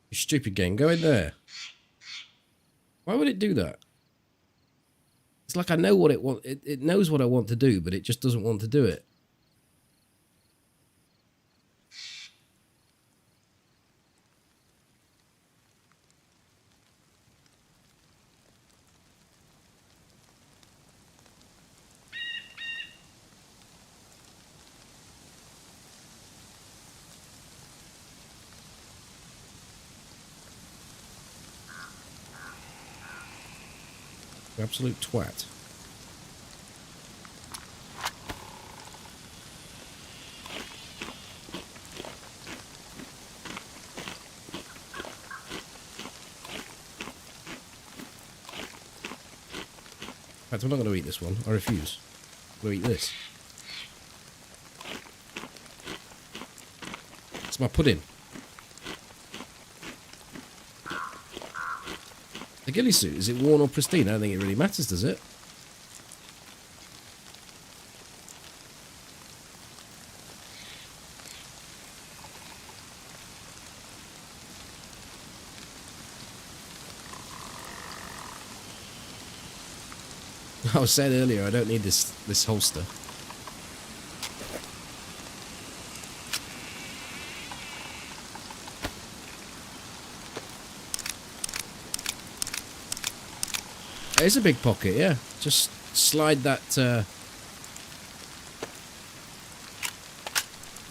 You stupid game, go in there. Why would it do that? It's like I know what it wants. It knows what I want to do, but it just doesn't want to do it. You absolute twat. In fact, I'm not going to eat this one. I refuse. I'm going to eat this. It's my pudding. The ghillie suit, is it worn or pristine? I don't think it really matters, does it? I was saying earlier, I don't need this holster. It is a big pocket, yeah. Just slide that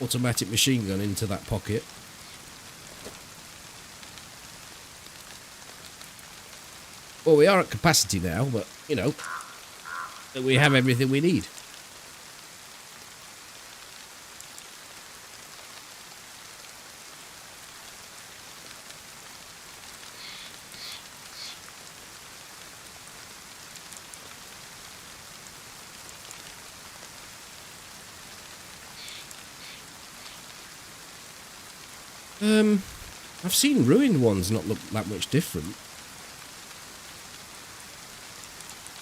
automatic machine gun into that pocket. Well, we are at capacity now, but, you know, we have everything we need. I've seen ruined ones not look that much different.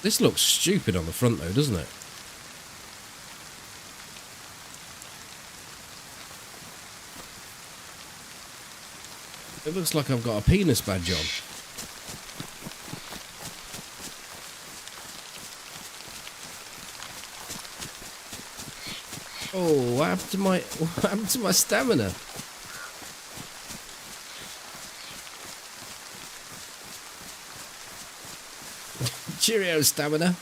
This looks stupid on the front though, doesn't it? It looks like I've got a penis badge on. Oh, what happened to my stamina? Cheerio, stamina.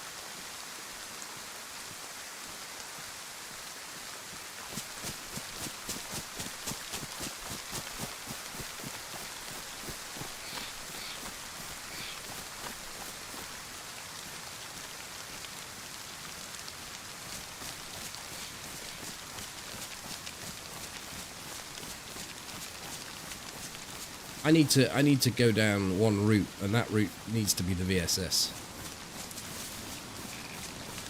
I need to go down one route, and that route needs to be the VSS.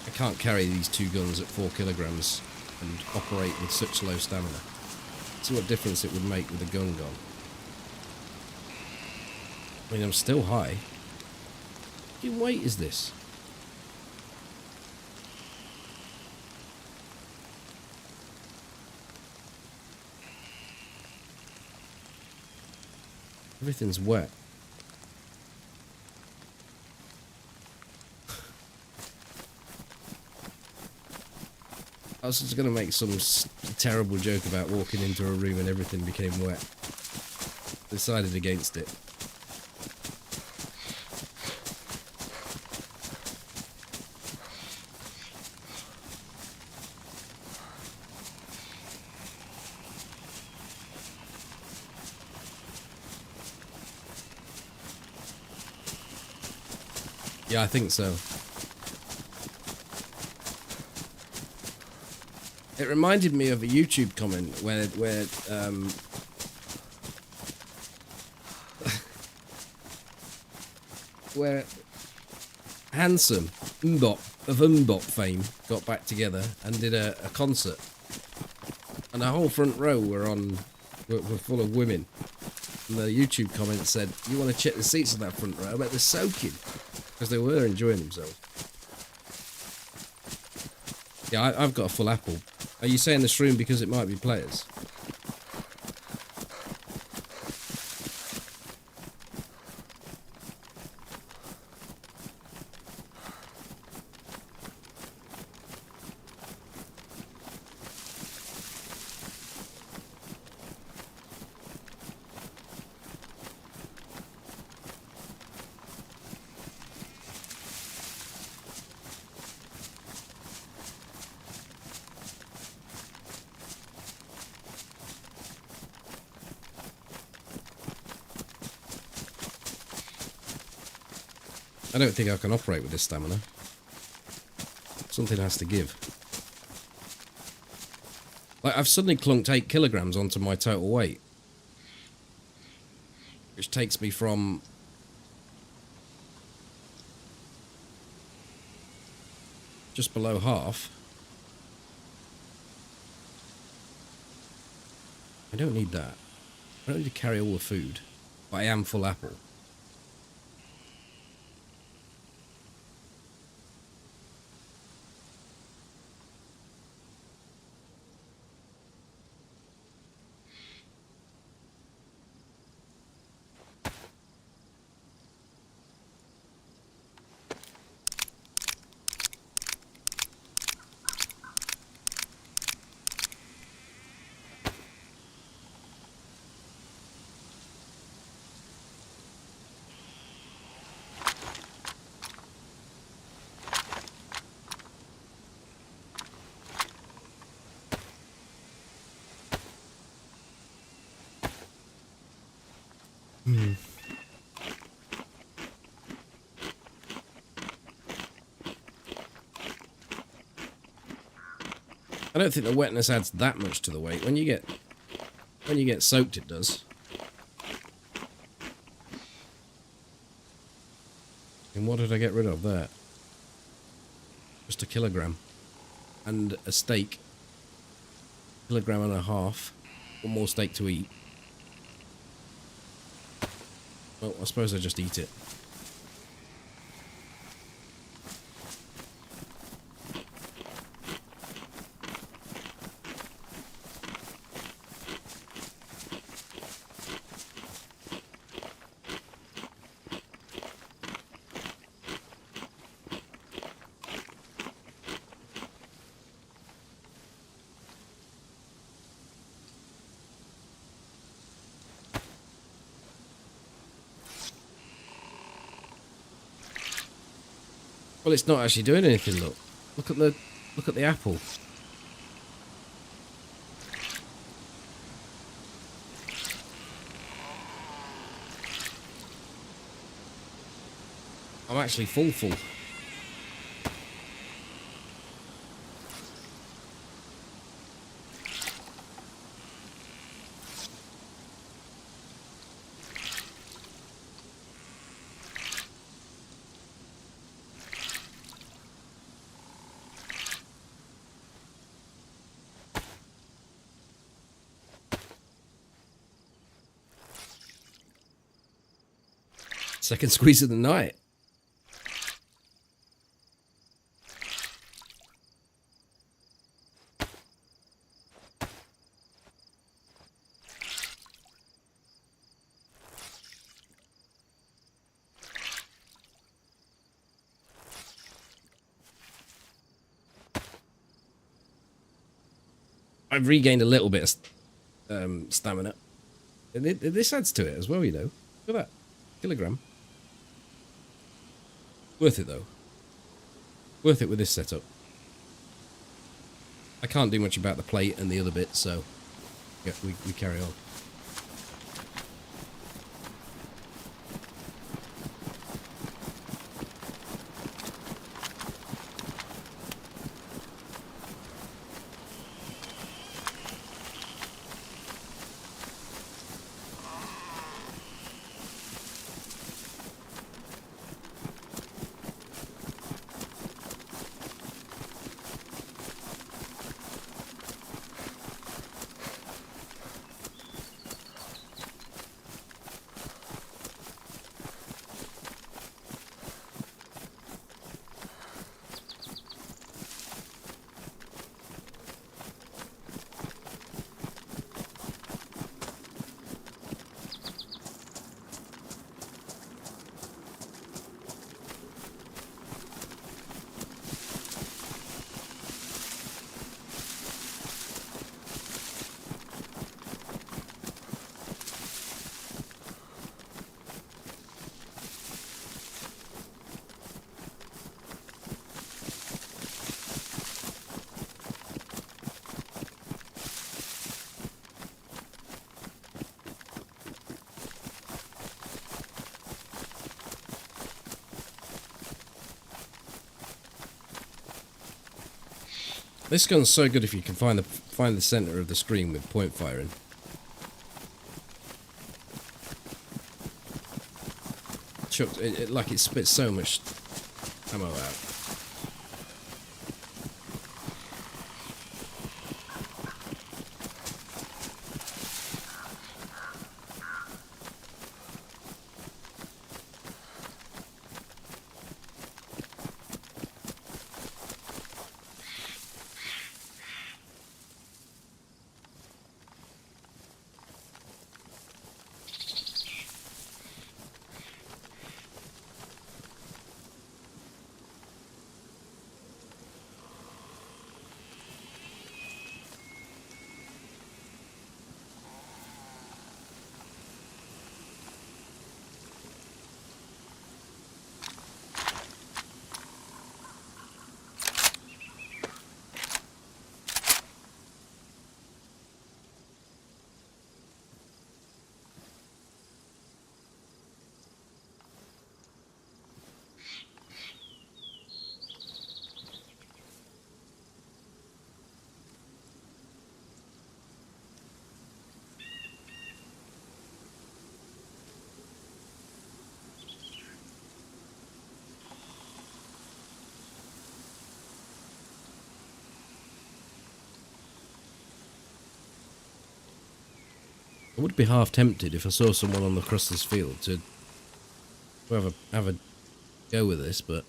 I can't carry these two guns at 4 kilograms and operate with such low stamina. See what difference it would make with a gun gone. I mean, I'm still high. What fucking weight is this? Everything's wet. I was just going to make some terrible joke about walking into a room and everything became wet. Decided against it. Yeah, I think so. It reminded me of a YouTube comment where where Handsome Mbop of Mbop fame got back together and did a concert, and the whole front row were full of women. And the YouTube comment said, "You want to check the seats on that front row? I bet they're soaking," because they were enjoying themselves. Yeah, I've got a full apple. Are you saying this room because it might be players? I don't think I can operate with this stamina. Something has to give. Like, I've suddenly clunked 8 kilograms onto my total weight, which takes me from just below half. I don't need that. I don't need to carry all the food, but I am full apple. Hmm. I don't think the wetness adds that much to the weight. When you get soaked, it does. And what did I get rid of there? Just a kilogram. And a steak. Kilogram and a half. One more steak to eat. Well, I suppose I just eat it. Well, it's not actually doing anything. Look at the apple. I'm actually full. Second squeeze of the night. I've regained a little bit of stamina. And this adds to it as well, you know. Look at that. Kilogram. Worth it, though. Worth it with this setup. I can't do much about the plate and the other bits, so yeah, we carry on. This gun's so good if you can find the center of the screen with point firing. Chucked it like it spits so much ammo out. I would be half tempted if I saw someone on across this field to have a go with this, but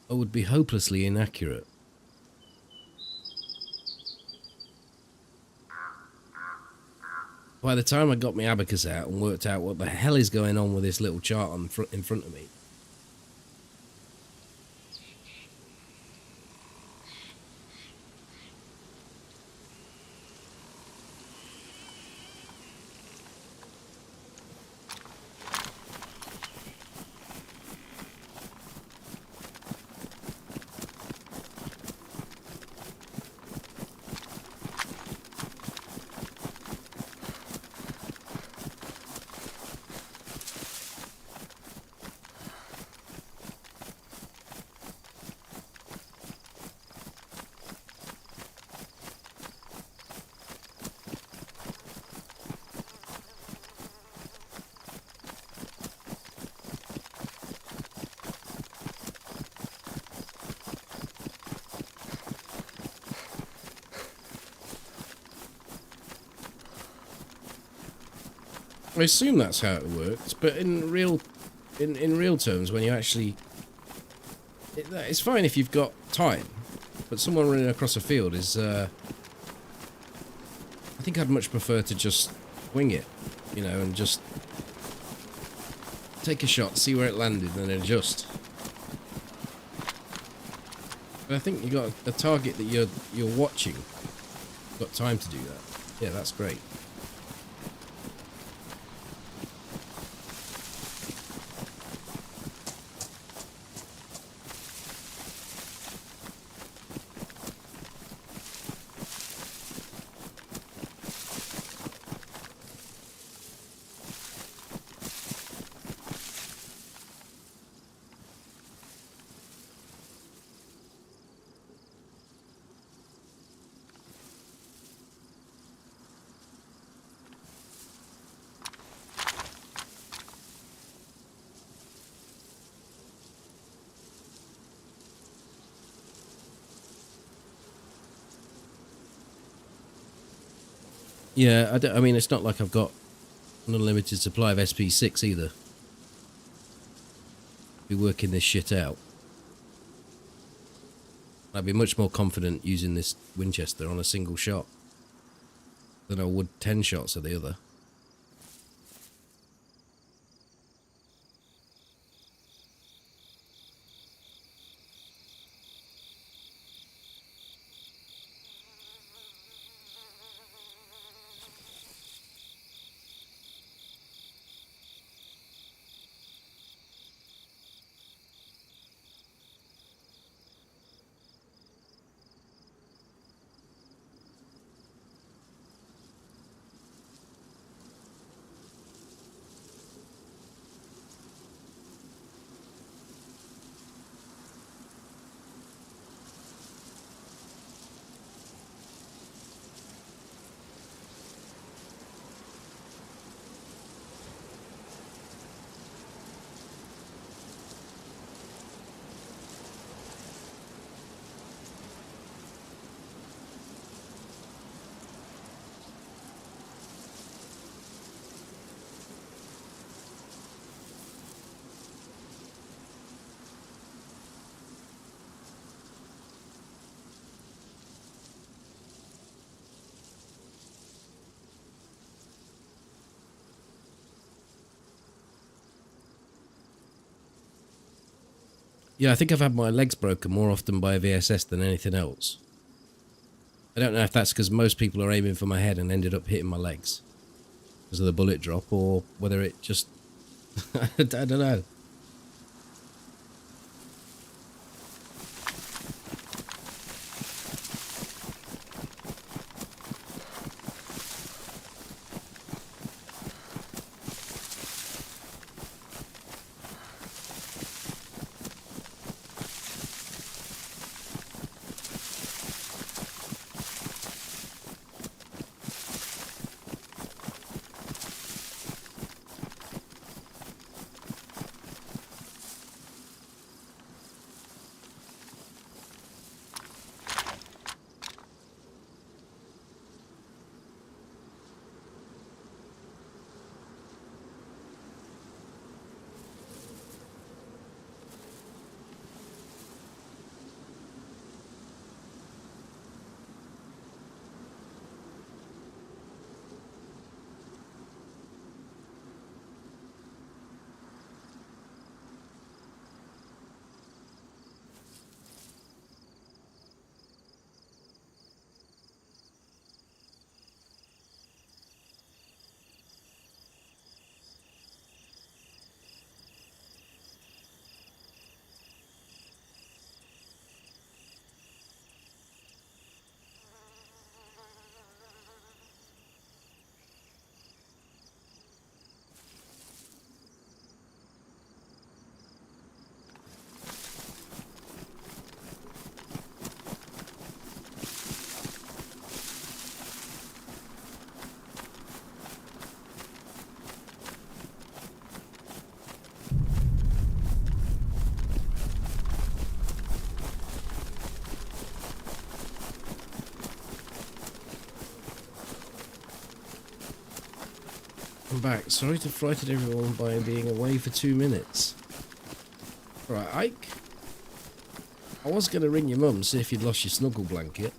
I would be hopelessly inaccurate. By the time I got my abacus out and worked out what the hell is going on with this little chart in front of me, I assume that's how it works, but in real terms, when you actually... it's fine if you've got time, but someone running across a field is... I think I'd much prefer to just wing it, you know, and just take a shot, see where it landed, and then adjust. But I think you got a target that you're watching. You've got time to do that. Yeah, that's great. Yeah, I mean, it's not like I've got an unlimited supply of SP6 either. Be working this shit out. I'd be much more confident using this Winchester on a single shot than I would 10 shots of the other. Yeah, I think I've had my legs broken more often by a VSS than anything else. I don't know if that's because most people are aiming for my head and ended up hitting my legs because of the bullet drop, or whether it just... I don't know. I'm back. Sorry to frighten everyone by being away for 2 minutes. Right, Ike. I was going to ring your mum, see if you'd lost your snuggle blanket.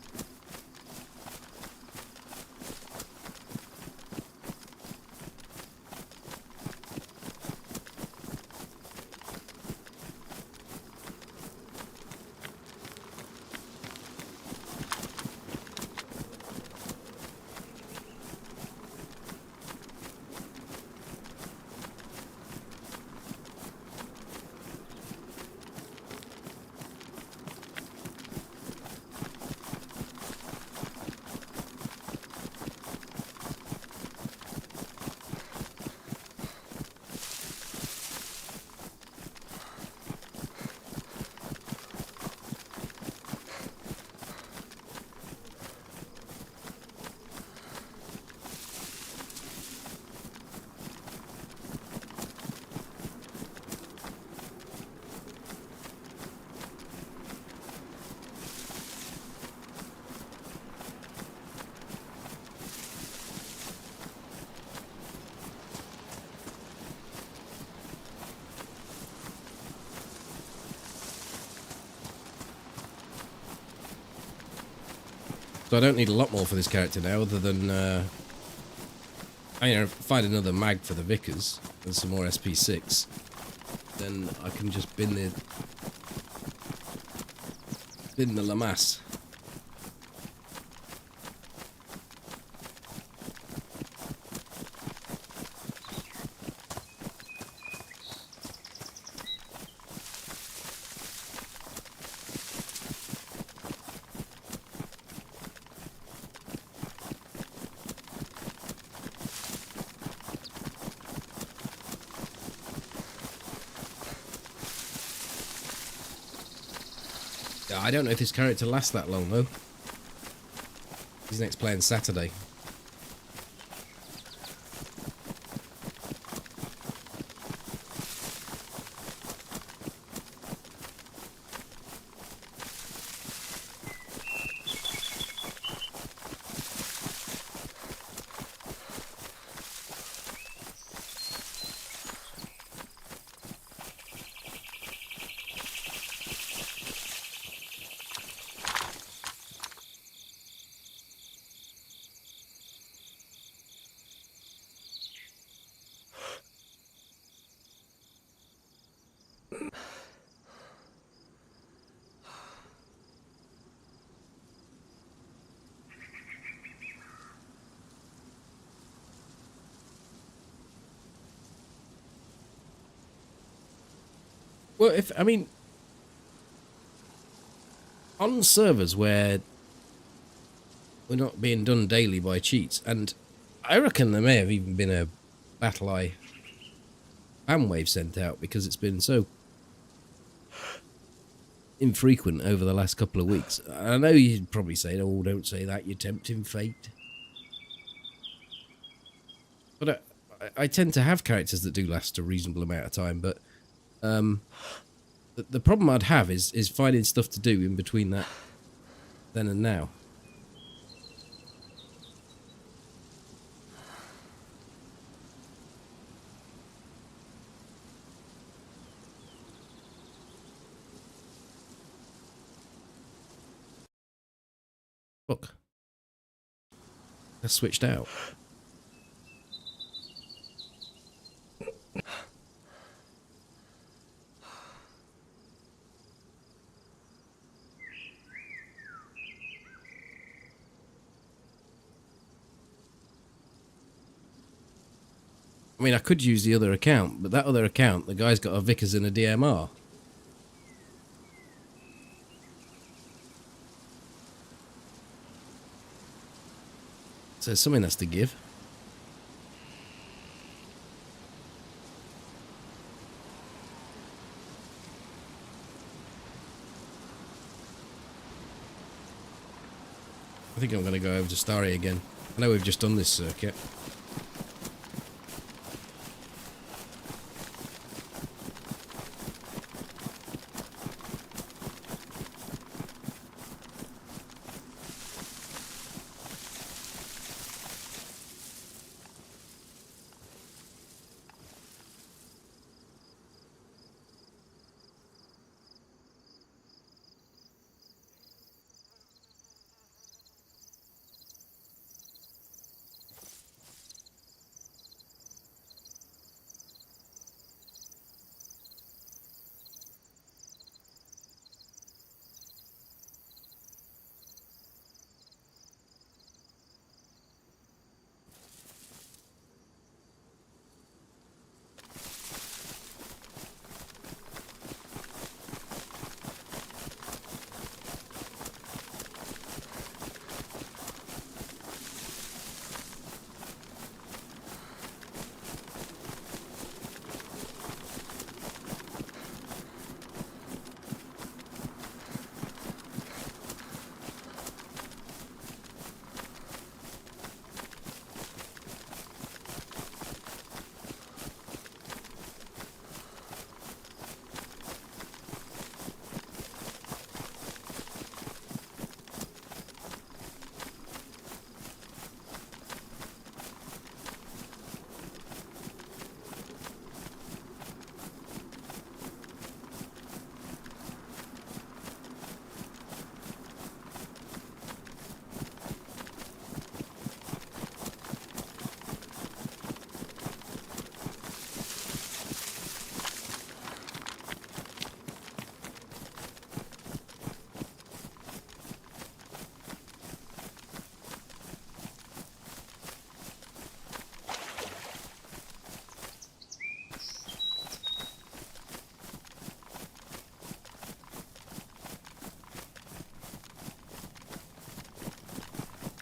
So I don't need a lot more for this character now, other than find another mag for the Vickers and some more SP6. Then I can just bin the Lamass. I don't know if this character lasts that long, though. He's next playing Saturday. Well, on servers where we're not being done daily by cheats, and I reckon there may have even been a Battle Eye fan wave sent out because it's been so infrequent over the last couple of weeks. I know you'd probably say, oh, don't say that, you're tempting fate. But I tend to have characters that do last a reasonable amount of time, but the problem I'd have is finding stuff to do in between that then and now. Look, that's switched out. I mean, I could use the other account, but that other account, the guy's got a Vickers and a DMR. So something has to give. I think I'm going to go over to Starry again. I know we've just done this circuit.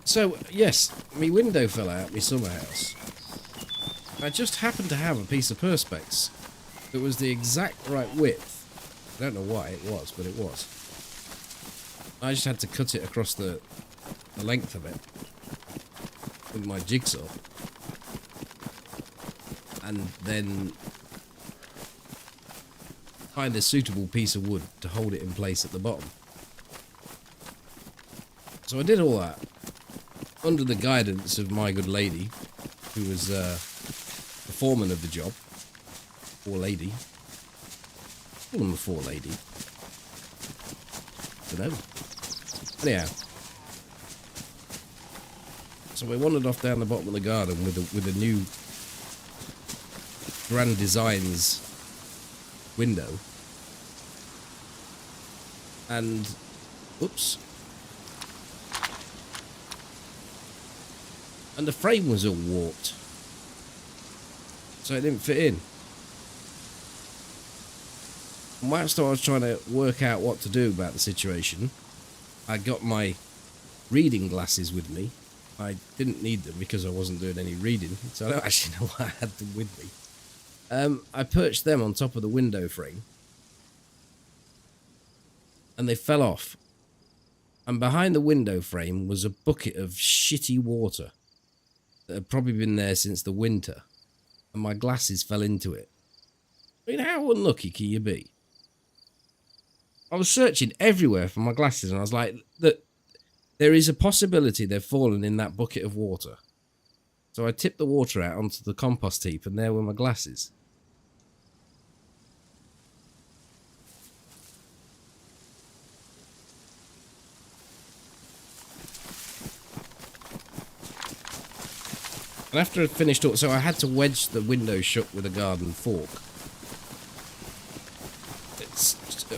So, yes, my window fell out, my summer house. I just happened to have a piece of perspex that was the exact right width. I don't know why it was, but it was. I just had to cut it across the length of it with my jigsaw. And then find a suitable piece of wood to hold it in place at the bottom. So I did all that under the guidance of my good lady, who was the foreman of the job. Poor lady. Call him a poor lady. Dunno. Anyhow. So we wandered off down the bottom of the garden with a new Grand Designs window. And oops. And the frame was all warped. So it didn't fit in. And whilst I was trying to work out what to do about the situation, I got my reading glasses with me. I didn't need them because I wasn't doing any reading, so I don't actually know why I had them with me. I perched them on top of the window frame, and they fell off. And behind the window frame was a bucket of shitty water that had probably been there since the winter, and my glasses fell into it. I mean, how unlucky can you be? I was searching everywhere for my glasses, and I was like, there is a possibility they've fallen in that bucket of water. So I tipped the water out onto the compost heap, and there were my glasses. And after I'd finished all, so I had to wedge the window shut with a garden fork. It's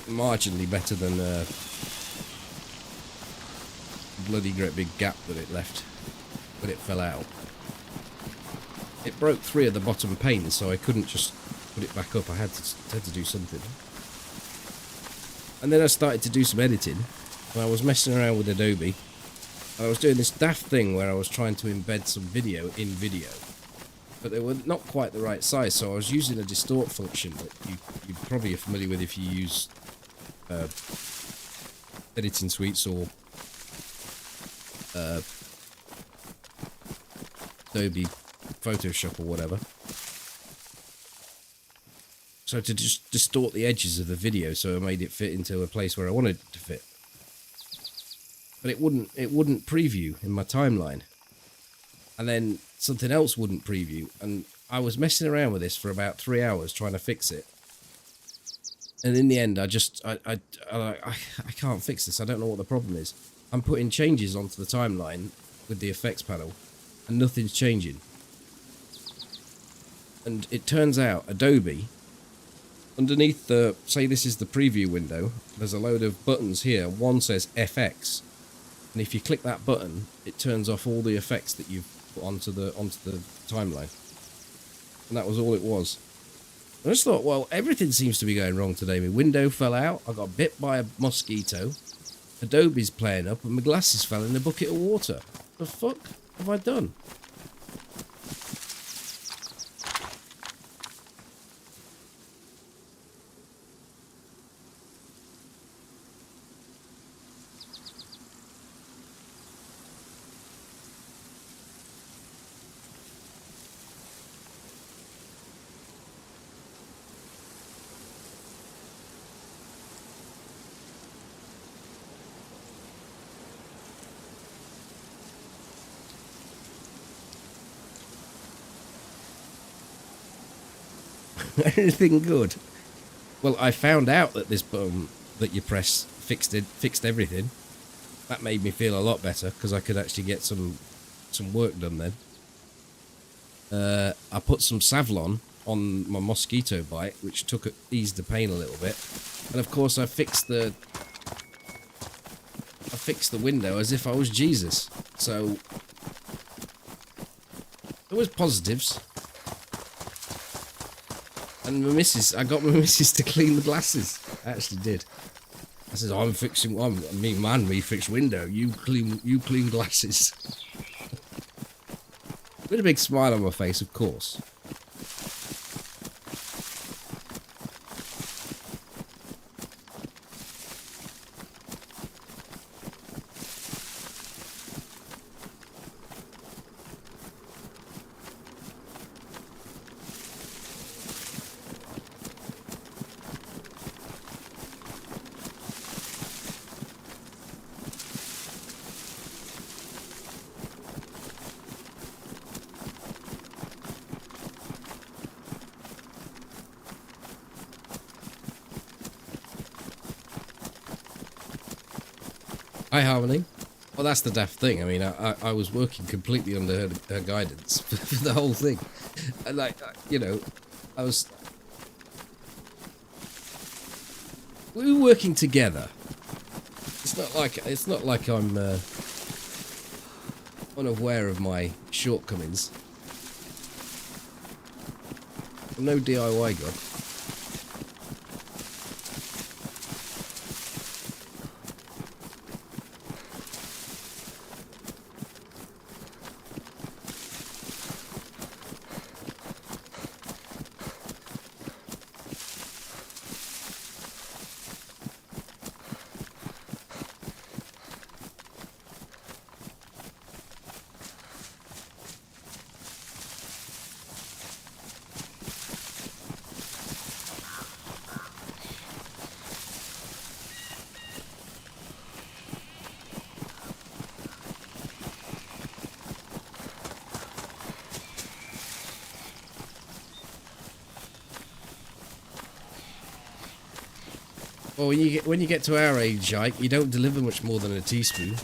marginally better than a bloody great big gap that it left when it fell out. It broke 3 of the bottom panes, so I couldn't just put it back up. I had to do something. And then I started to do some editing, and I was messing around with Adobe. And I was doing this daft thing where I was trying to embed some video in video, but they were not quite the right size, so I was using a distort function that you probably are familiar with if you use editing suites or Adobe Photoshop or whatever. So to just distort the edges of the video so I made it fit into a place where I wanted it to fit. But it wouldn't preview in my timeline. And then something else wouldn't preview, and I was messing around with this for about 3 hours trying to fix it. And in the end, I can't fix this. I don't know what the problem is. I'm putting changes onto the timeline with the effects panel, and nothing's changing. And it turns out Adobe, underneath the, say this is the preview window, there's a load of buttons here. One says FX, and if you click that button, it turns off all the effects that you've put onto the timeline. And that was all it was. I just thought, well, everything seems to be going wrong today. My window fell out, I got bit by a mosquito, Adobe's playing up, and my glasses fell in a bucket of water. The fuck have I done? Anything good? Well, I found out that this button that you press fixed everything. That made me feel a lot better because I could actually get some work done then. I put some Savlon on my mosquito bite, which eased the pain a little bit. And of course, I fixed the window as if I was Jesus. So there was positives. And I got my missus to clean the glasses. I actually did. I says, I'm fixing. Me fix window. You clean glasses. With a big smile on my face, of course. Hi, Harmony. Well, that's the daft thing. I mean, I was working completely under her guidance for the whole thing. And like, you know, we were working together. It's not like I'm unaware of my shortcomings. I'm no DIY god. Well, when you get to our age, Ike, you don't deliver much more than a teaspoon.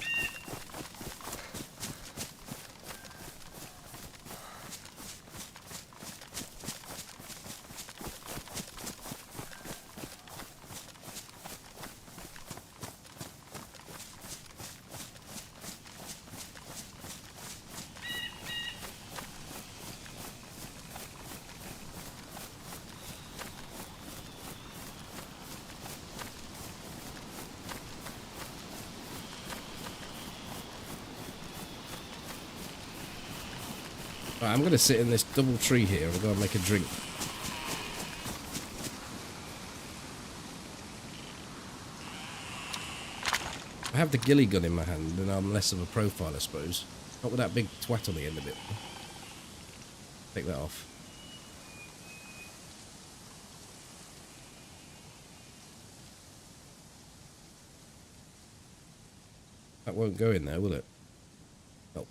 Right, I'm going to sit in this double tree here and go and make a drink. I have the ghillie gun in my hand and I'm less of a profile, I suppose. Not with that big twat on the end of it. Take that off. That won't go in there, will it? No.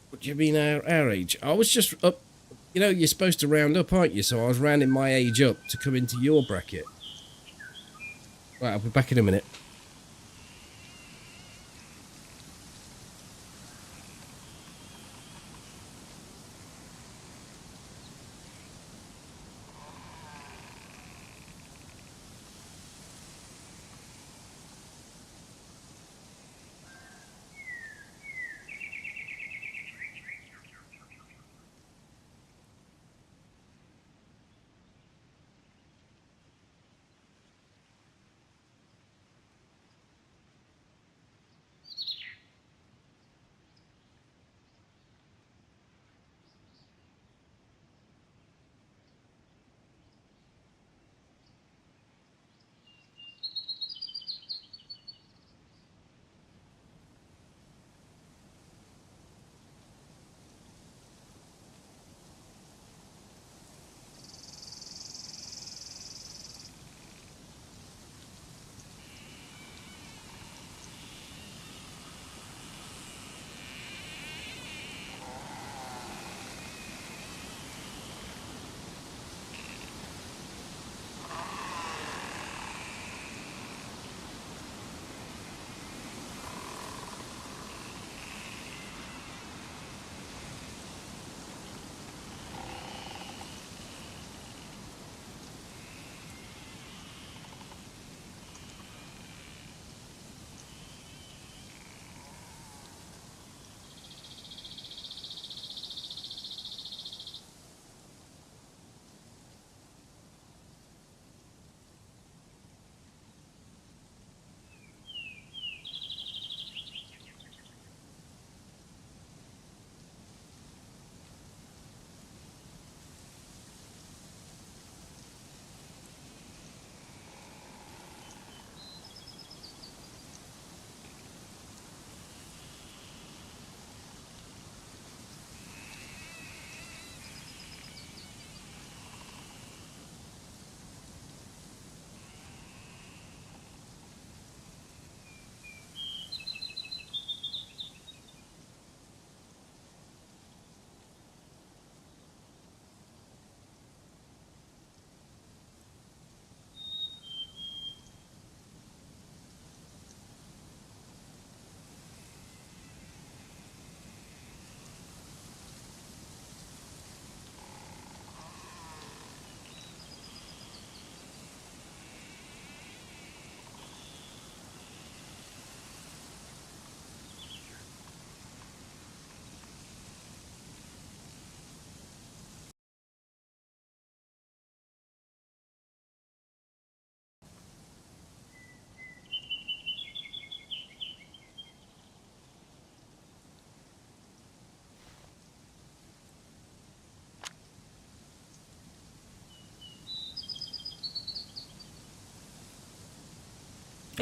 What do you mean our age? I was just up. You know, you're supposed to round up, aren't you? So I was rounding my age up to come into your bracket. Right, I'll be back in a minute.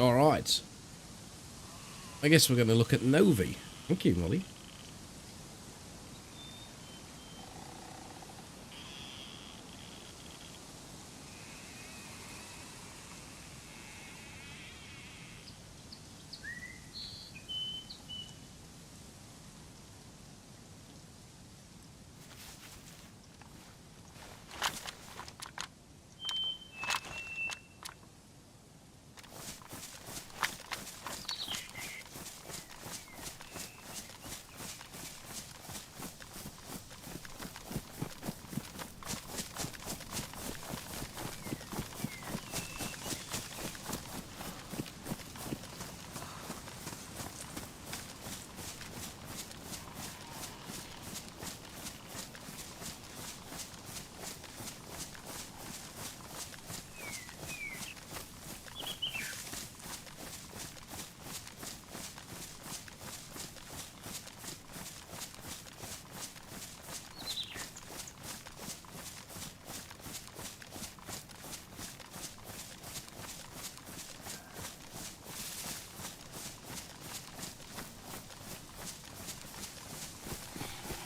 All right. I guess we're going to look at Novi. Thank you, Molly.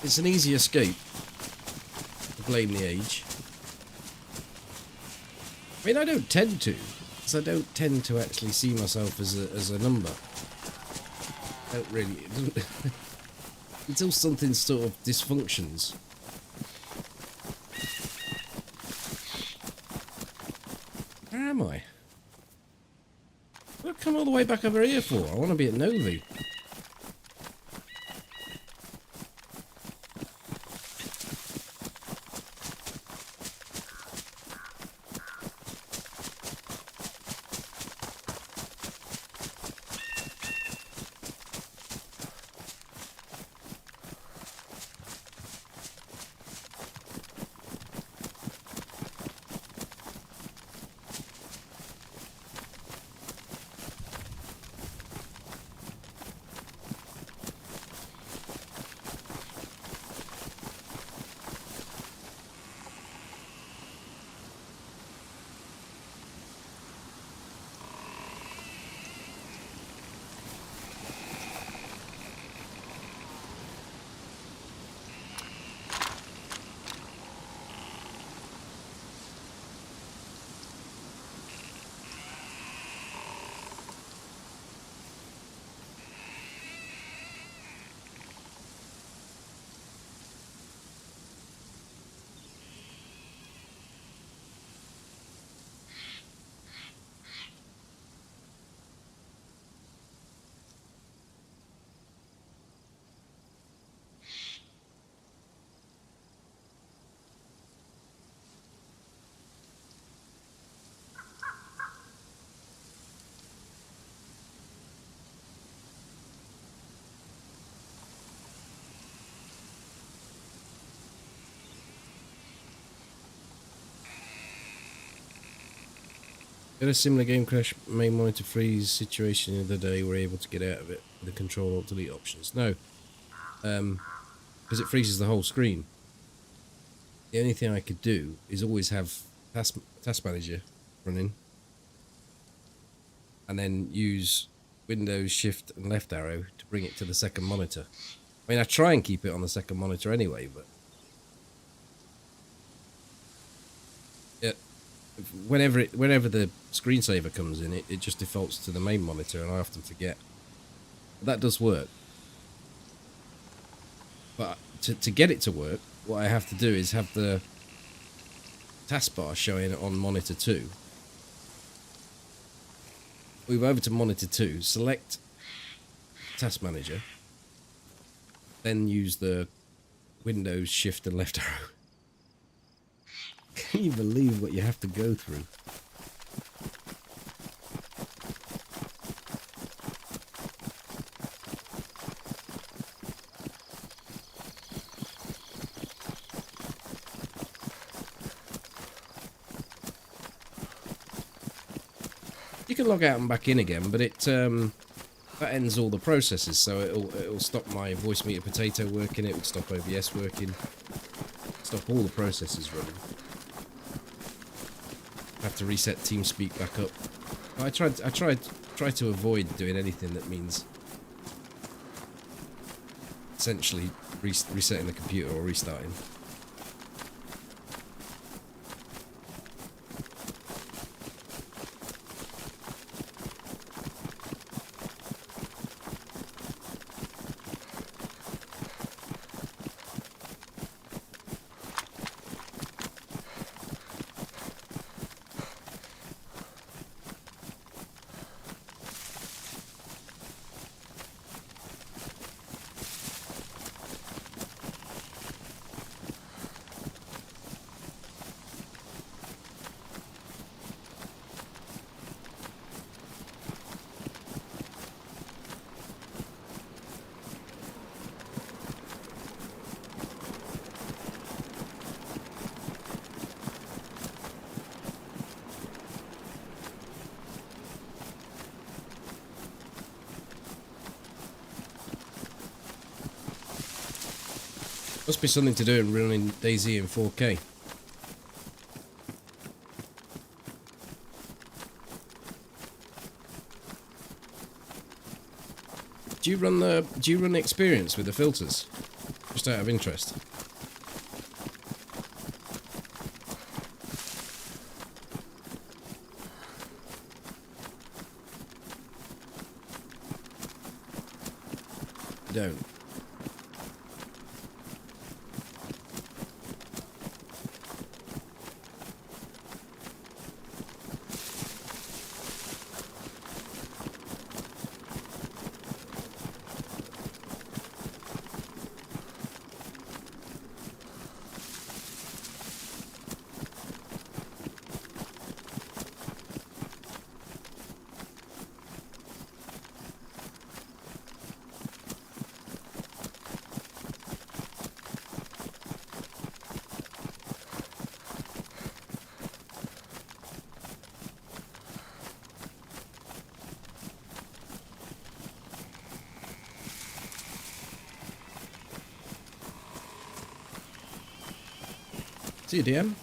It's an easy escape to blame the age. I mean, I don't tend to, because I don't tend to actually see myself as a number. I don't really. It doesn't until something sort of dysfunctions. Where am I? What did I come all the way back over here for? I want to be at Novi. In a similar game crash, main monitor freeze situation the other day, we're able to get out of it with the control alt delete options. No, because it freezes the whole screen. The only thing I could do is always have task manager running, and then use Windows Shift and left arrow to bring it to the second monitor. I mean, I try and keep it on the second monitor anyway, but whenever the screensaver comes in, it just defaults to the main monitor, and I often forget. But that does work. But to get it to work, what I have to do is have the taskbar showing on monitor 2. Move over to monitor 2, select task manager, then use the Windows Shift and left arrow. Can you believe what you have to go through? You can log out and back in again, but it that ends all the processes. So it'll stop my voice meter potato working. It will stop OBS working. Stop all the processes running. Have to reset TeamSpeak back up. I tried try to avoid doing anything that means essentially resetting the computer or restarting. Must be something to do in running DayZ in 4K. Do you run the experience with the filters? Just out of interest. You don't. See you, DM.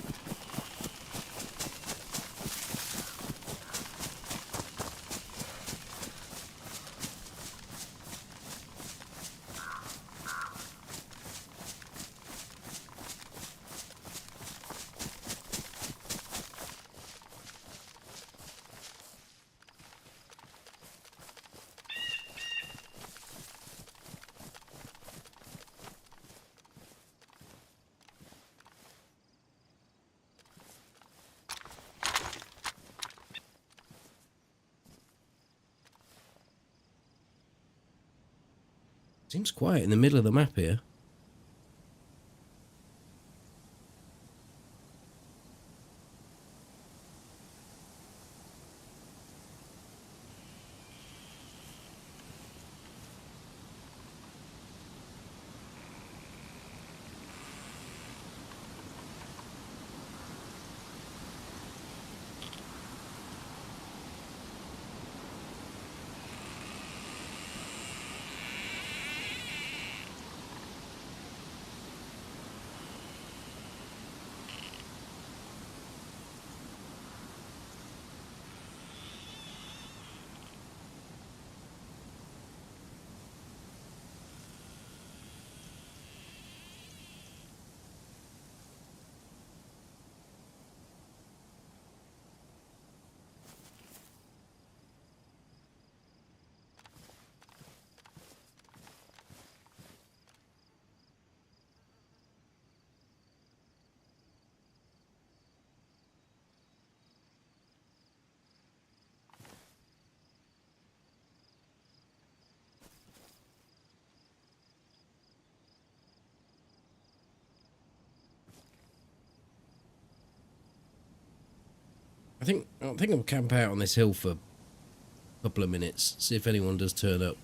Seems quiet in the middle of the map here. I think I'll camp out on this hill for a couple of minutes, see if anyone does turn up.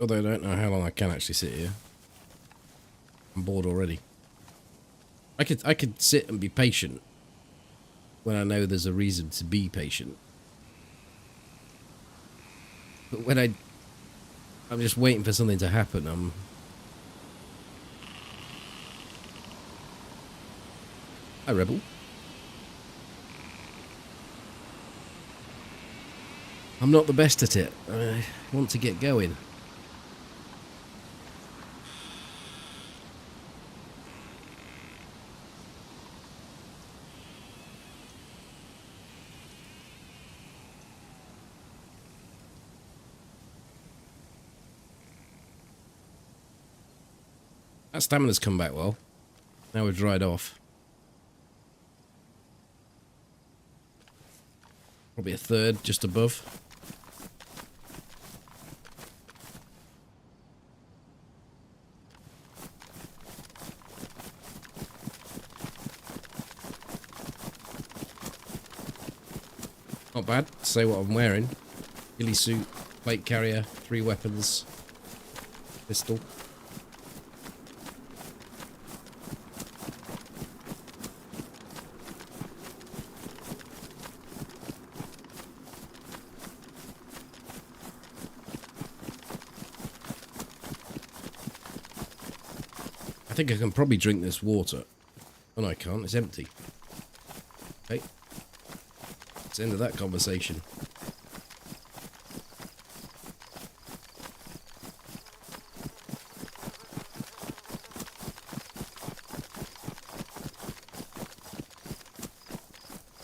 Although I don't know how long I can actually sit here. I'm bored already. I could sit and be patient when I know there's a reason to be patient. But when I'm just waiting for something to happen, Hi, Rebel. I'm not the best at it. I want to get going. That stamina's come back well. Now we've dried off. Probably a third, just above. Not bad. Say what I'm wearing. Ghillie suit, plate carrier, 3 weapons, pistol. I think I can probably drink this water. Oh no, I can't. It's empty. Okay. It's the end of that conversation.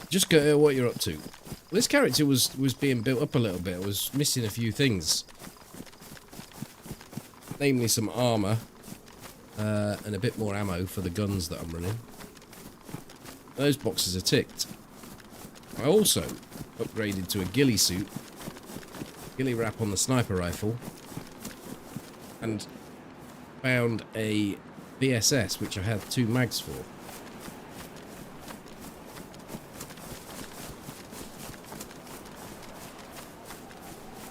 Just go what you're up to. This character was being built up a little bit. I was missing a few things. Namely some armour. And a bit more ammo for the guns that I'm running. Those boxes are ticked. I also upgraded to a ghillie suit, ghillie wrap on the sniper rifle, and found a VSS which I had 2 mags for.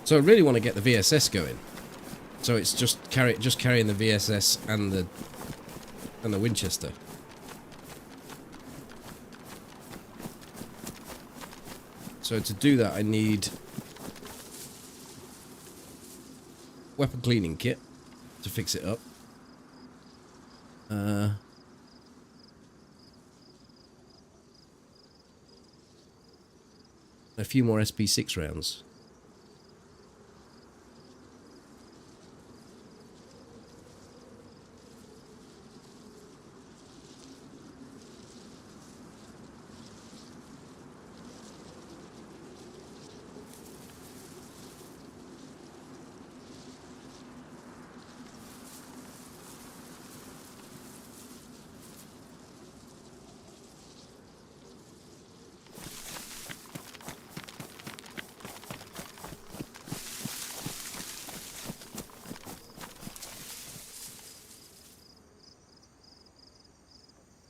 So I really want to get the VSS going. So it's just carrying the VSS and the Winchester. So to do that, I need weapon cleaning kit to fix it up. A few more SP6 rounds.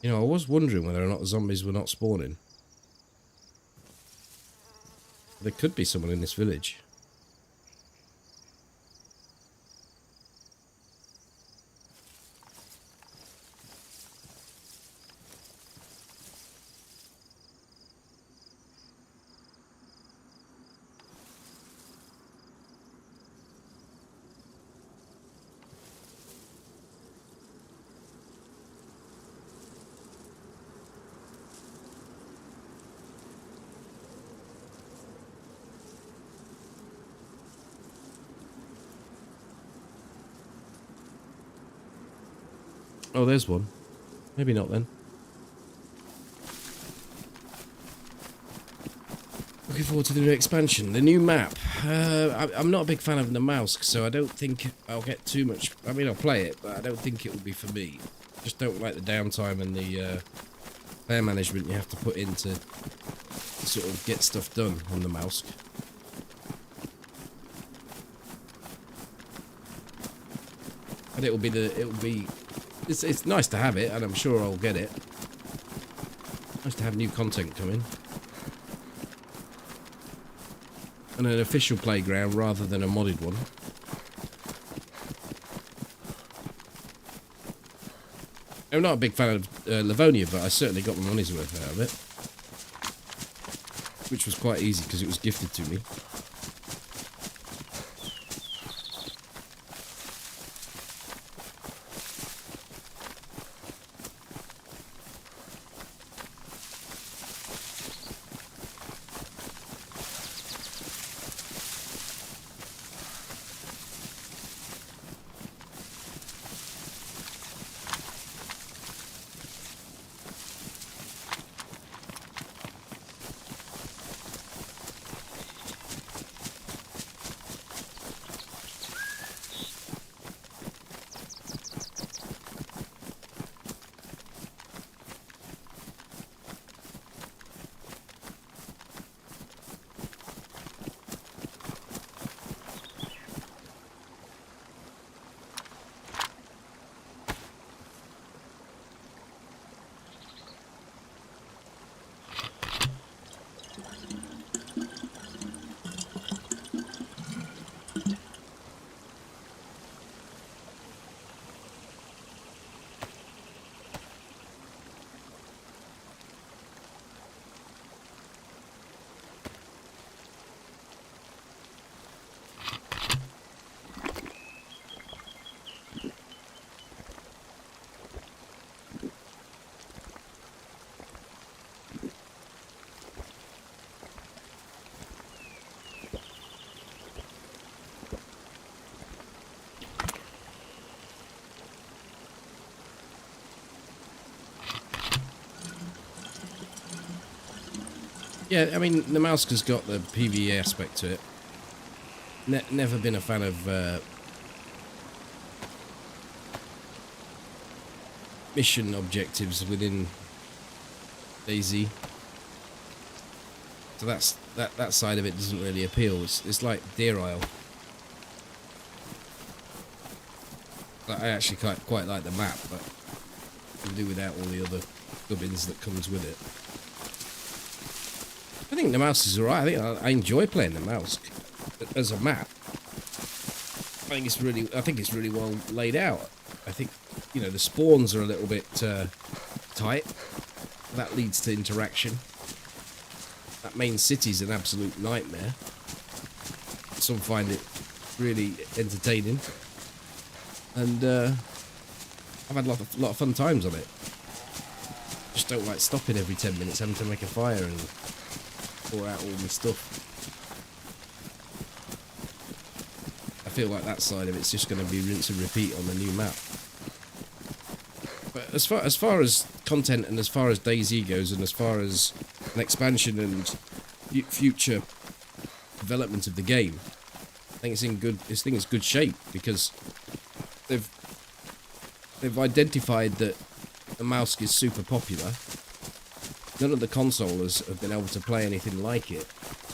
You know, I was wondering whether or not zombies were not spawning. There could be someone in this village. Oh, there's one. Maybe not then. Looking forward to the new expansion, the new map. I'm not a big fan of the mouse, so I don't think I'll get too much. I mean, I'll play it, but I don't think it will be for me. Just don't like the downtime and the player management you have to put in to sort of get stuff done on the mouse. And it's nice to have it, and I'm sure I'll get it. Nice to have new content coming. And an official playground rather than a modded one. I'm not a big fan of Livonia, but I certainly got my money's worth out of it. Which was quite easy because it was gifted to me. Yeah, I mean, the mouse has got the PvE aspect to it. Never been a fan of mission objectives within DayZ. So that side of it doesn't really appeal. It's like Deer Isle. I actually quite like the map, but I can do without all the other gubbins that comes with it. I think the mouse is alright. I enjoy playing the mouse as a map. I think it's really well laid out. I think, you know, the spawns are a little bit tight. That leads to interaction. That main city's an absolute nightmare. Some find it really entertaining, and I've had a lot of fun times on it. Just don't like stopping every 10 minutes, having to make a fire and pour out all my stuff. I feel like that side of it's just going to be rinse and repeat on the new map. But as far as content and as far as DayZ goes, and as far as an expansion and future development of the game, I think it's in good shape, because they've identified that the mouse is super popular. None of the consolers have been able to play anything like it,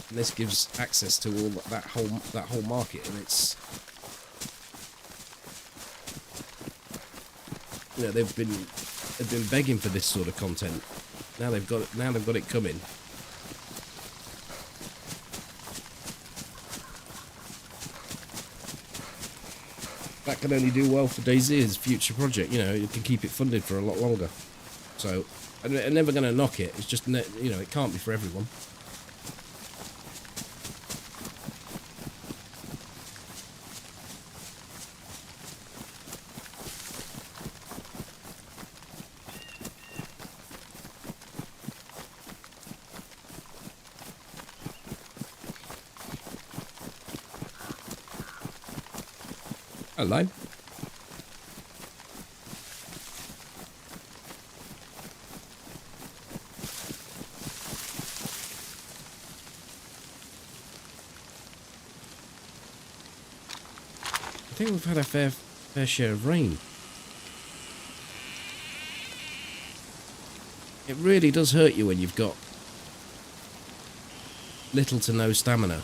and this gives access to all that whole market, and it's, you know, they've been begging for this sort of content. Now they've got it coming. That can only do well for DayZ's future project. You know, you can keep it funded for a lot longer. So I'm never going to knock it. It's just, you know, it can't be for everyone. Hello. I think we've had a fair share of rain. It really does hurt you when you've got little to no stamina.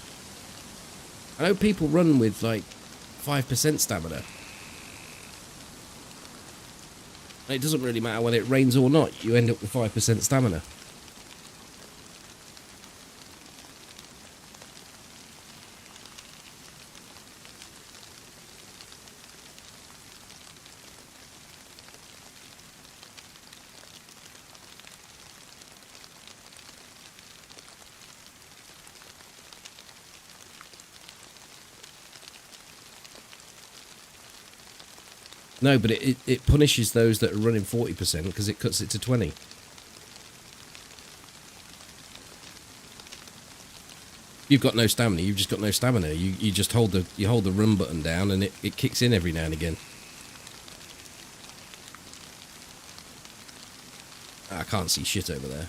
I know people run with like 5% stamina. And it doesn't really matter whether it rains or not, you end up with 5% stamina. No, but it punishes those that are running 40% because it cuts it to 20. You've got no stamina. You've just got no stamina. You just hold the run button down and it kicks in every now and again. I can't see shit over there.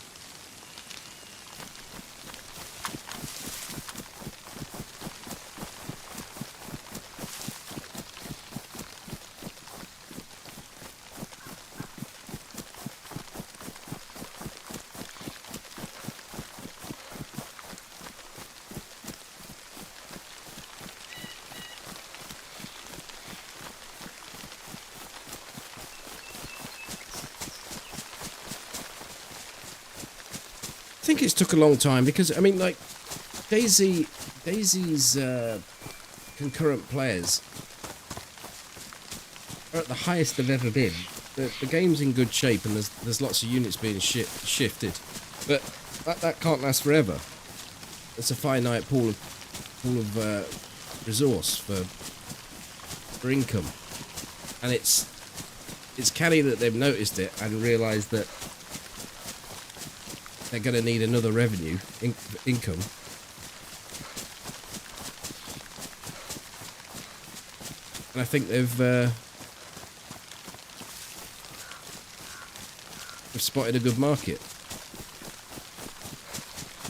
I think it's took a long time because I mean, like DayZ's concurrent players are at the highest they've ever been. The game's in good shape and there's lots of units being shifted, but that can't last forever. It's a finite pool of resource for income, and it's canny that they've noticed it and realised that they're going to need another revenue income. And I think they've spotted a good market.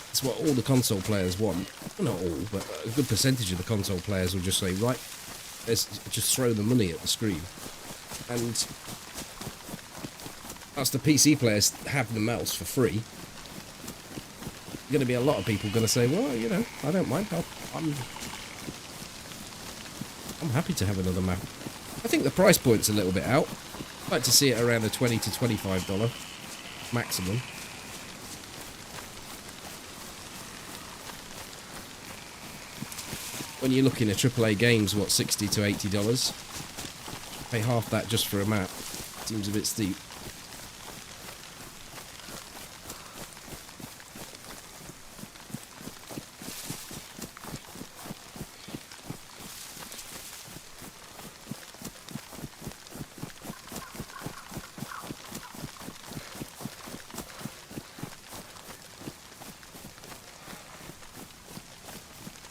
It's what all the console players want. Well, not all, but a good percentage of the console players will just say, right, let's just throw the money at the screen. And as the PC players have the mouse for free, going to be a lot of people going to say, well, you know, I don't mind. I'm happy to have another map. I think the price point's a little bit out. I'd like to see it around the $20 to $25 maximum. When you're looking at AAA games, what, $60 to $80? Pay half that just for a map. Seems a bit steep.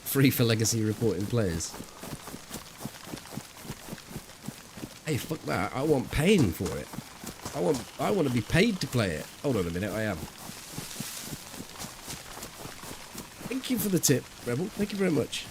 Free for legacy reporting players. Hey, fuck that. I want paying for it. I want to be paid to play it. Hold on a minute, I am. Thank you for the tip, Rebel. Thank you very much.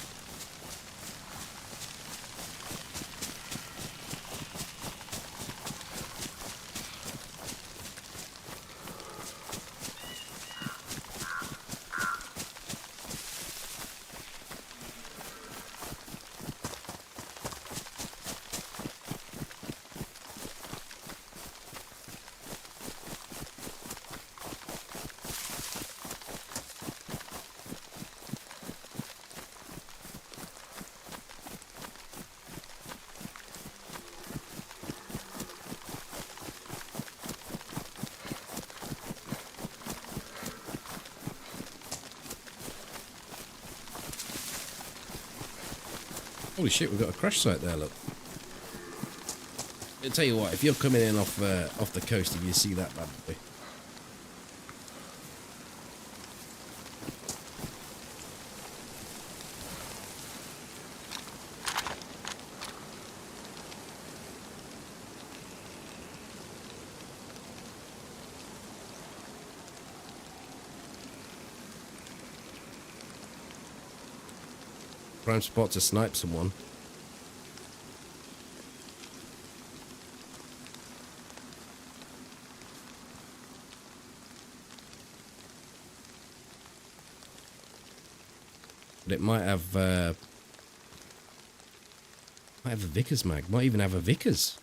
Holy shit, we've got a crash site there, look. I'll tell you what, if you're coming in off the coast, if you see that bad boy. Prime spot to snipe someone. But it might have a Vickers mag. Might even have a Vickers.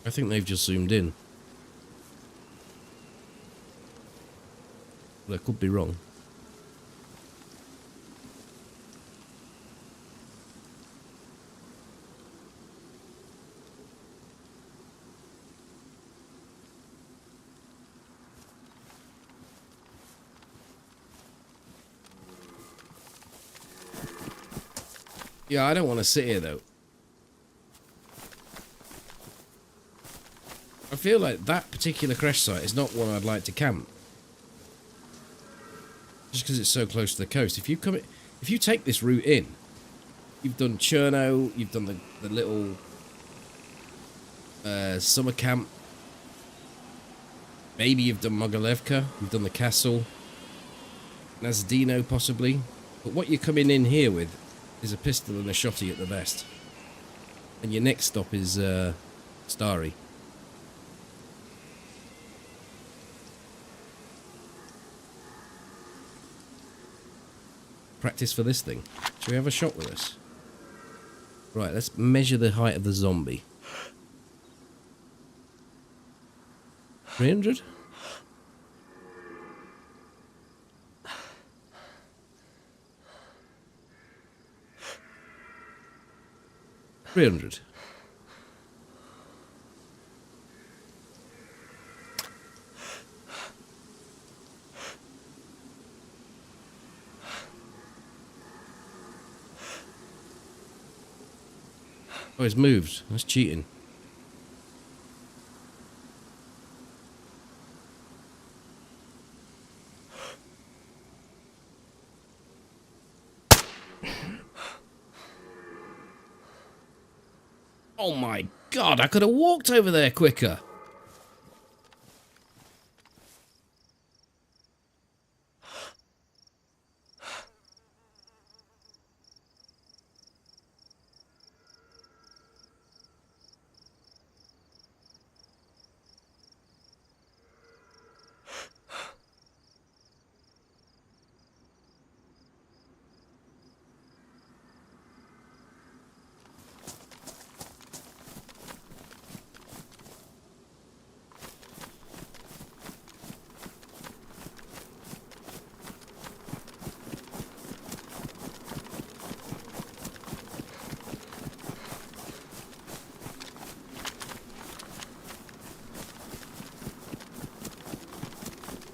I think they've just zoomed in. But I could be wrong. Yeah, I don't want to sit here though. I feel like that particular crash site is not one I'd like to camp. Just because it's so close to the coast. If you take this route in, you've done Cherno, you've done the little summer camp. Maybe you've done Mogilevka, you've done the castle, Nazdino possibly. But what you're coming in here with is a pistol and a shotty at the best. And your next stop is Starry. Practice for this thing. Should we have a shot with us? Right, let's measure the height of the zombie. 300? $300. Oh, it's moved. That's cheating. Oh my god, I could have walked over there quicker.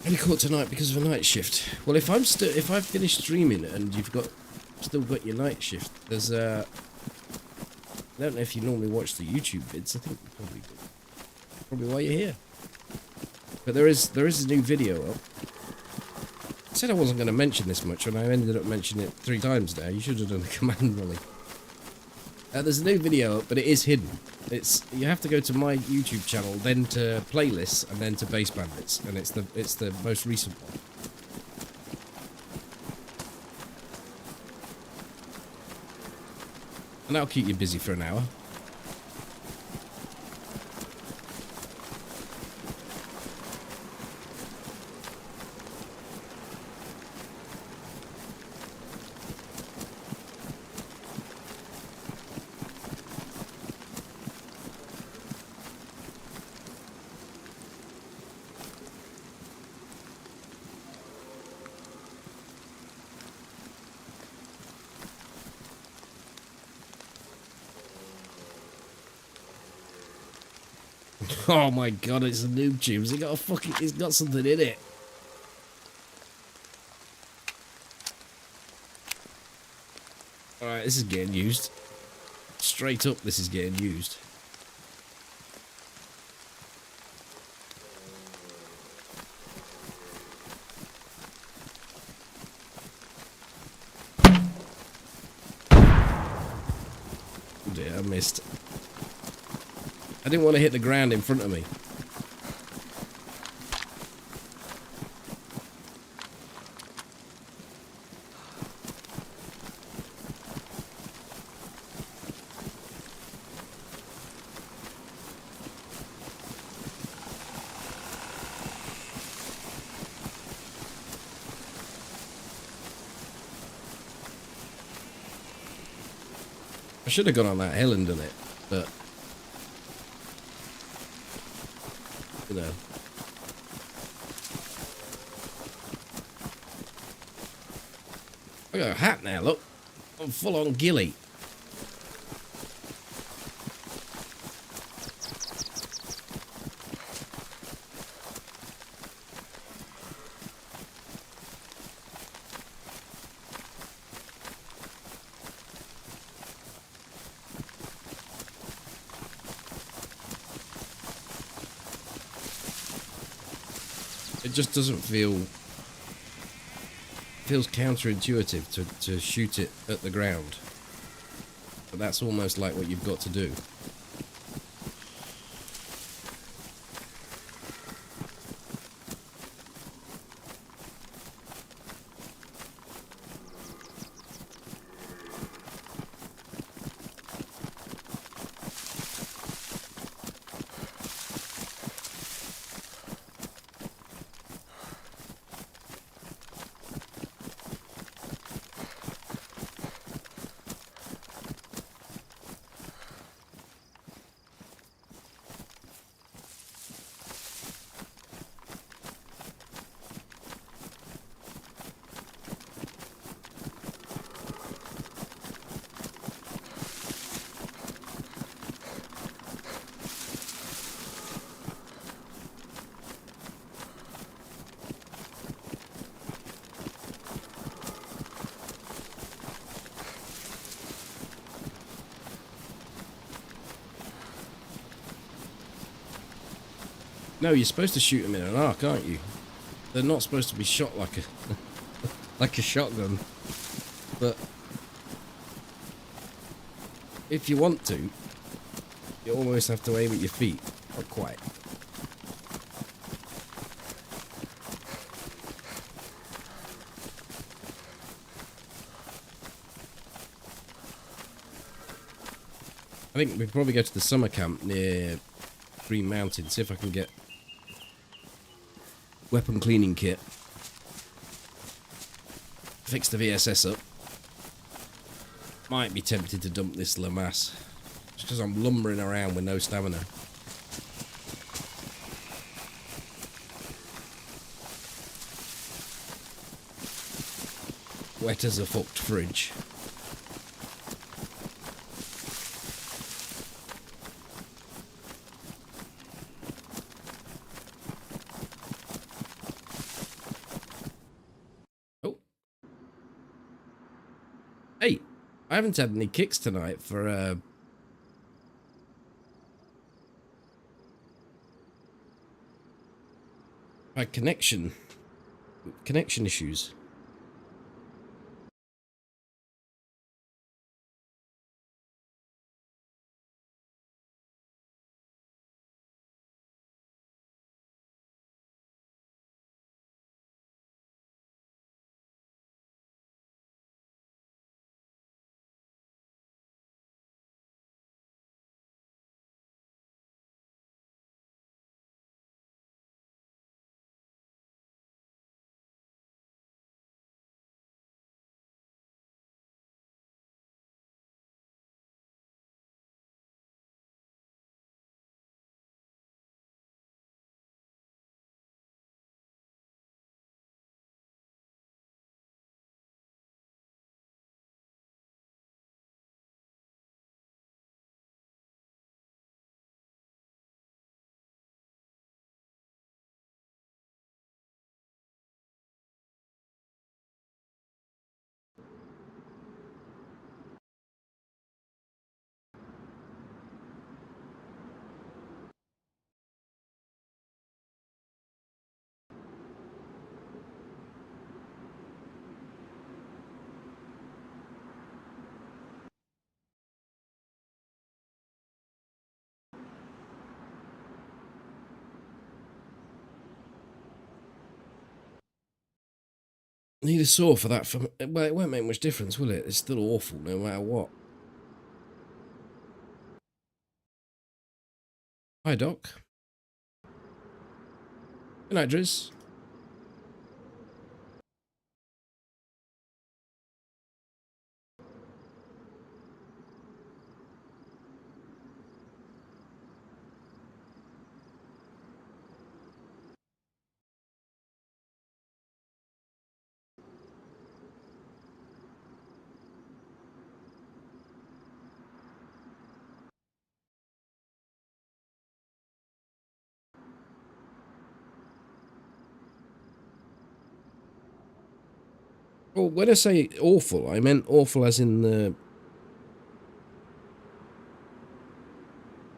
Only caught tonight because of a night shift. Well, if I've finished streaming and you've still got your night shift, there's I don't know if you normally watch the YouTube vids. I think you probably do. Probably why you're here. But there is a new video up. I said I wasn't going to mention this much, and I ended up mentioning it 3 times now. You should have done a command rolling. There's a new video up, but it is hidden. You have to go to my YouTube channel, then to playlists, and then to Base Bandits, and it's the most recent one. And that'll keep you busy for an hour. Oh my god, it's a noob tube. It's got something in it. Alright, this is getting used. Straight up, this is getting used. Oh dear, I missed. I didn't want to hit the ground in front of me. I should have gone on that hill and done it, but you know. I got a hat now, look. I'm full on ghillie. It just doesn't feels counterintuitive to shoot it at the ground. But that's almost like what you've got to do. No, you're supposed to shoot them in an arc, aren't you? They're not supposed to be shot like a like a shotgun. But if you want to, you almost have to aim at your feet. Not quite. I think we'll probably go to the summer camp near Green Mountain, see if I can get weapon cleaning kit. Fix the VSS up. Might be tempted to dump this Lamass, just because I'm lumbering around with no stamina. Wet as a fucked fridge. Oh. Hey, I haven't had any kicks tonight for connection issues. Need a saw for that. Well, it won't make much difference, will it? It's still awful no matter what. Hi, Doc. Good night, Driz. Well, when I say awful, I meant awful as in the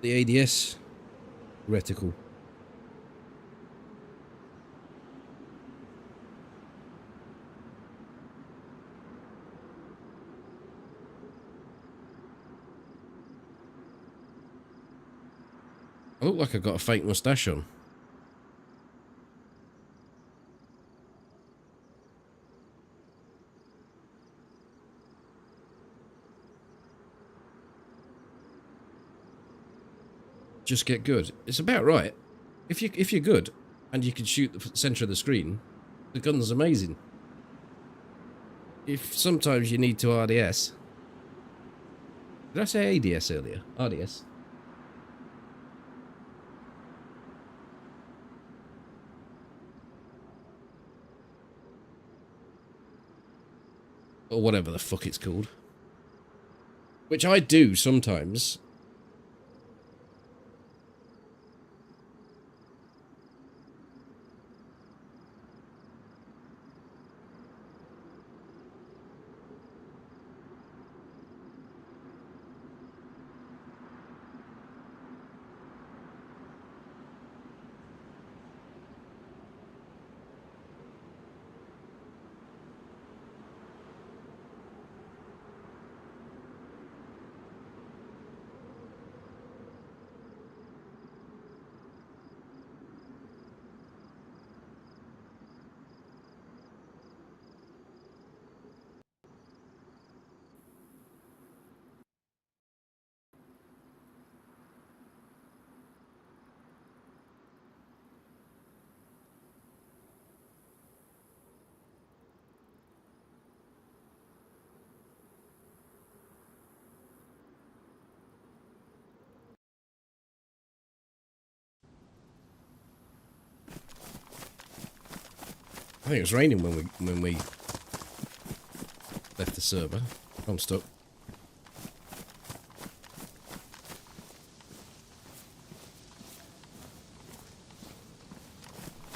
ADS reticle. I look like I've got a fake moustache on. Just get good. It's about right. If you're good and you can shoot the center of the screen, the gun's amazing. If sometimes you need to RDS. Did I say ADS earlier? RDS. Or whatever the fuck it's called. Which I do sometimes. I think it was raining when we left the server. I'm stuck.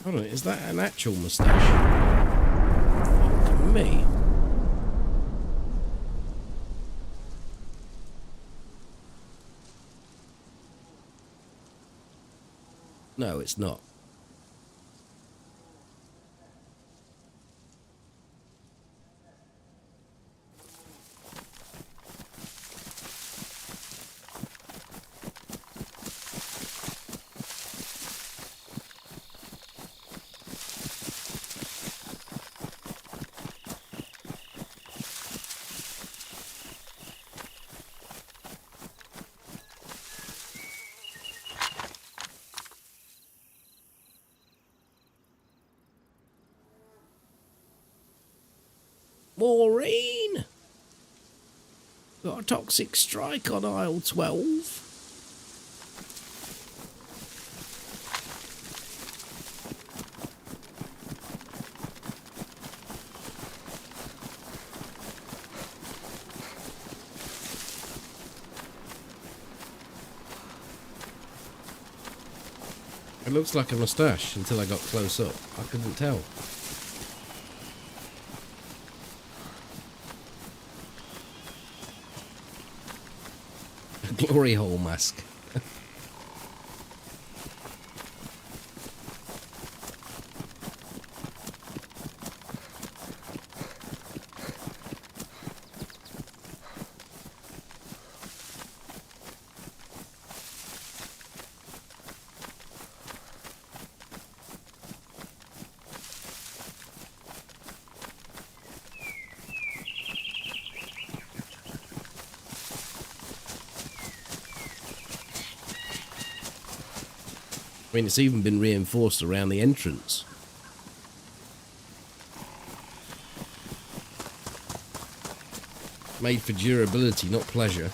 Hold on, is that an actual moustache? Fuck me. No, it's not. Maureen! Got a toxic strike on aisle 12. It looks like a moustache until I got close up. I couldn't tell. A glory hole mask. I mean, it's even been reinforced around the entrance. Made for durability, not pleasure.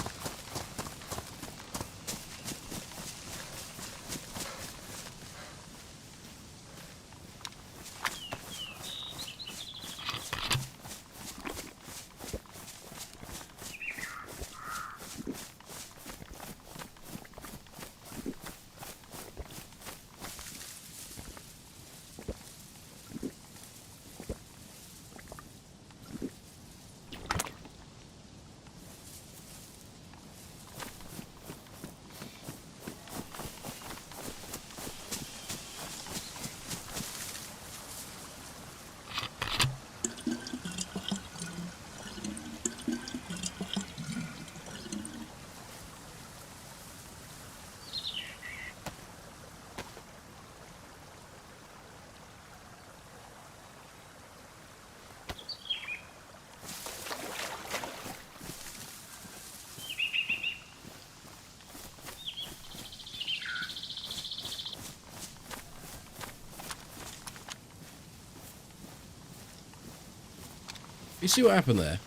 You see what happened there?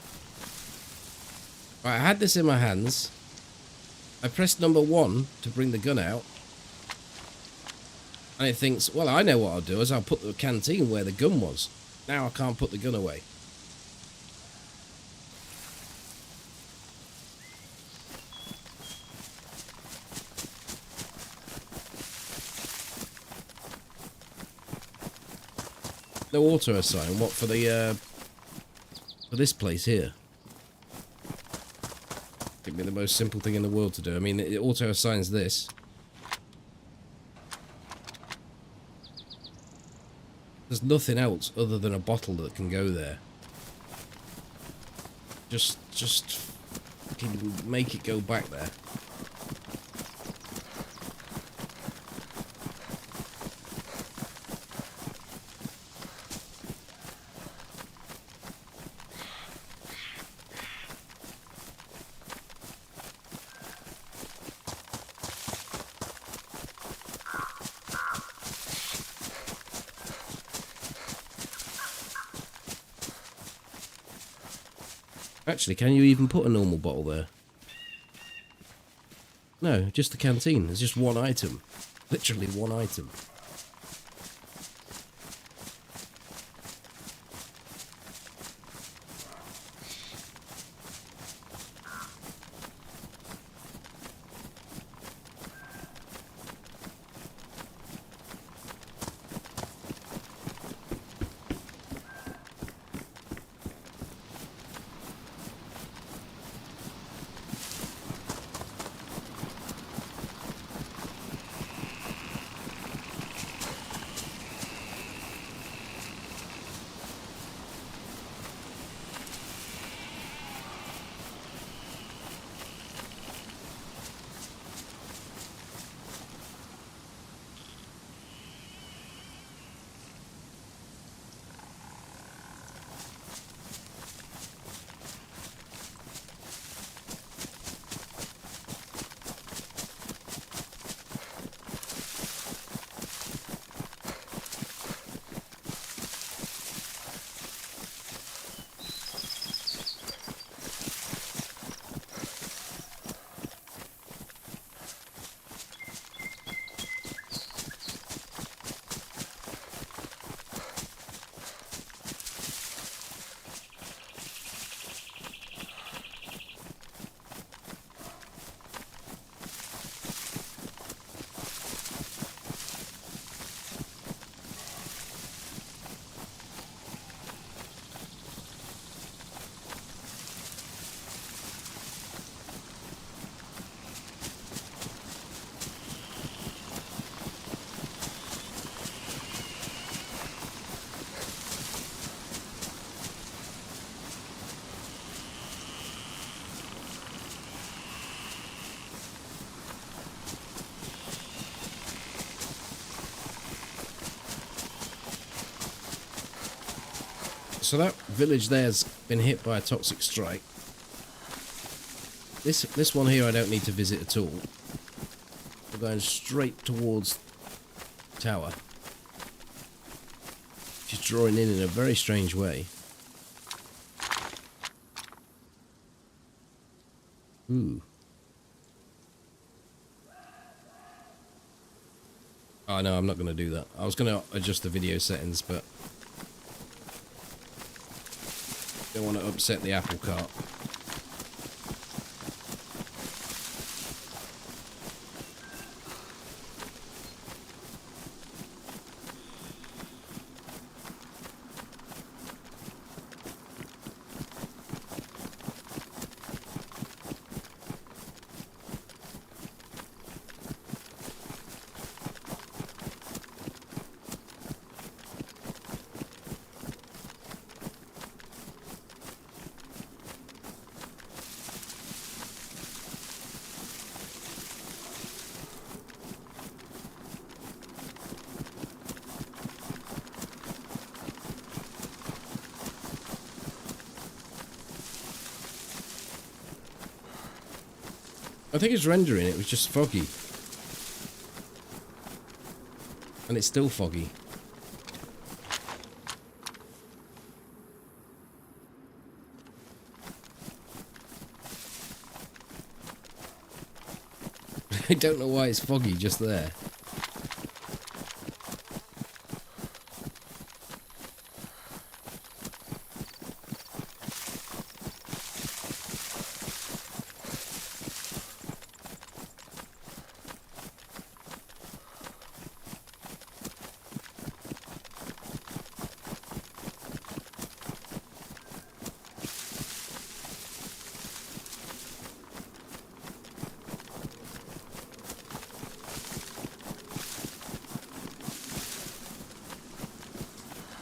Right, I had this in my hands. I pressed number 1 to bring the gun out. And it thinks, well, I know what I'll do is I'll put the canteen where the gun was. Now I can't put the gun away. No auto assign. What for the for this place here? It'd be the most simple thing in the world to do. I mean, it auto assigns this. There's nothing else other than a bottle that can go there. Just fucking make it go back there. Actually, can you even put a normal bottle there? No, just the canteen. There's just one item. Literally one item. So that village there's been hit by a toxic strike. This one here I don't need to visit at all. We're going straight towards the tower. She's drawing in a very strange way. Ooh. Oh no, I'm not going to do that. I was going to adjust the video settings, but don't want to upset the apple cart. I think it's rendering, it was just foggy. And it's still foggy. I don't know why it's foggy just there.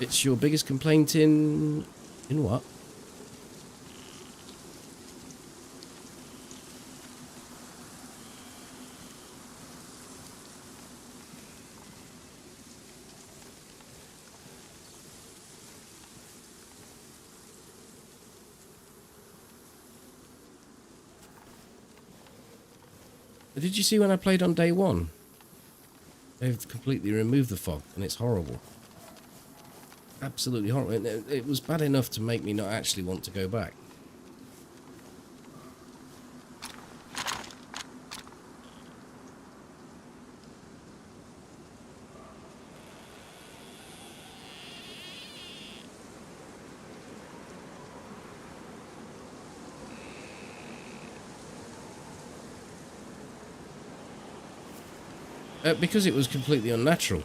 It's your biggest complaint in what? Did you see when I played on day one? They've completely removed the fog, and it's horrible. Absolutely horrible. It was bad enough to make me not actually want to go back. Because it was completely unnatural.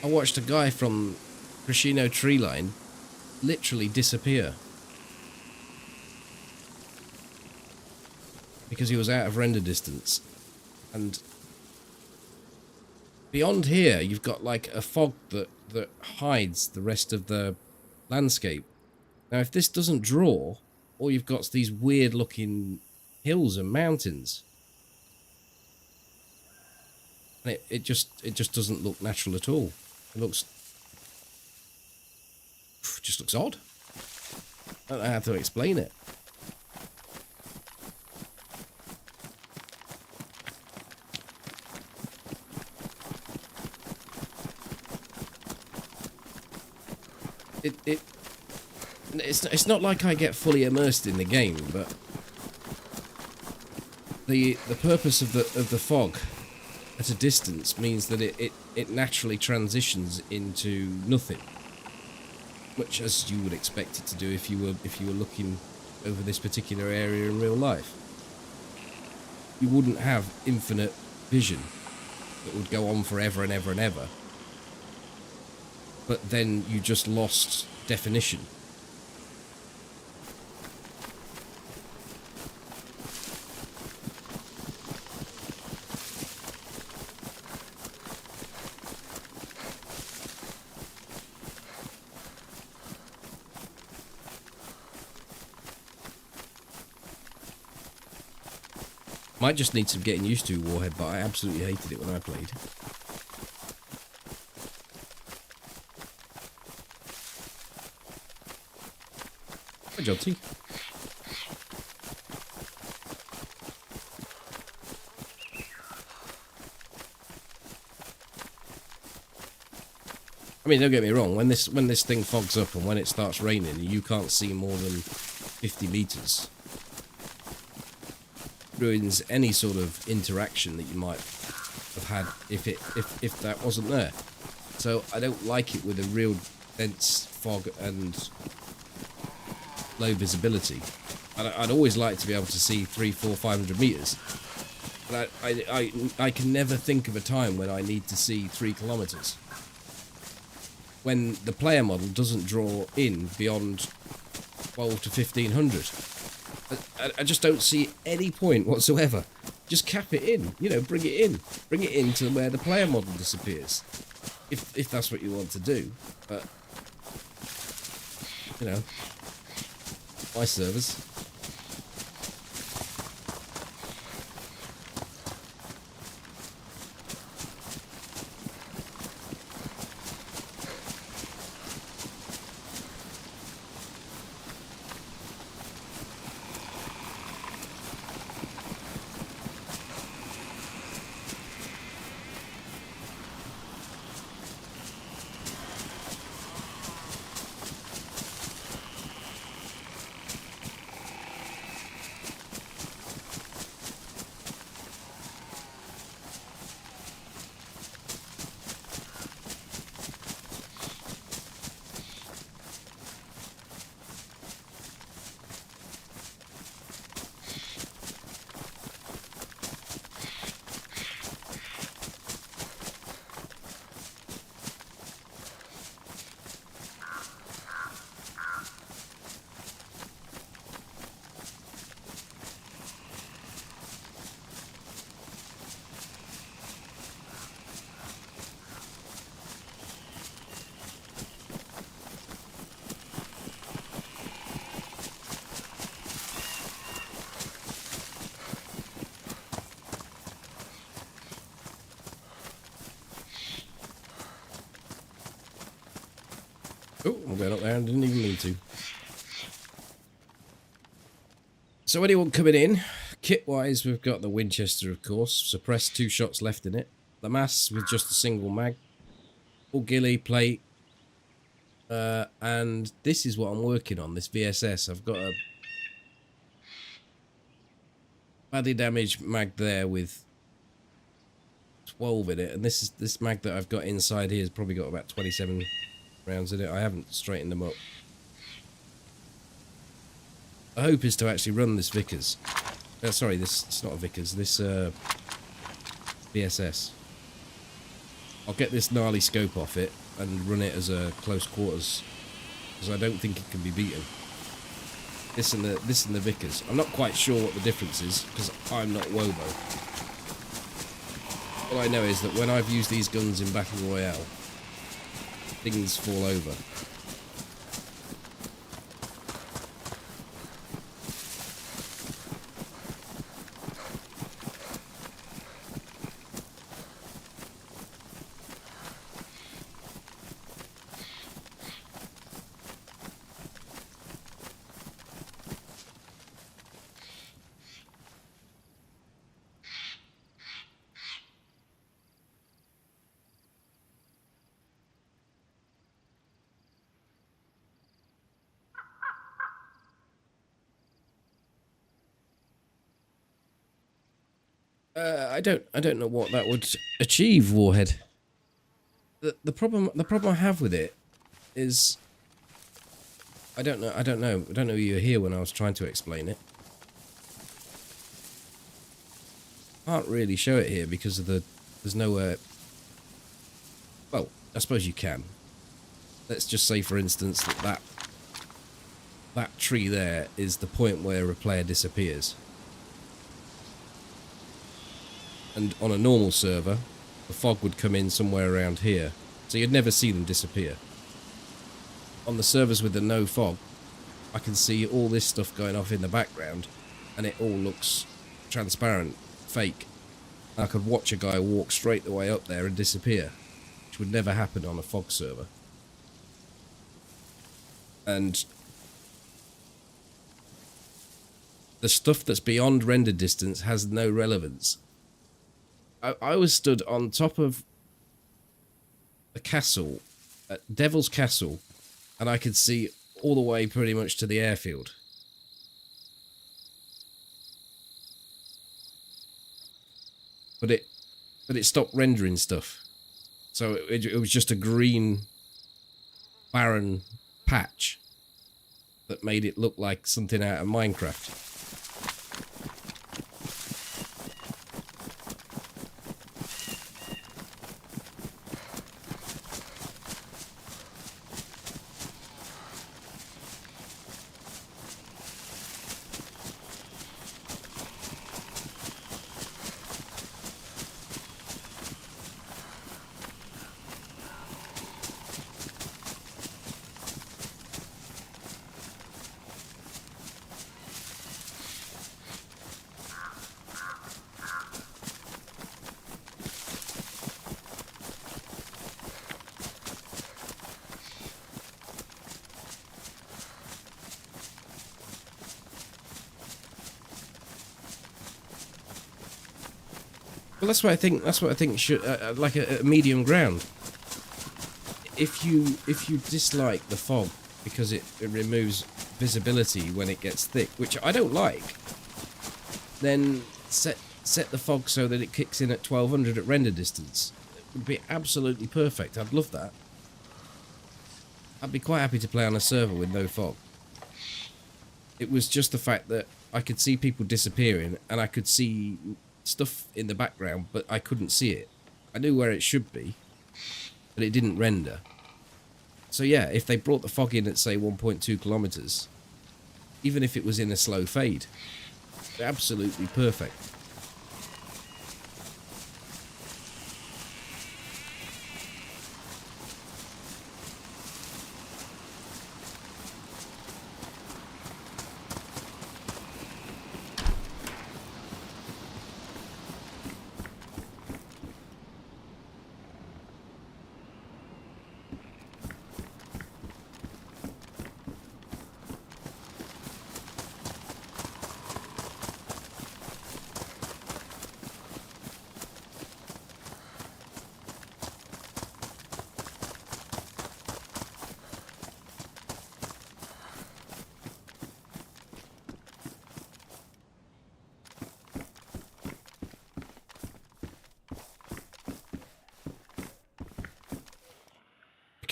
I watched a guy from Crescino tree line literally disappear because he was out of render distance. And beyond here, you've got like a fog that hides the rest of the landscape. Now, if this doesn't draw, all you've got is these weird looking hills and mountains. And it just doesn't look natural at all. It just looks odd. I don't know how to explain it. It's not like I get fully immersed in the game, but the purpose of the fog at a distance means that it naturally transitions into nothing, much as you would expect it to do if you were looking over this particular area in real life. You wouldn't have infinite vision that would go on forever and ever and ever, but then you just lost definition. Might just need some getting used to, Warhead, but I absolutely hated it when I played. Hi, Jonty. I mean, don't get me wrong, when this thing fogs up and when it starts raining, you can't see more than 50 meters. Ruins any sort of interaction that you might have had if that wasn't there. So I don't like it with a real dense fog and low visibility. I'd always like to be able to see 300, 400, 500 meters. But I can never think of a time when I need to see 3 kilometers. When the player model doesn't draw in beyond 12 to 1500. I just don't see any point whatsoever. Just cap it in, bring it in. Bring it in to where the player model disappears. If that's what you want to do. But, my servers. Oh, I'm going up there and didn't even mean to. So anyone coming in, kit-wise, we've got the Winchester, of course. Suppressed, 2 shots left in it. The mass with just a single mag. Full ghillie plate. And this is what I'm working on, this VSS. I've got a badly damaged mag there with 12 in it. And this mag that I've got inside here has probably got about 27 rounds in it. I haven't straightened them up. The hope is to actually run this Vickers. Sorry, it's not a Vickers. This VSS. I'll get this gnarly scope off it and run it as a close quarters, because I don't think it can be beaten. This and the Vickers. I'm not quite sure what the difference is, because I'm not Wobo. All I know is that when I've used these guns in Battle Royale, things fall over. I don't know what that would achieve, Warhead. The problem I have with it is I don't know you were here when I was trying to explain it. Can't really show it here because of there's nowhere. Well, I suppose you can. Let's just say, for instance, that tree there is the point where a player disappears. And on a normal server, the fog would come in somewhere around here, so you'd never see them disappear. On the servers with the no fog, I can see all this stuff going off in the background, and it all looks transparent, fake. I could watch a guy walk straight the way up there and disappear, which would never happen on a fog server. And the stuff that's beyond render distance has no relevance. I was stood on top of a castle, at Devil's Castle, and I could see all the way pretty much to the airfield. But it stopped rendering stuff. So it was just a green, barren patch that made it look like something out of Minecraft. Well, that's what I think. That's what I think should like a medium ground. If you dislike the fog because it removes visibility when it gets thick, which I don't like, then set the fog so that it kicks in at 1200 at render distance. It would be absolutely perfect. I'd love that. I'd be quite happy to play on a server with no fog. It was just the fact that I could see people disappearing and I could see stuff in the background, but I couldn't see it. I knew where it should be, but it didn't render. So yeah, if they brought the fog in at, say, 1.2 kilometers, even if it was in a slow fade, absolutely perfect.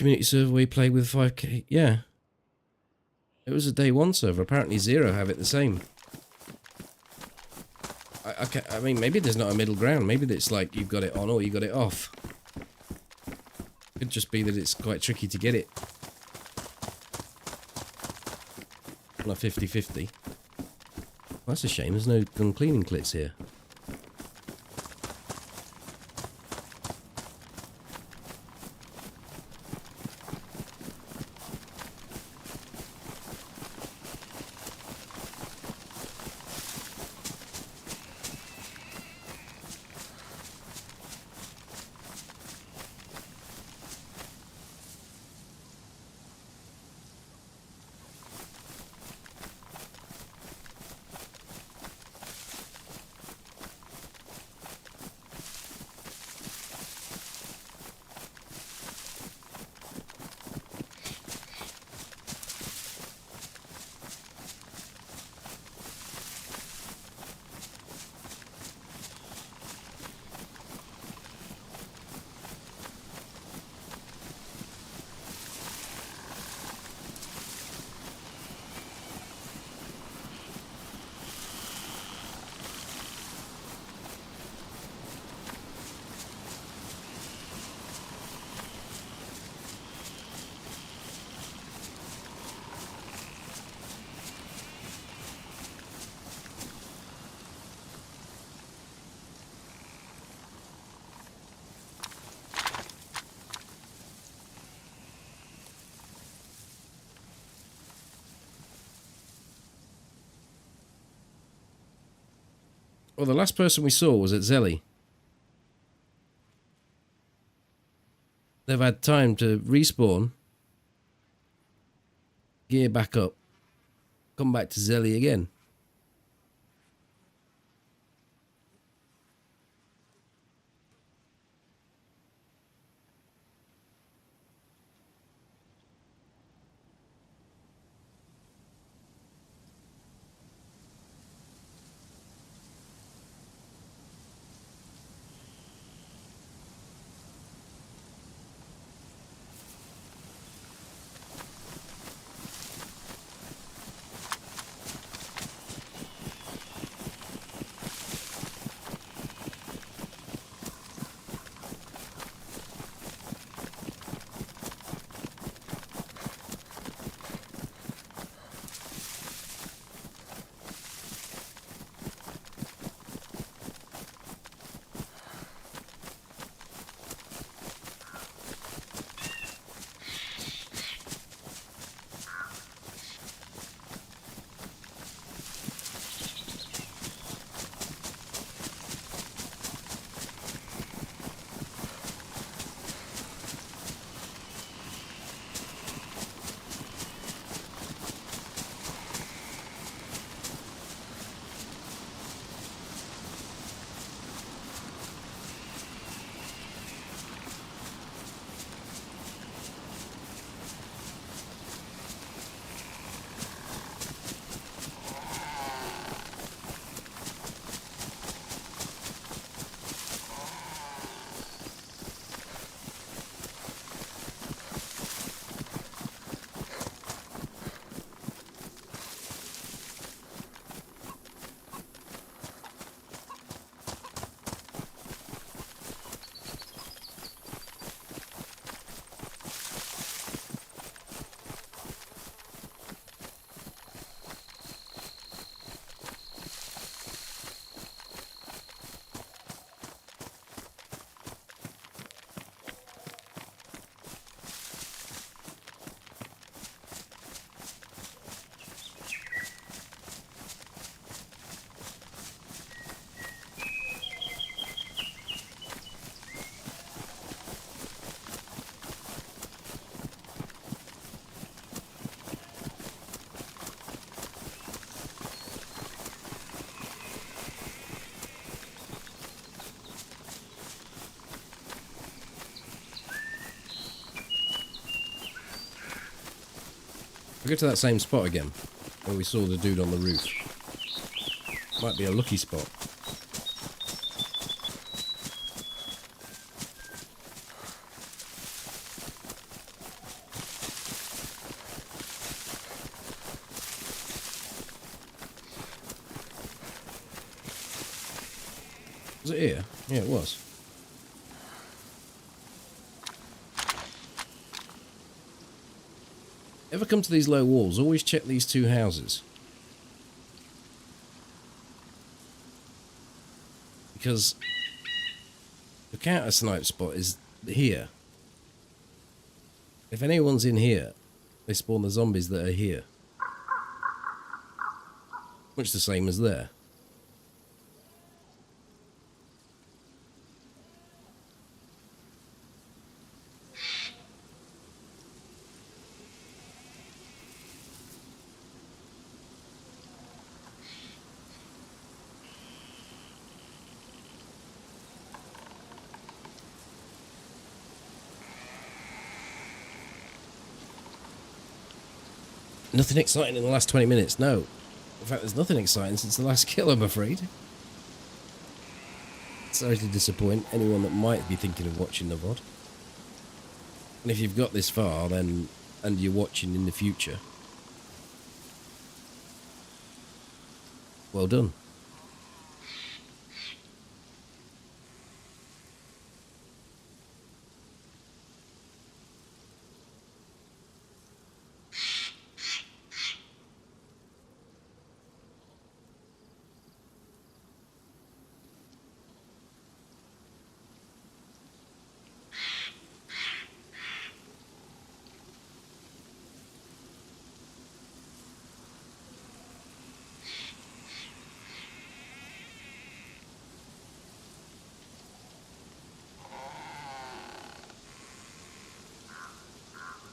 community server we played with 5k. Yeah. It was a day one server. Apparently Zero have it the same. I mean, maybe there's not a middle ground. Maybe it's like you've got it on or you got it off. Could just be that it's quite tricky to get it on a 50-50. That's a shame. There's no gun cleaning clips here. Well, the last person we saw was at Zelly. They've had time to respawn, gear back up, come back to Zelly again. We'll go to that same spot again, where we saw the dude on the roof. Might be a lucky spot. Was it here? Yeah, it was. Ever come to these low walls, always check these two houses. Because the counter snipe spot is here. If anyone's in here, they spawn the zombies that are here. Much the same as there. Nothing exciting in the last 20 minutes, no. In fact, there's nothing exciting since the last kill, I'm afraid. Sorry to disappoint anyone that might be thinking of watching the VOD. And if you've got this far, then, and you're watching in the future, well done.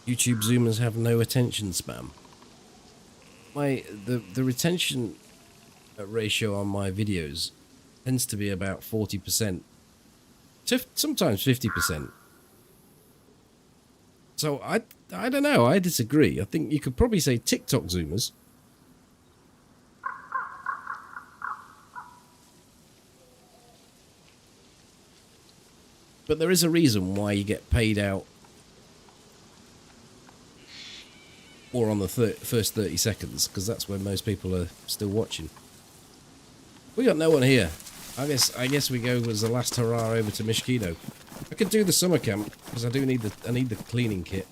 YouTube Zoomers have no attention spam. The retention ratio on my videos tends to be about 40%, sometimes 50%. So I don't know. I disagree. I think you could probably say TikTok Zoomers. But there is a reason why you get paid out or on the first 30 seconds, because that's when most people are still watching. We got no one here. I guess we go as the last hurrah over to Mishkino. I could do the summer camp because I need the cleaning kit.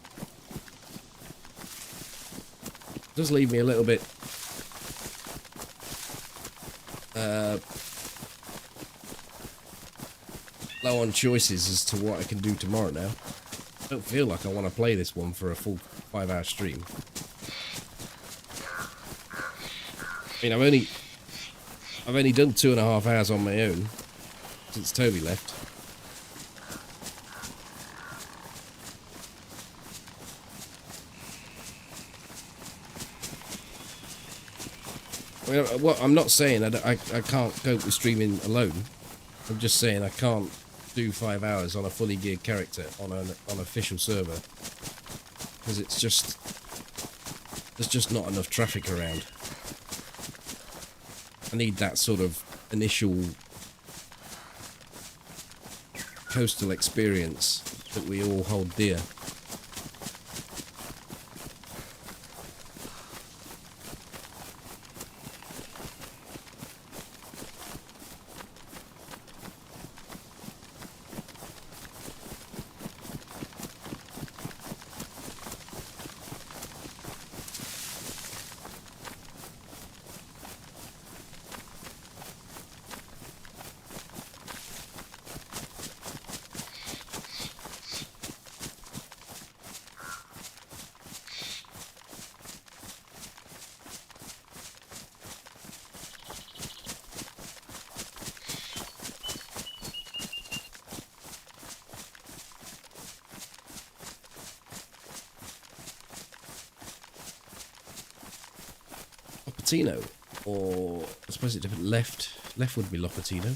It does leave me a little bit low on choices as to what I can do tomorrow now. I don't feel like I want to play this one for a full 5-hour stream. I mean, I've only done 2.5 hours on my own since Toby left. I mean, what I'm not saying I can't cope with streaming alone. I'm just saying I can't do 5 hours on a fully geared character on an official server because it's just there's just not enough traffic around. I need that sort of initial coastal experience that we all hold dear. Lopatino, or I suppose it's different. Left would be Lopatino.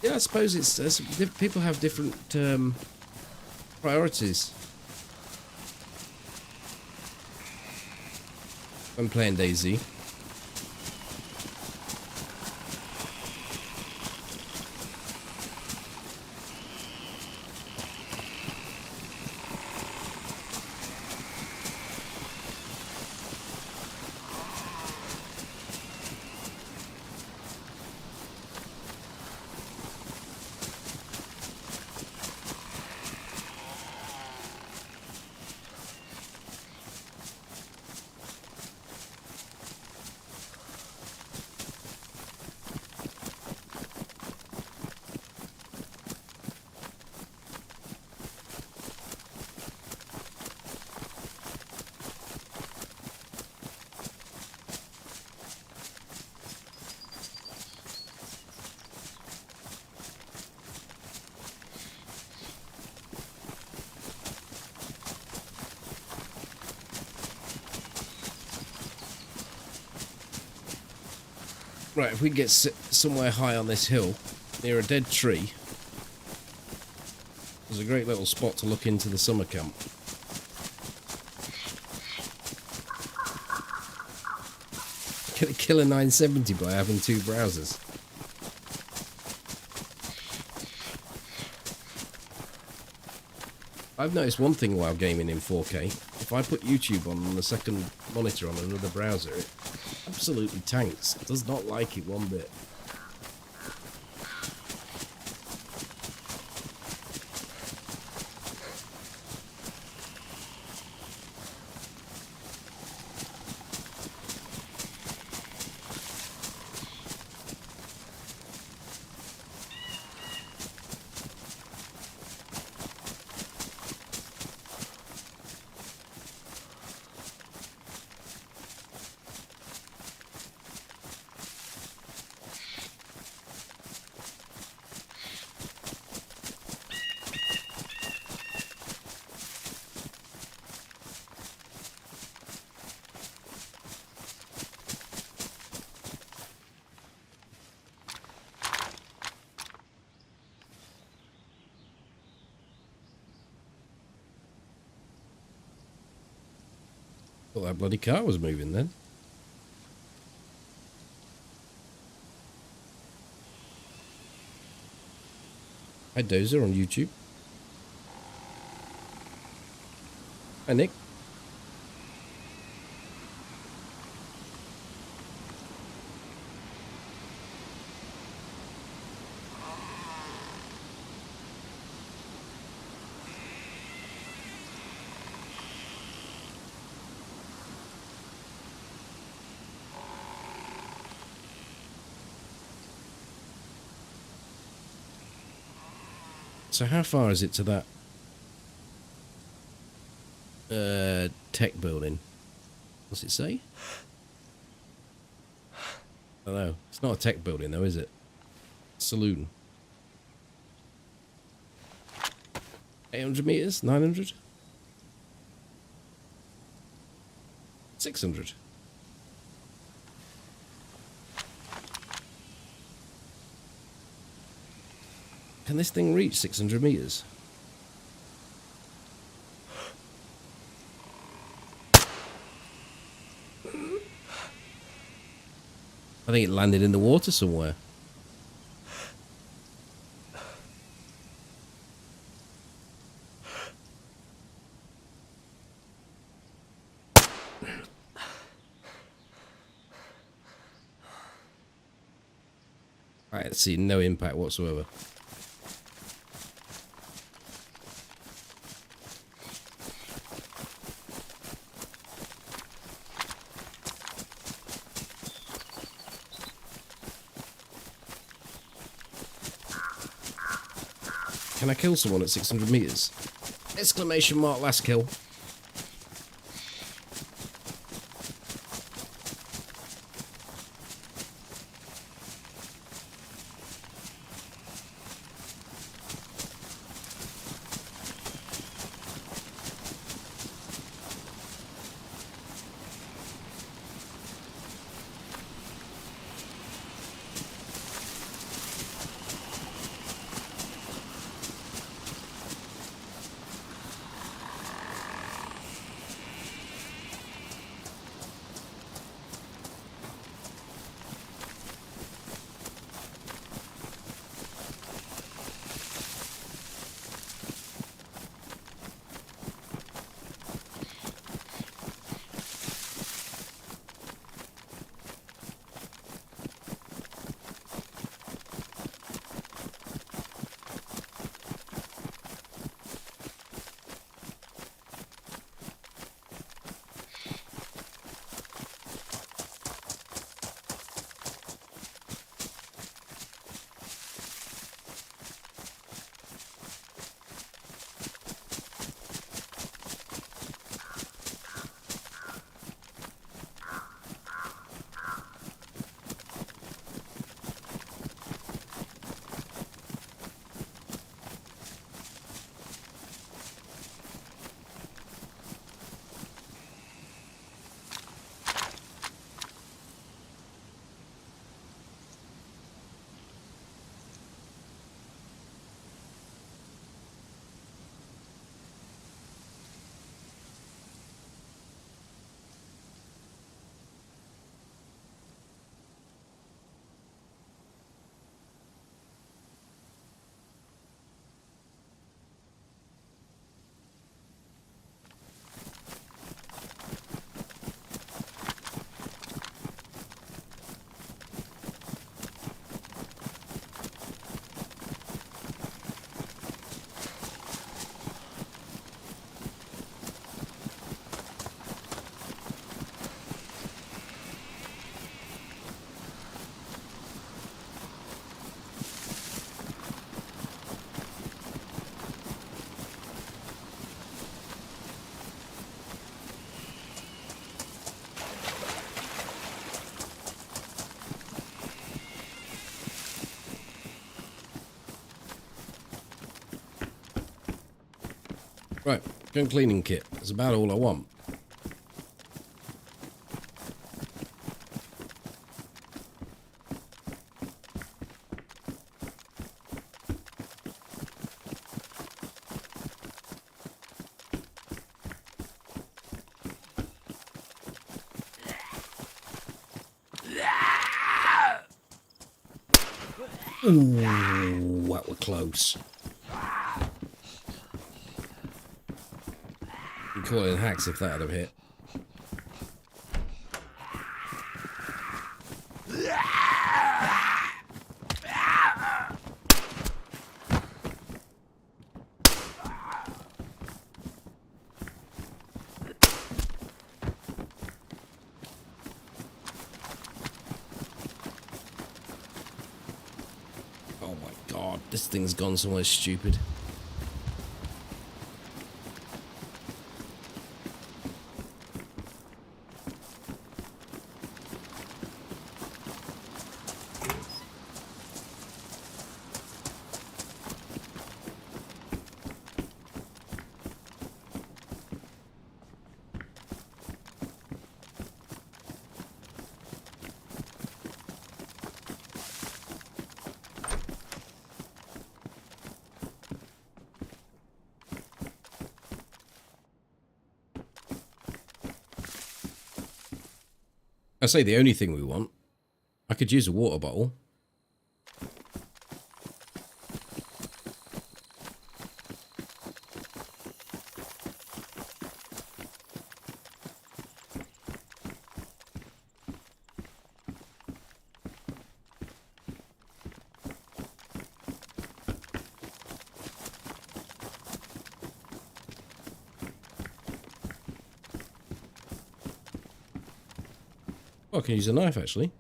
Yeah, I suppose it's people have different priorities when playing DayZ. Right, if we get somewhere high on this hill, near a dead tree, there's a great little spot to look into the summer camp. Gonna kill a 970 by having 2 browsers. I've noticed one thing while gaming in 4K. If I put YouTube on the second monitor on another browser, it absolutely tanks. It does not like it one bit. Well, that bloody car was moving then. Hi, Dozer on YouTube. Hi, Nick. So how far is it to that tech building? What's it say? I don't know. It's not a tech building though, is it? Saloon. 800 meters? 900? 600? Can this thing reach 600 meters? I think it landed in the water somewhere. I see no impact whatsoever. Can I kill someone at 600 meters? Exclamation mark, last kill. Right, gun cleaning kit. That's about all I want. Ooh, that were close. You'd call it hacks if that had have hit. Oh my god, this thing's gone somewhere stupid. I say the only thing we want. I could use a water bottle. Oh, I can use a knife actually.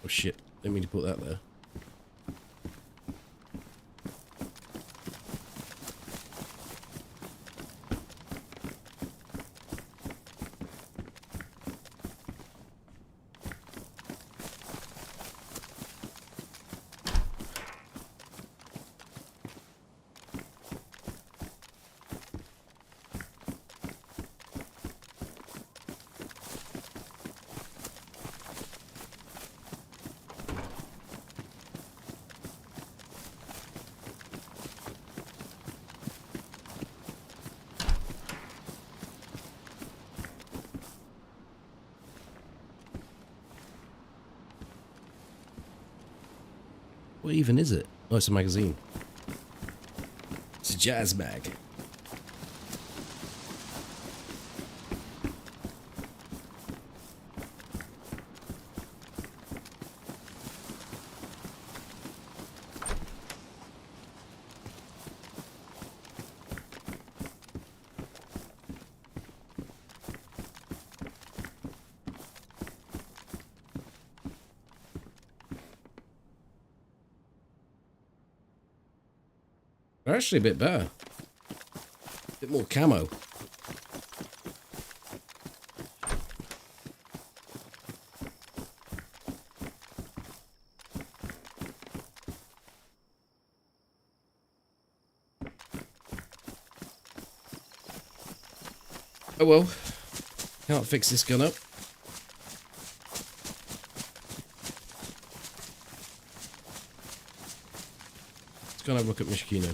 Oh shit, didn't mean to put that there. What even is it? Oh, it's a magazine. It's a jazz mag. They're actually a bit better. A bit more camo. Oh well. Can't fix this gun up. Let's go and have a look at Mishkino.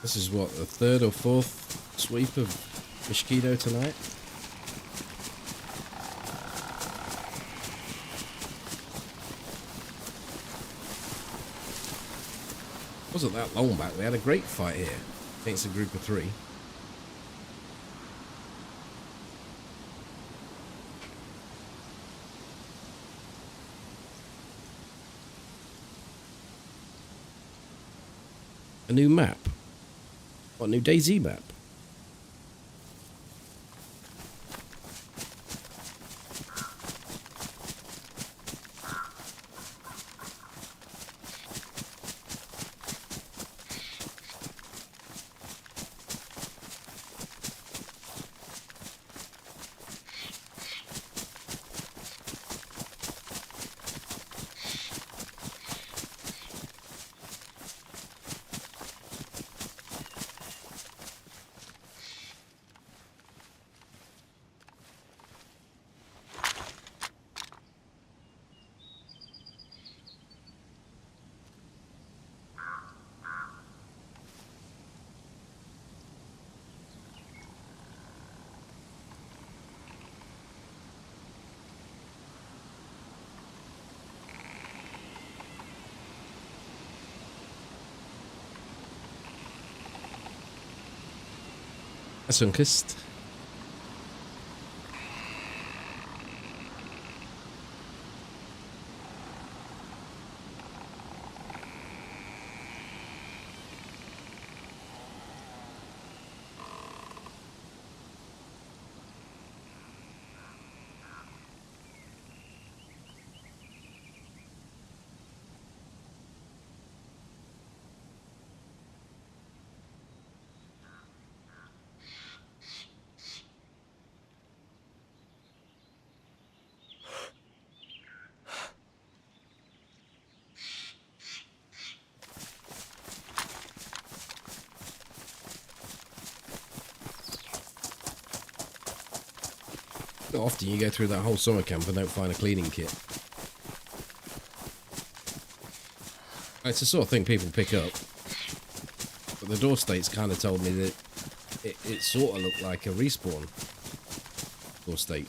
This is what, the third or fourth sweep of mosquito tonight? Wasn't that long back. We had a great fight here against a group of 3. A new map. What, a new DayZ map? Sunkist. Not often you go through that whole summer camp and don't find a cleaning kit. It's the sort of thing people pick up. But the door states kind of told me that it sort of looked like a respawn door state.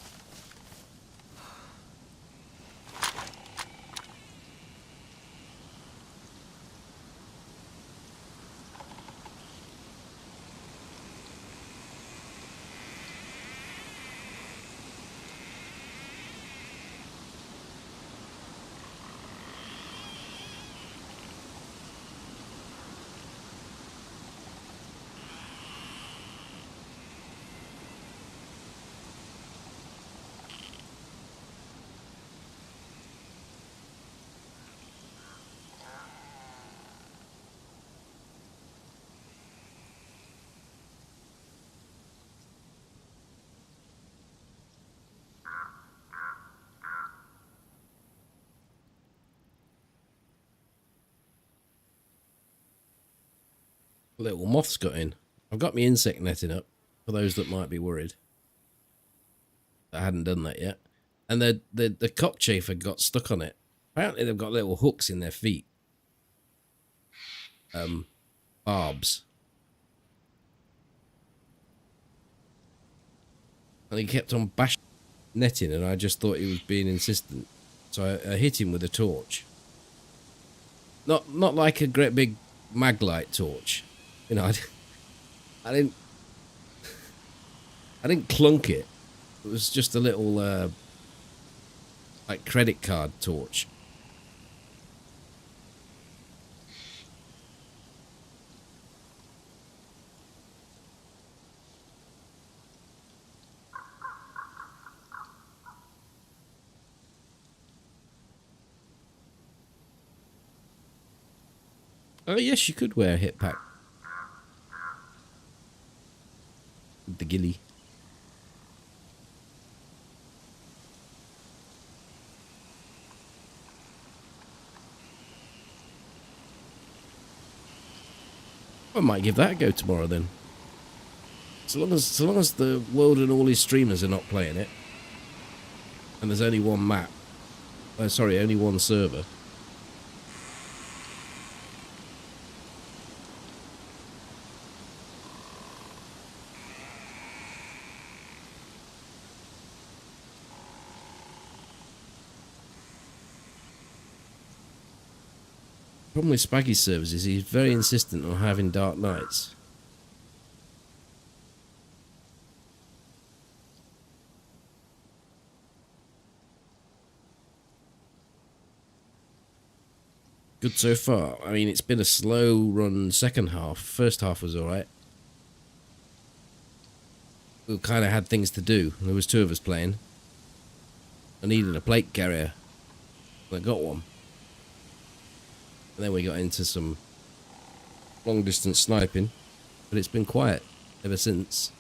Little moths got in. I've got my insect netting up for those that might be worried. I hadn't done that yet. And the cockchafer got stuck on it. Apparently they've got little hooks in their feet. Barbs. And he kept on bashing netting, and I just thought he was being insistent. So I hit him with a torch. Not like a great big maglite torch. You know, I didn't clunk it. It was just a little like credit card torch. Oh yes, you could wear a hip pack. With the ghillie. I might give that a go tomorrow then. So long as the world and all his streamers are not playing it, and there's only one map. Sorry, only one server. Problem with Spaggy's servers is he's very insistent on having dark nights. Good so far. I mean, it's been a slow run second half. First half was alright. We kind of had things to do. There was 2 of us playing. I needed a plate carrier. I got one. And then we got into some long distance sniping. But it's been quiet ever since.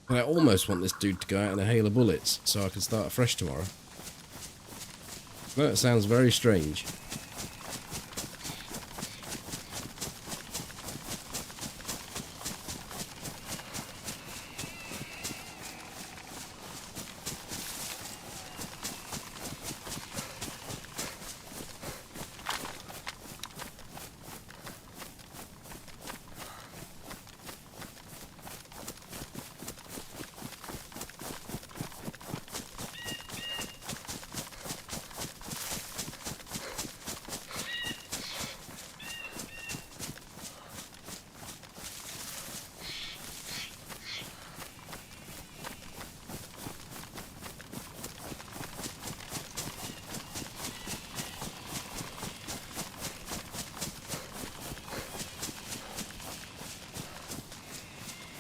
And I almost want this dude to go out in a hail of bullets so I can start afresh tomorrow. That sounds very strange.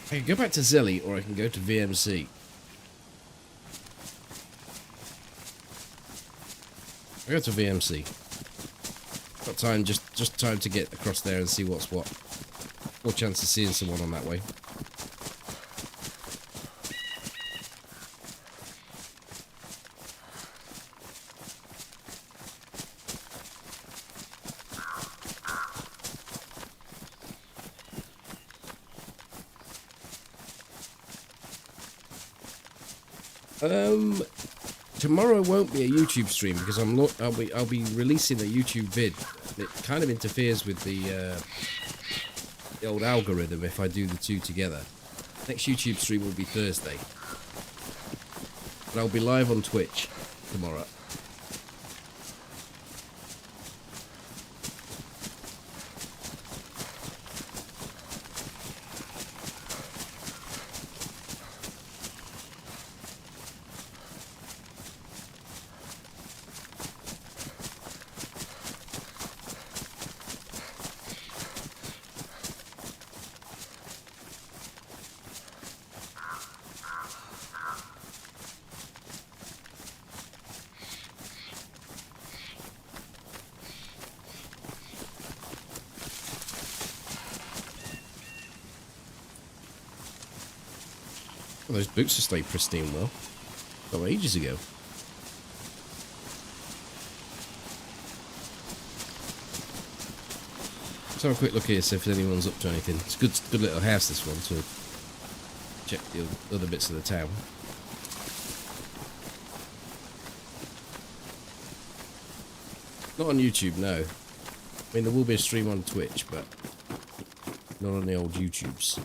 I can go back to Zelly or I can go to VMC. I go to VMC. Got time, just time to get across there and see what's what. More chance of seeing someone on that way. Tomorrow won't be a YouTube stream because I'll be releasing a YouTube vid. It kind of interferes with the old algorithm if I do the 2 together. Next YouTube stream will be Thursday, but I'll be live on Twitch tomorrow. Well, those boots have stayed pristine well. Got them ages ago. Let's have a quick look here, see if anyone's up to anything. It's a good little house, this one, to check the other bits of the town. Not on YouTube, no. I mean, there will be a stream on Twitch, but not on the old YouTubes.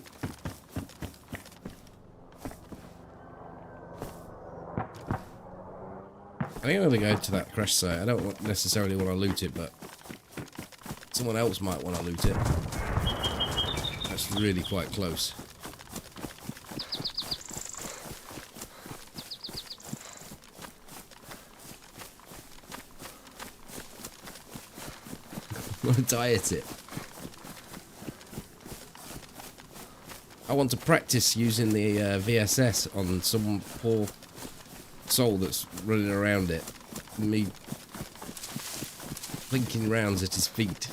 I think I'm going to go to that crash site. I don't necessarily want to loot it, but someone else might want to loot it. That's really quite close. I want to diet it. I want to practice using the VSS on some poor soul that's running around it. Me blinking rounds at his feet.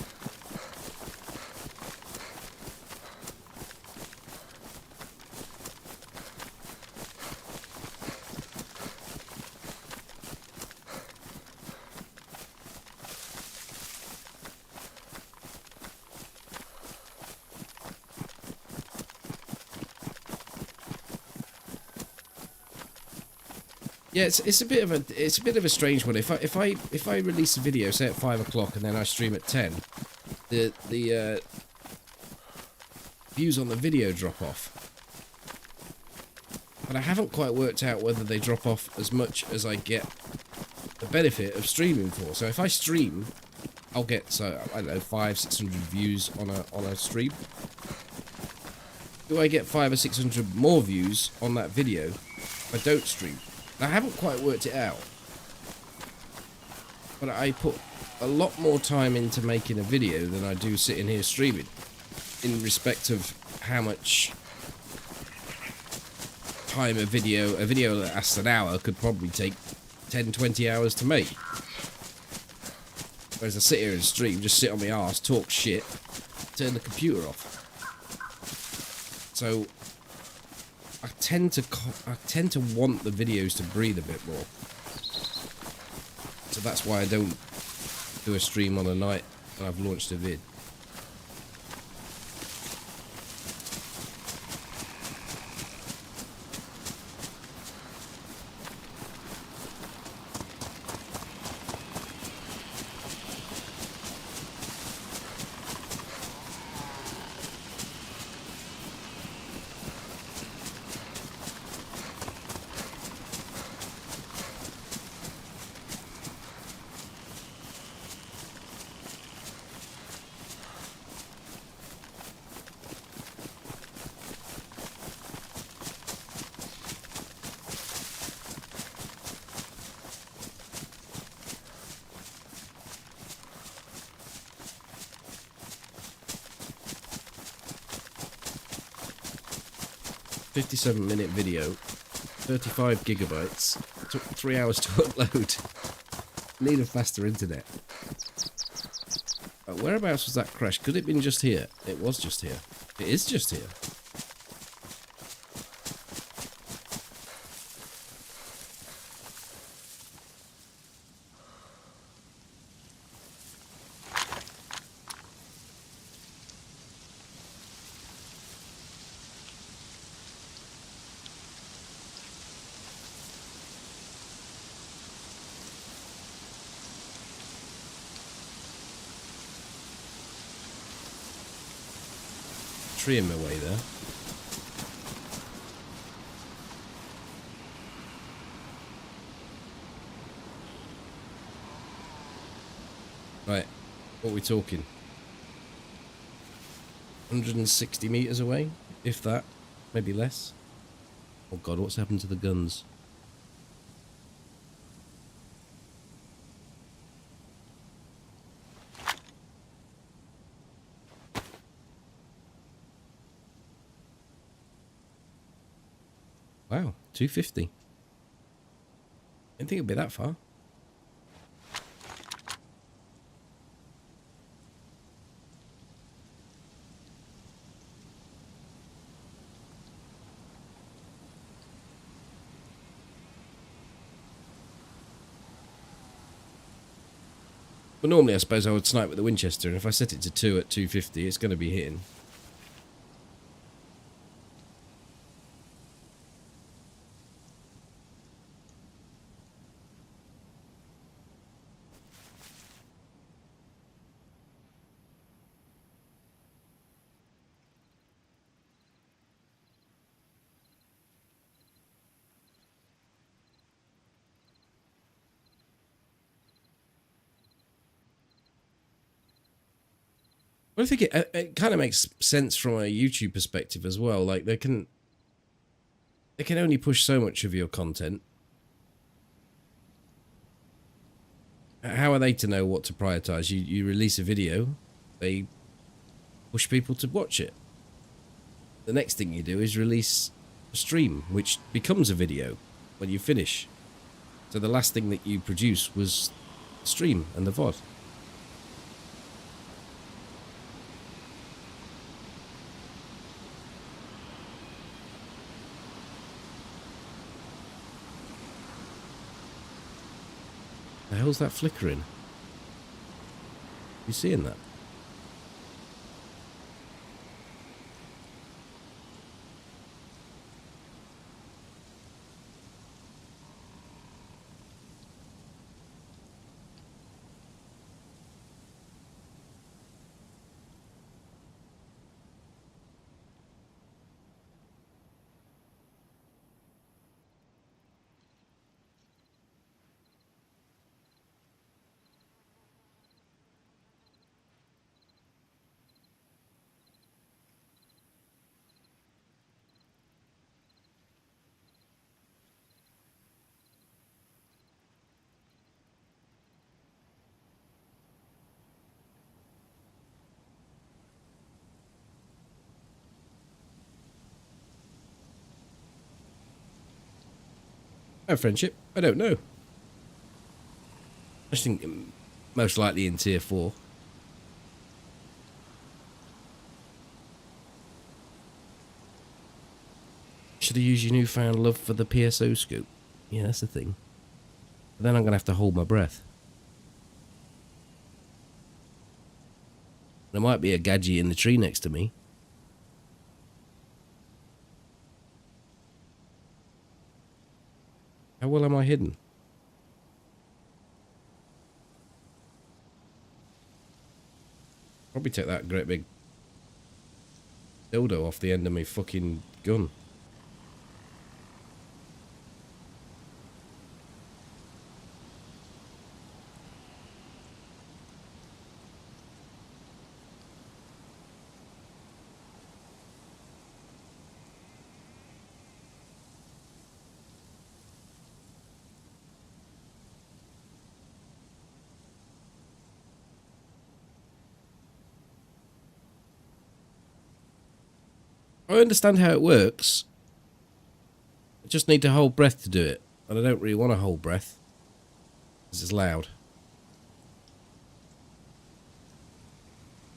Yeah, it's a bit of a strange one. If I release a video, say at 5 o'clock, and then I stream at 10, the views on the video drop off. But I haven't quite worked out whether they drop off as much as I get the benefit of streaming for. So if I stream, I'll get, so I don't know, 500-600 views on a stream. Do I get 500 or 600 more views on that video if I don't stream? I haven't quite worked it out, but I put a lot more time into making a video than I do sitting here streaming, in respect of how much time a video that lasts an hour could probably take 10-20 hours to make. Whereas I sit here and stream, just sit on my arse, talk shit, turn the computer off. So I tend to want the videos to breathe a bit more. So that's why I don't do a stream on a night when I've launched a vid. .57-minute video, 35 gigabytes, took 3 hours to upload. Need a faster internet. Whereabouts was that crash? Could it have been just here? It was just here. It is just here. Tree in my way there. Right, what are we talking? 160 meters away, if that, maybe less. Oh god, what's happened to the guns? Wow, 250. Didn't think it'd be that far. But normally I suppose I would snipe with the Winchester, and if I set it to 2 at 250, it's going to be hitting. Well, I think it kind of makes sense from a YouTube perspective as well. Like they can only push so much of your content. How are they to know what to prioritize? You release a video, they push people to watch it. The next thing you do is release a stream, which becomes a video when you finish. So the last thing that you produce was the stream and the VOD. The hell's that flickering? You seeing that? Oh, friendship? I don't know. I think most likely in tier 4. Should I use your newfound love for the PSO scope? Yeah, that's the thing. But then I'm going to have to hold my breath. There might be a gadget in the tree next to me. How well am I hidden? Probably take that great big dildo off the end of my fucking gun. I understand how it works. I just need to hold breath to do it. And I don't really want to hold breath. Because it's loud.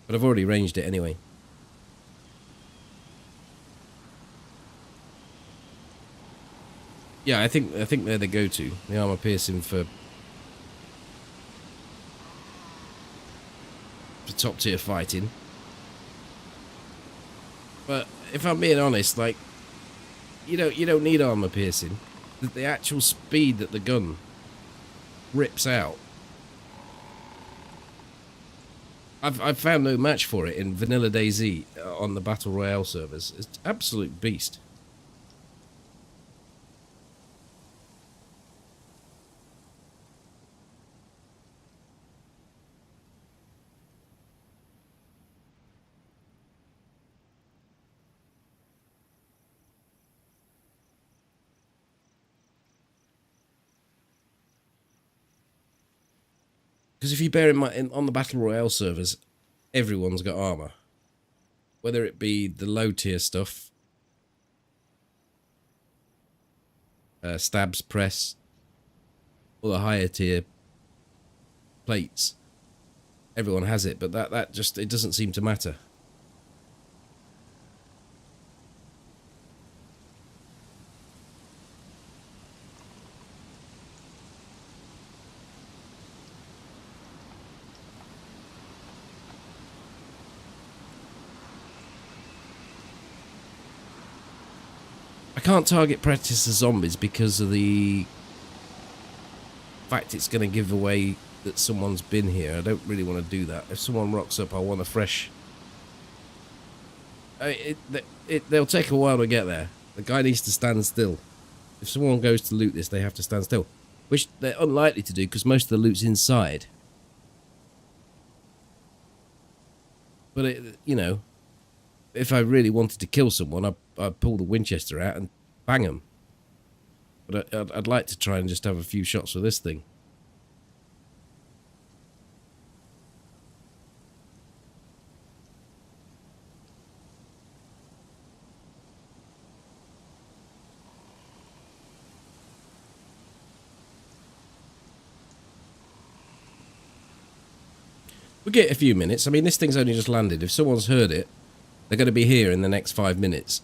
But I've already ranged it anyway. Yeah, I think they're the go-to. The armor piercing for top tier fighting. But if I'm being honest, like you don't need armor piercing. The actual speed that the gun rips out. I've found no match for it in vanilla DayZ on the Battle Royale servers. It's an absolute beast. Because if you bear in mind, on the Battle Royale servers, everyone's got armor. Whether it be the low tier stuff, stabs, press, or the higher tier plates. Everyone has it, but that just, it doesn't seem to matter. I can't target practice zombies because of the fact it's going to give away that someone's been here. I don't really want to do that. If someone rocks up, I want a fresh... they'll take a while to get there. The guy needs to stand still. If someone goes to loot this, they have to stand still. Which they're unlikely to do because most of the loot's inside. But, you know, if I really wanted to kill someone, I'd pull the Winchester out and bang them. But I'd like to try and just have a few shots with this thing. We'll get a few minutes. I mean, this thing's only just landed. If someone's heard it, they're going to be here in the next 5 minutes.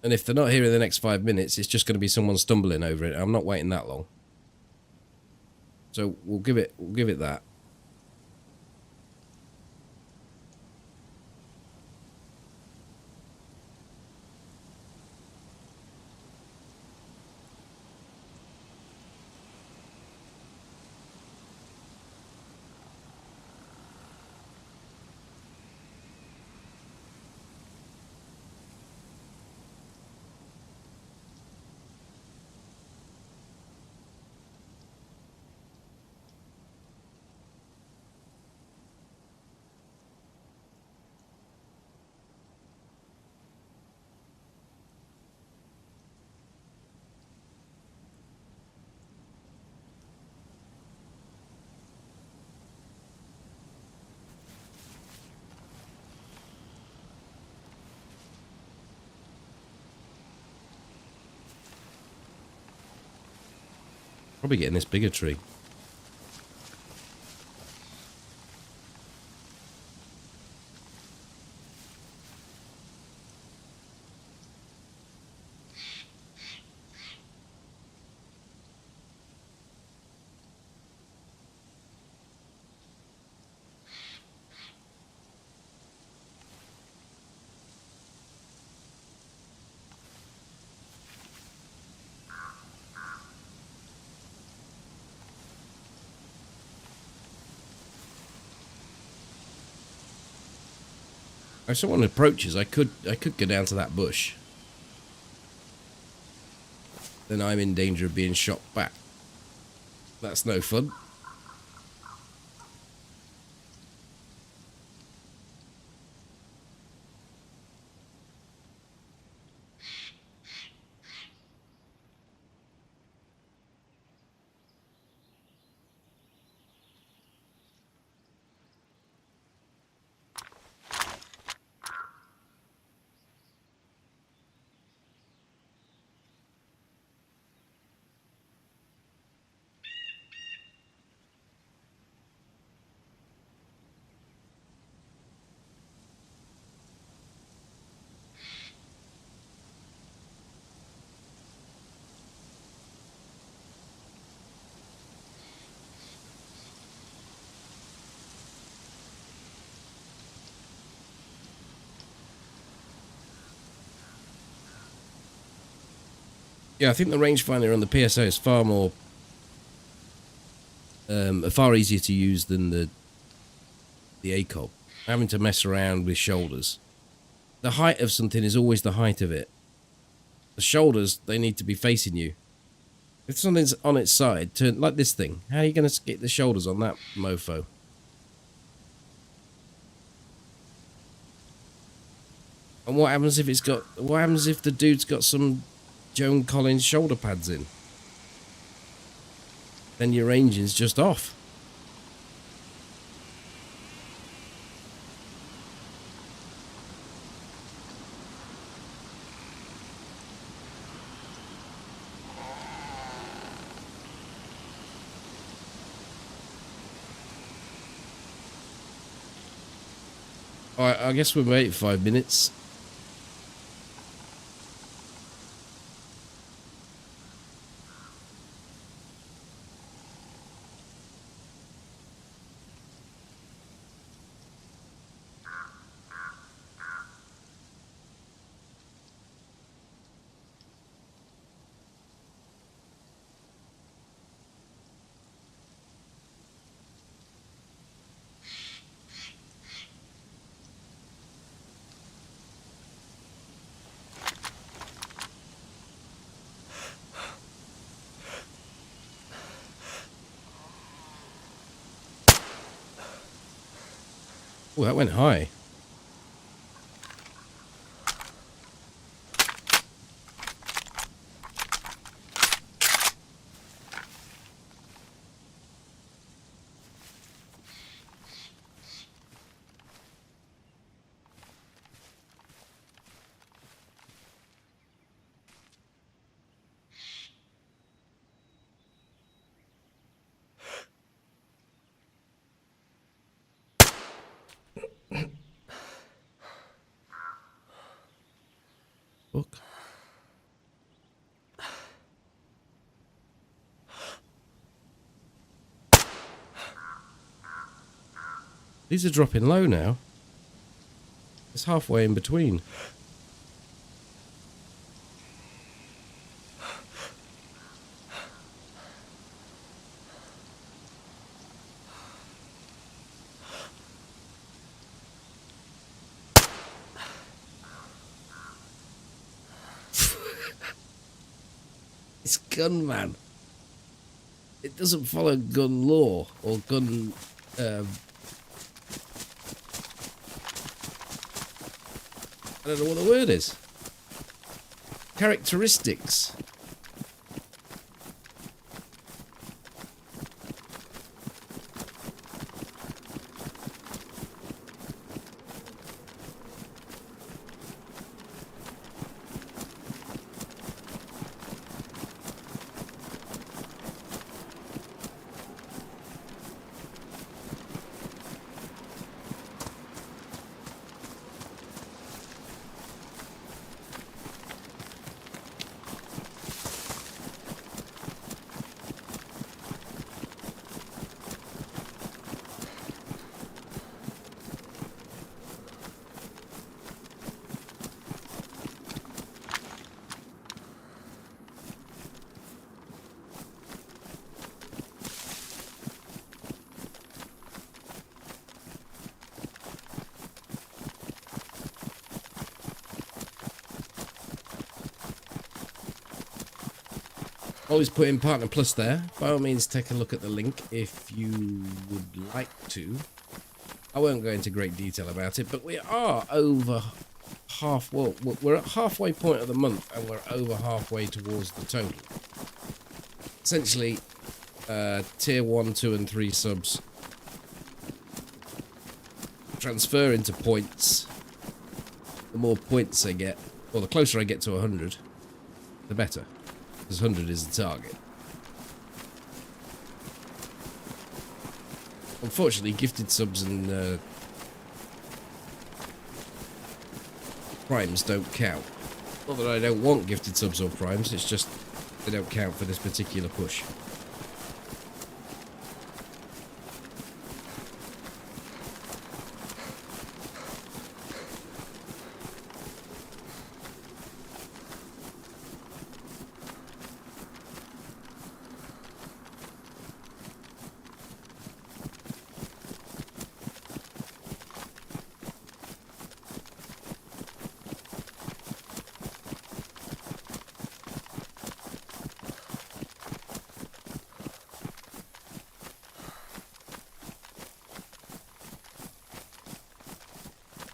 And if they're not here in the next 5 minutes, it's just going to be someone stumbling over it. I'm not waiting that long. So we'll give it that. Probably getting this bigger tree. If someone approaches, I could go down to that bush. Then I'm in danger of being shot back. That's no fun. Yeah, I think the rangefinder on the PSO is far more, far easier to use than the ACOG. Having to mess around with shoulders. The height of something is always the height of it. The shoulders, they need to be facing you. If something's on its side, turn like this thing. How are you going to get the shoulders on that mofo? And what happens if it's got? What happens if the dude's got some Joan Collins shoulder pads in? Then your engine's just off. Alright, I guess we'll wait 5 minutes. Oh, that went high. Look. These are dropping low now. It's halfway in between. It's gun, man. It doesn't follow gun law or gun. I don't know what the word is. Characteristics. always put in Partner Plus there. By all means, take a look at the link if you would like to. I won't go into great detail about it, but we are over well, we're at halfway point of the month, and we're over halfway towards the total. Essentially, tier 1, 2, and 3 subs transfer into points. The more points I get, or the closer I get to 100, the better. Because 100 is the target. Unfortunately, gifted subs and primes don't count. Not that I don't want gifted subs or primes, it's just they don't count for this particular push.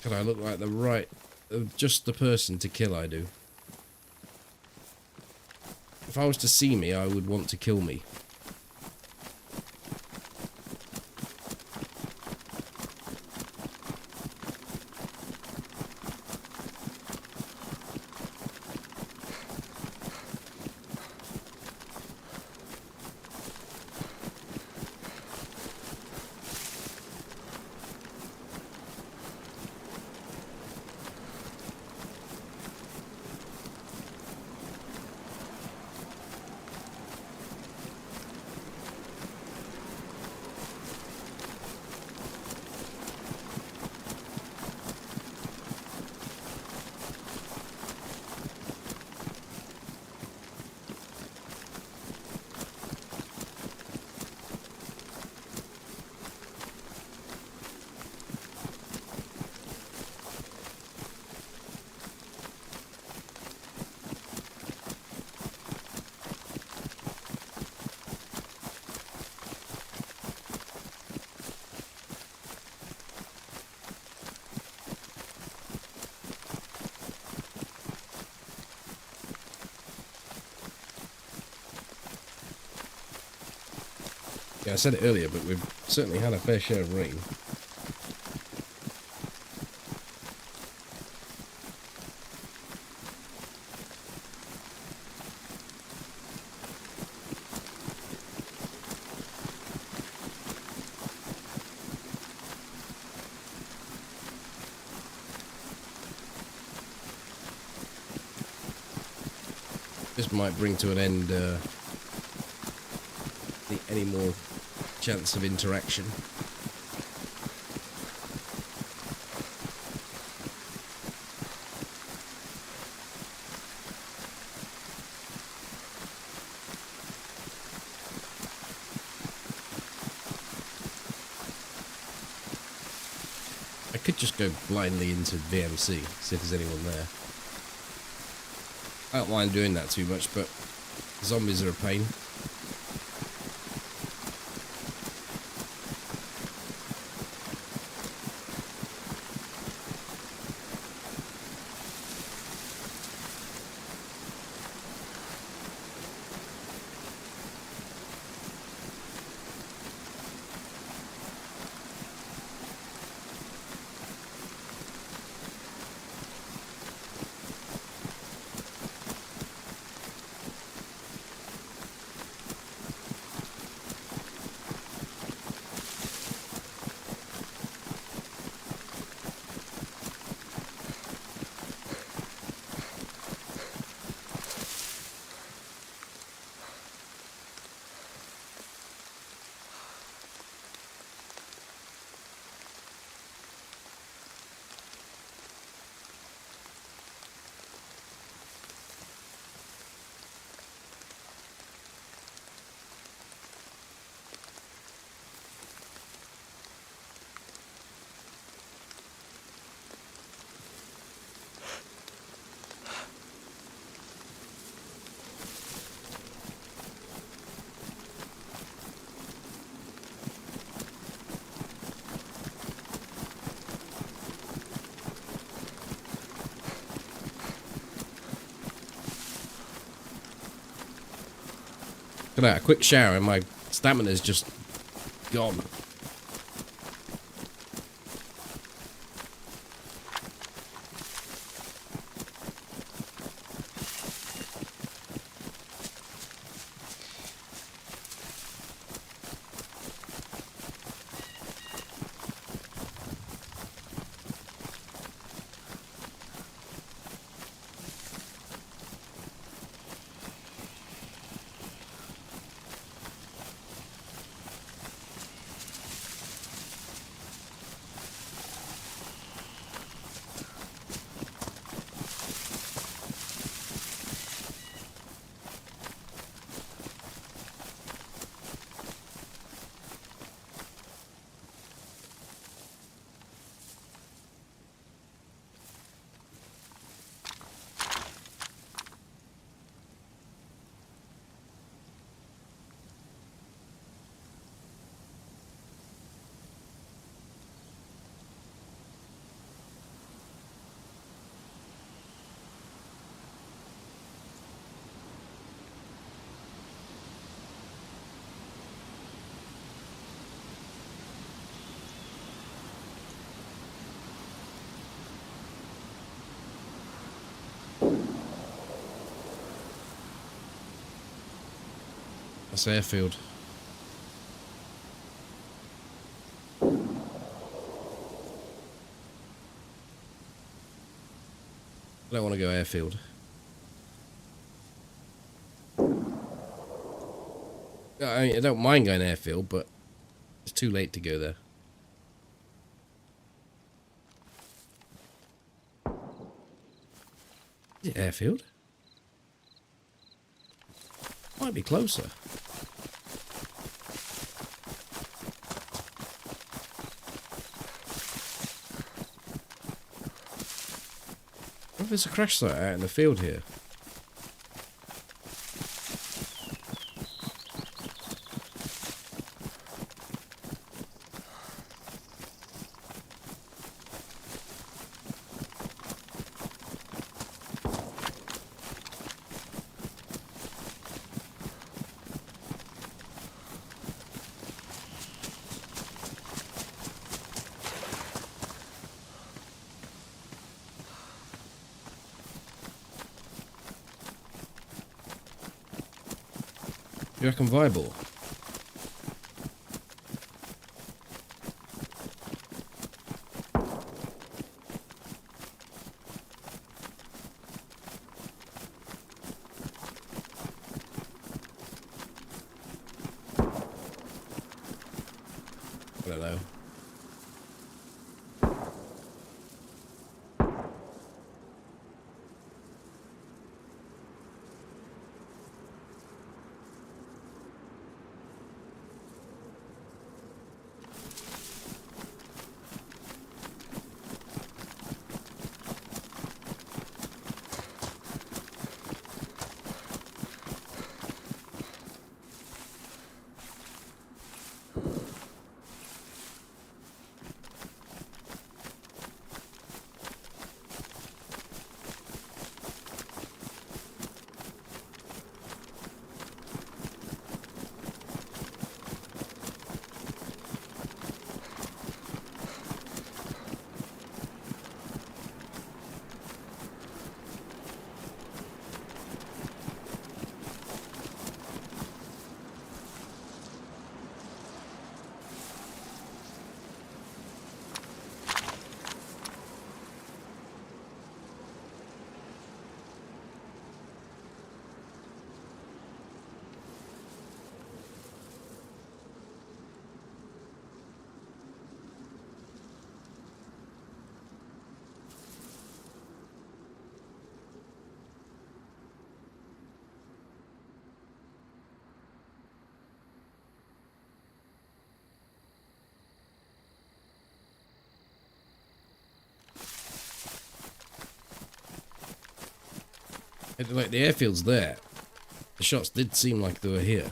God, I look like just the person to kill, I do. If I was to see me, I would want to kill me. Yeah, I said it earlier, but we've certainly had a fair share of rain. This might bring to an end any more chance of interaction. I could just go blindly into VMC, see if there's anyone there. I don't mind doing that too much, but zombies are a pain. Got out a quick shower and my stamina's just gone. That's airfield. I don't want to go airfield. I don't mind going airfield, but it's too late to go there. Is it airfield? Might be closer. What if there's a crash site out in the field here? You reckon viable? I don't know. Like, the airfield's there. The shots did seem like they were here.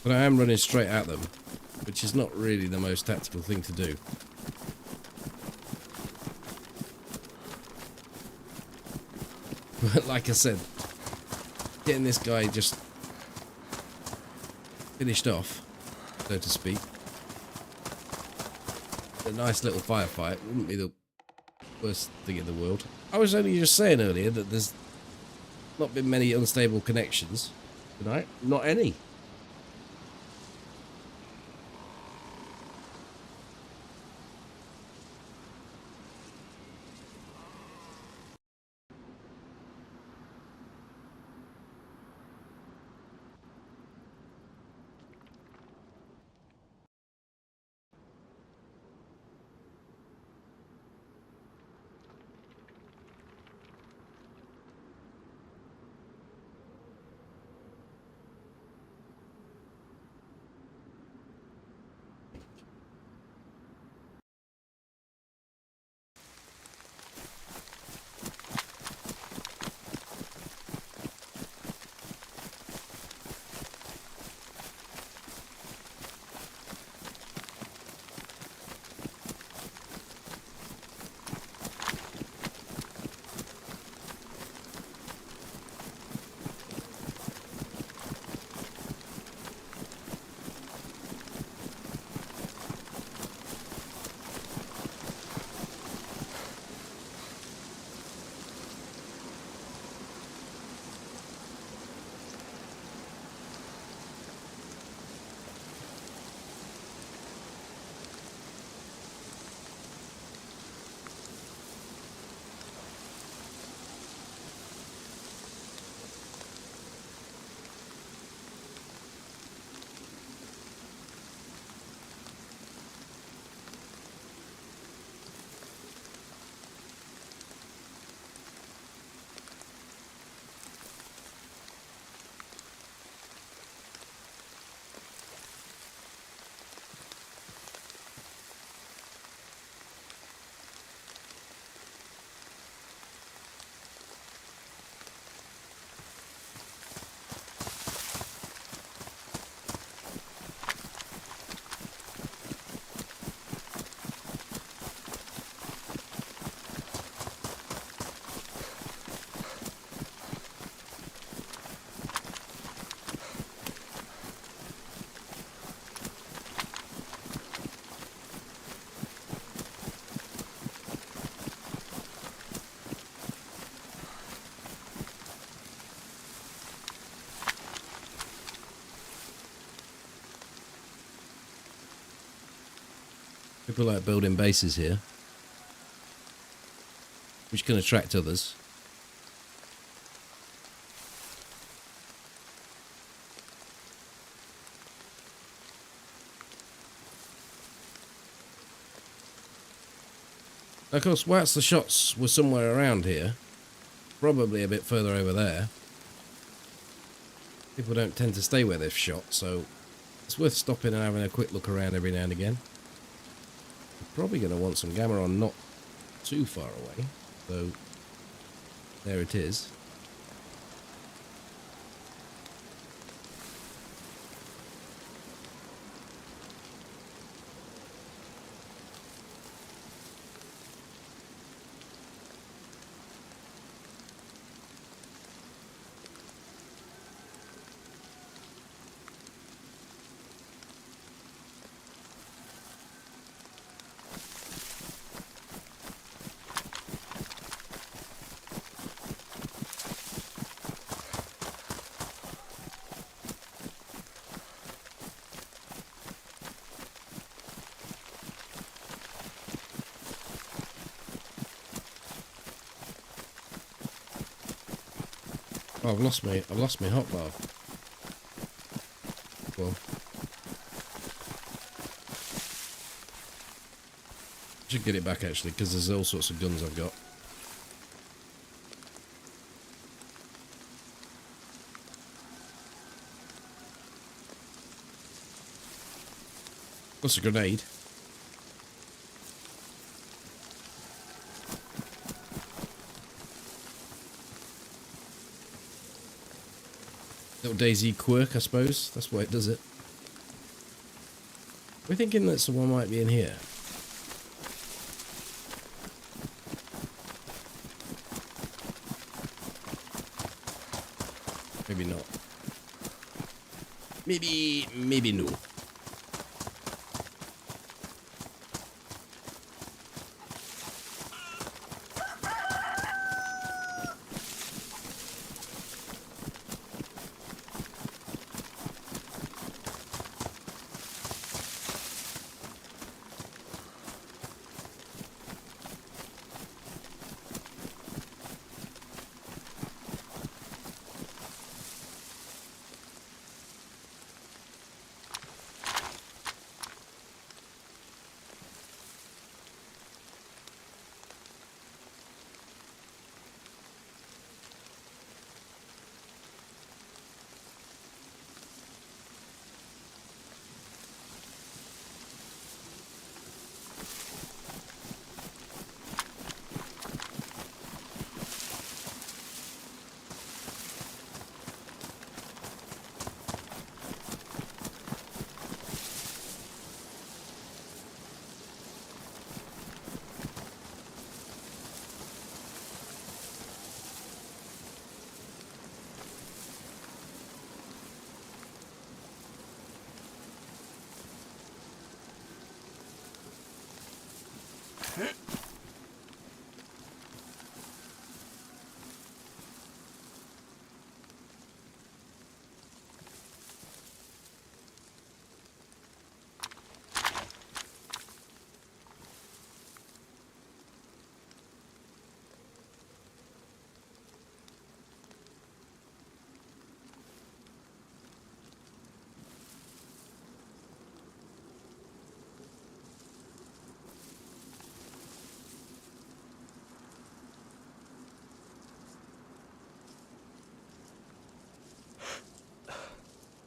But I am running straight at them. which is not really the most tactical thing to do. But like I said, getting this guy just finished off, so to speak, a nice little firefight wouldn't be the worst thing in the world. I was only just saying earlier that there's not been many unstable connections tonight. Not any. People like building bases here, which can attract others. Of course, whilst the shots were somewhere around here, probably a bit further over there, people don't tend to stay where they've shot, so it's worth stopping and having a quick look around every now and again. You're probably going to want some gamma on not too far away, so there it is. Oh, I've lost my hotbar. Well, should get it back actually, because there's all sorts of guns I've got. Plus a grenade. Little DayZ quirk, I suppose. That's why it does it. We're thinking that someone might be in here. Maybe not. Maybe no.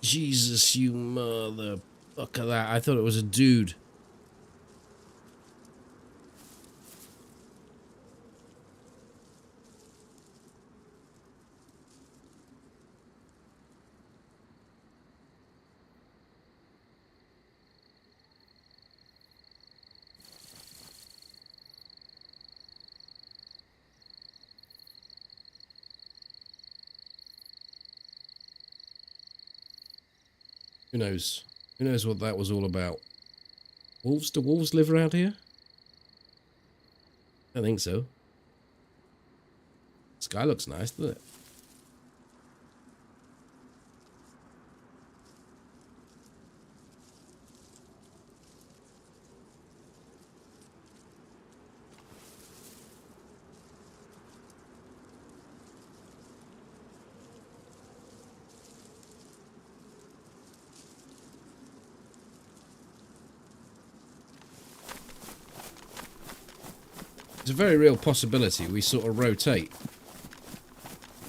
Jesus, you motherfucker! That I thought it was a dude. Who knows? Who knows what that was all about? Wolves? Do wolves live around here? I think so. Sky looks nice, doesn't it? There's a very real possibility we sort of rotate.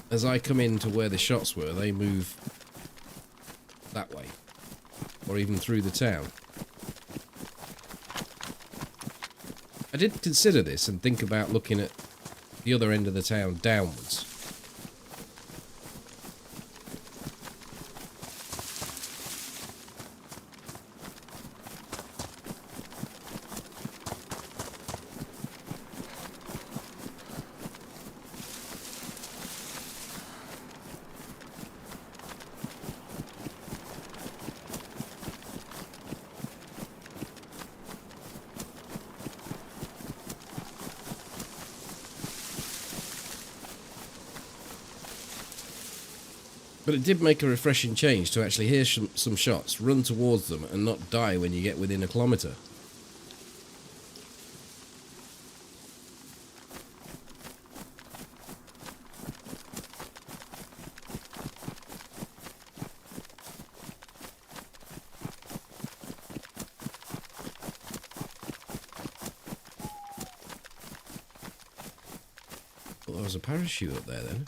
As I come into where the shots were, they move that way. Or even through the town. I did consider this and think about looking at the other end of the town downwards. But it did make a refreshing change to actually hear some shots, run towards them, and not die when you get within a kilometre. Well, there was a parachute up there then.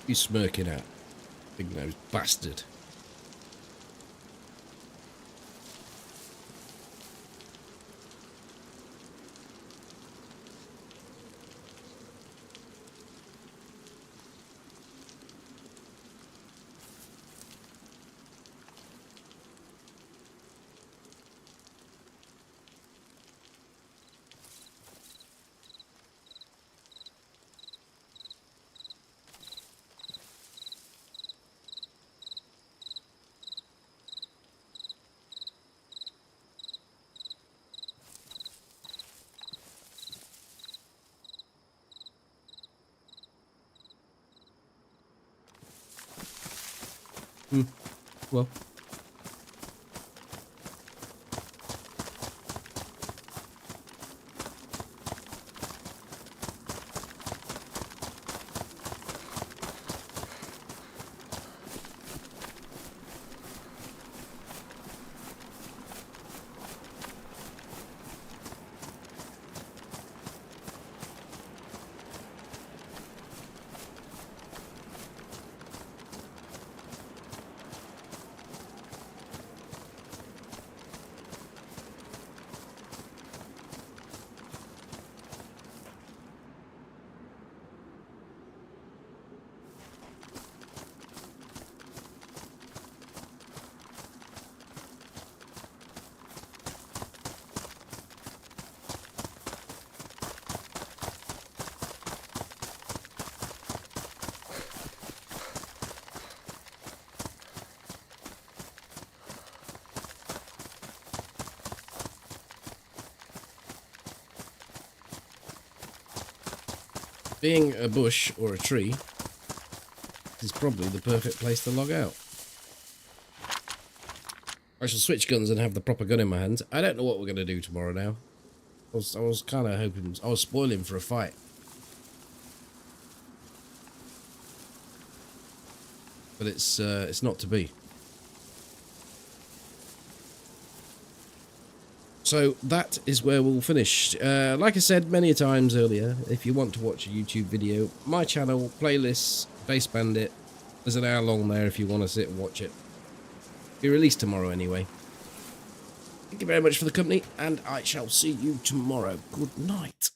You smirking at? Big nose bastard. Well. Being a bush or a tree is probably the perfect place to log out. I shall switch guns and have the proper gun in my hands. I don't know what we're going to do tomorrow now. I was kind of hoping... I was spoiling for a fight. But it's not to be. So that is where we'll finish. Like I said many times earlier, if you want to watch a YouTube video, my channel, playlists, Base Bandit, there's an hour long there if you want to sit and watch it. Be released tomorrow anyway. Thank you very much for the company, and I shall see you tomorrow. Good night.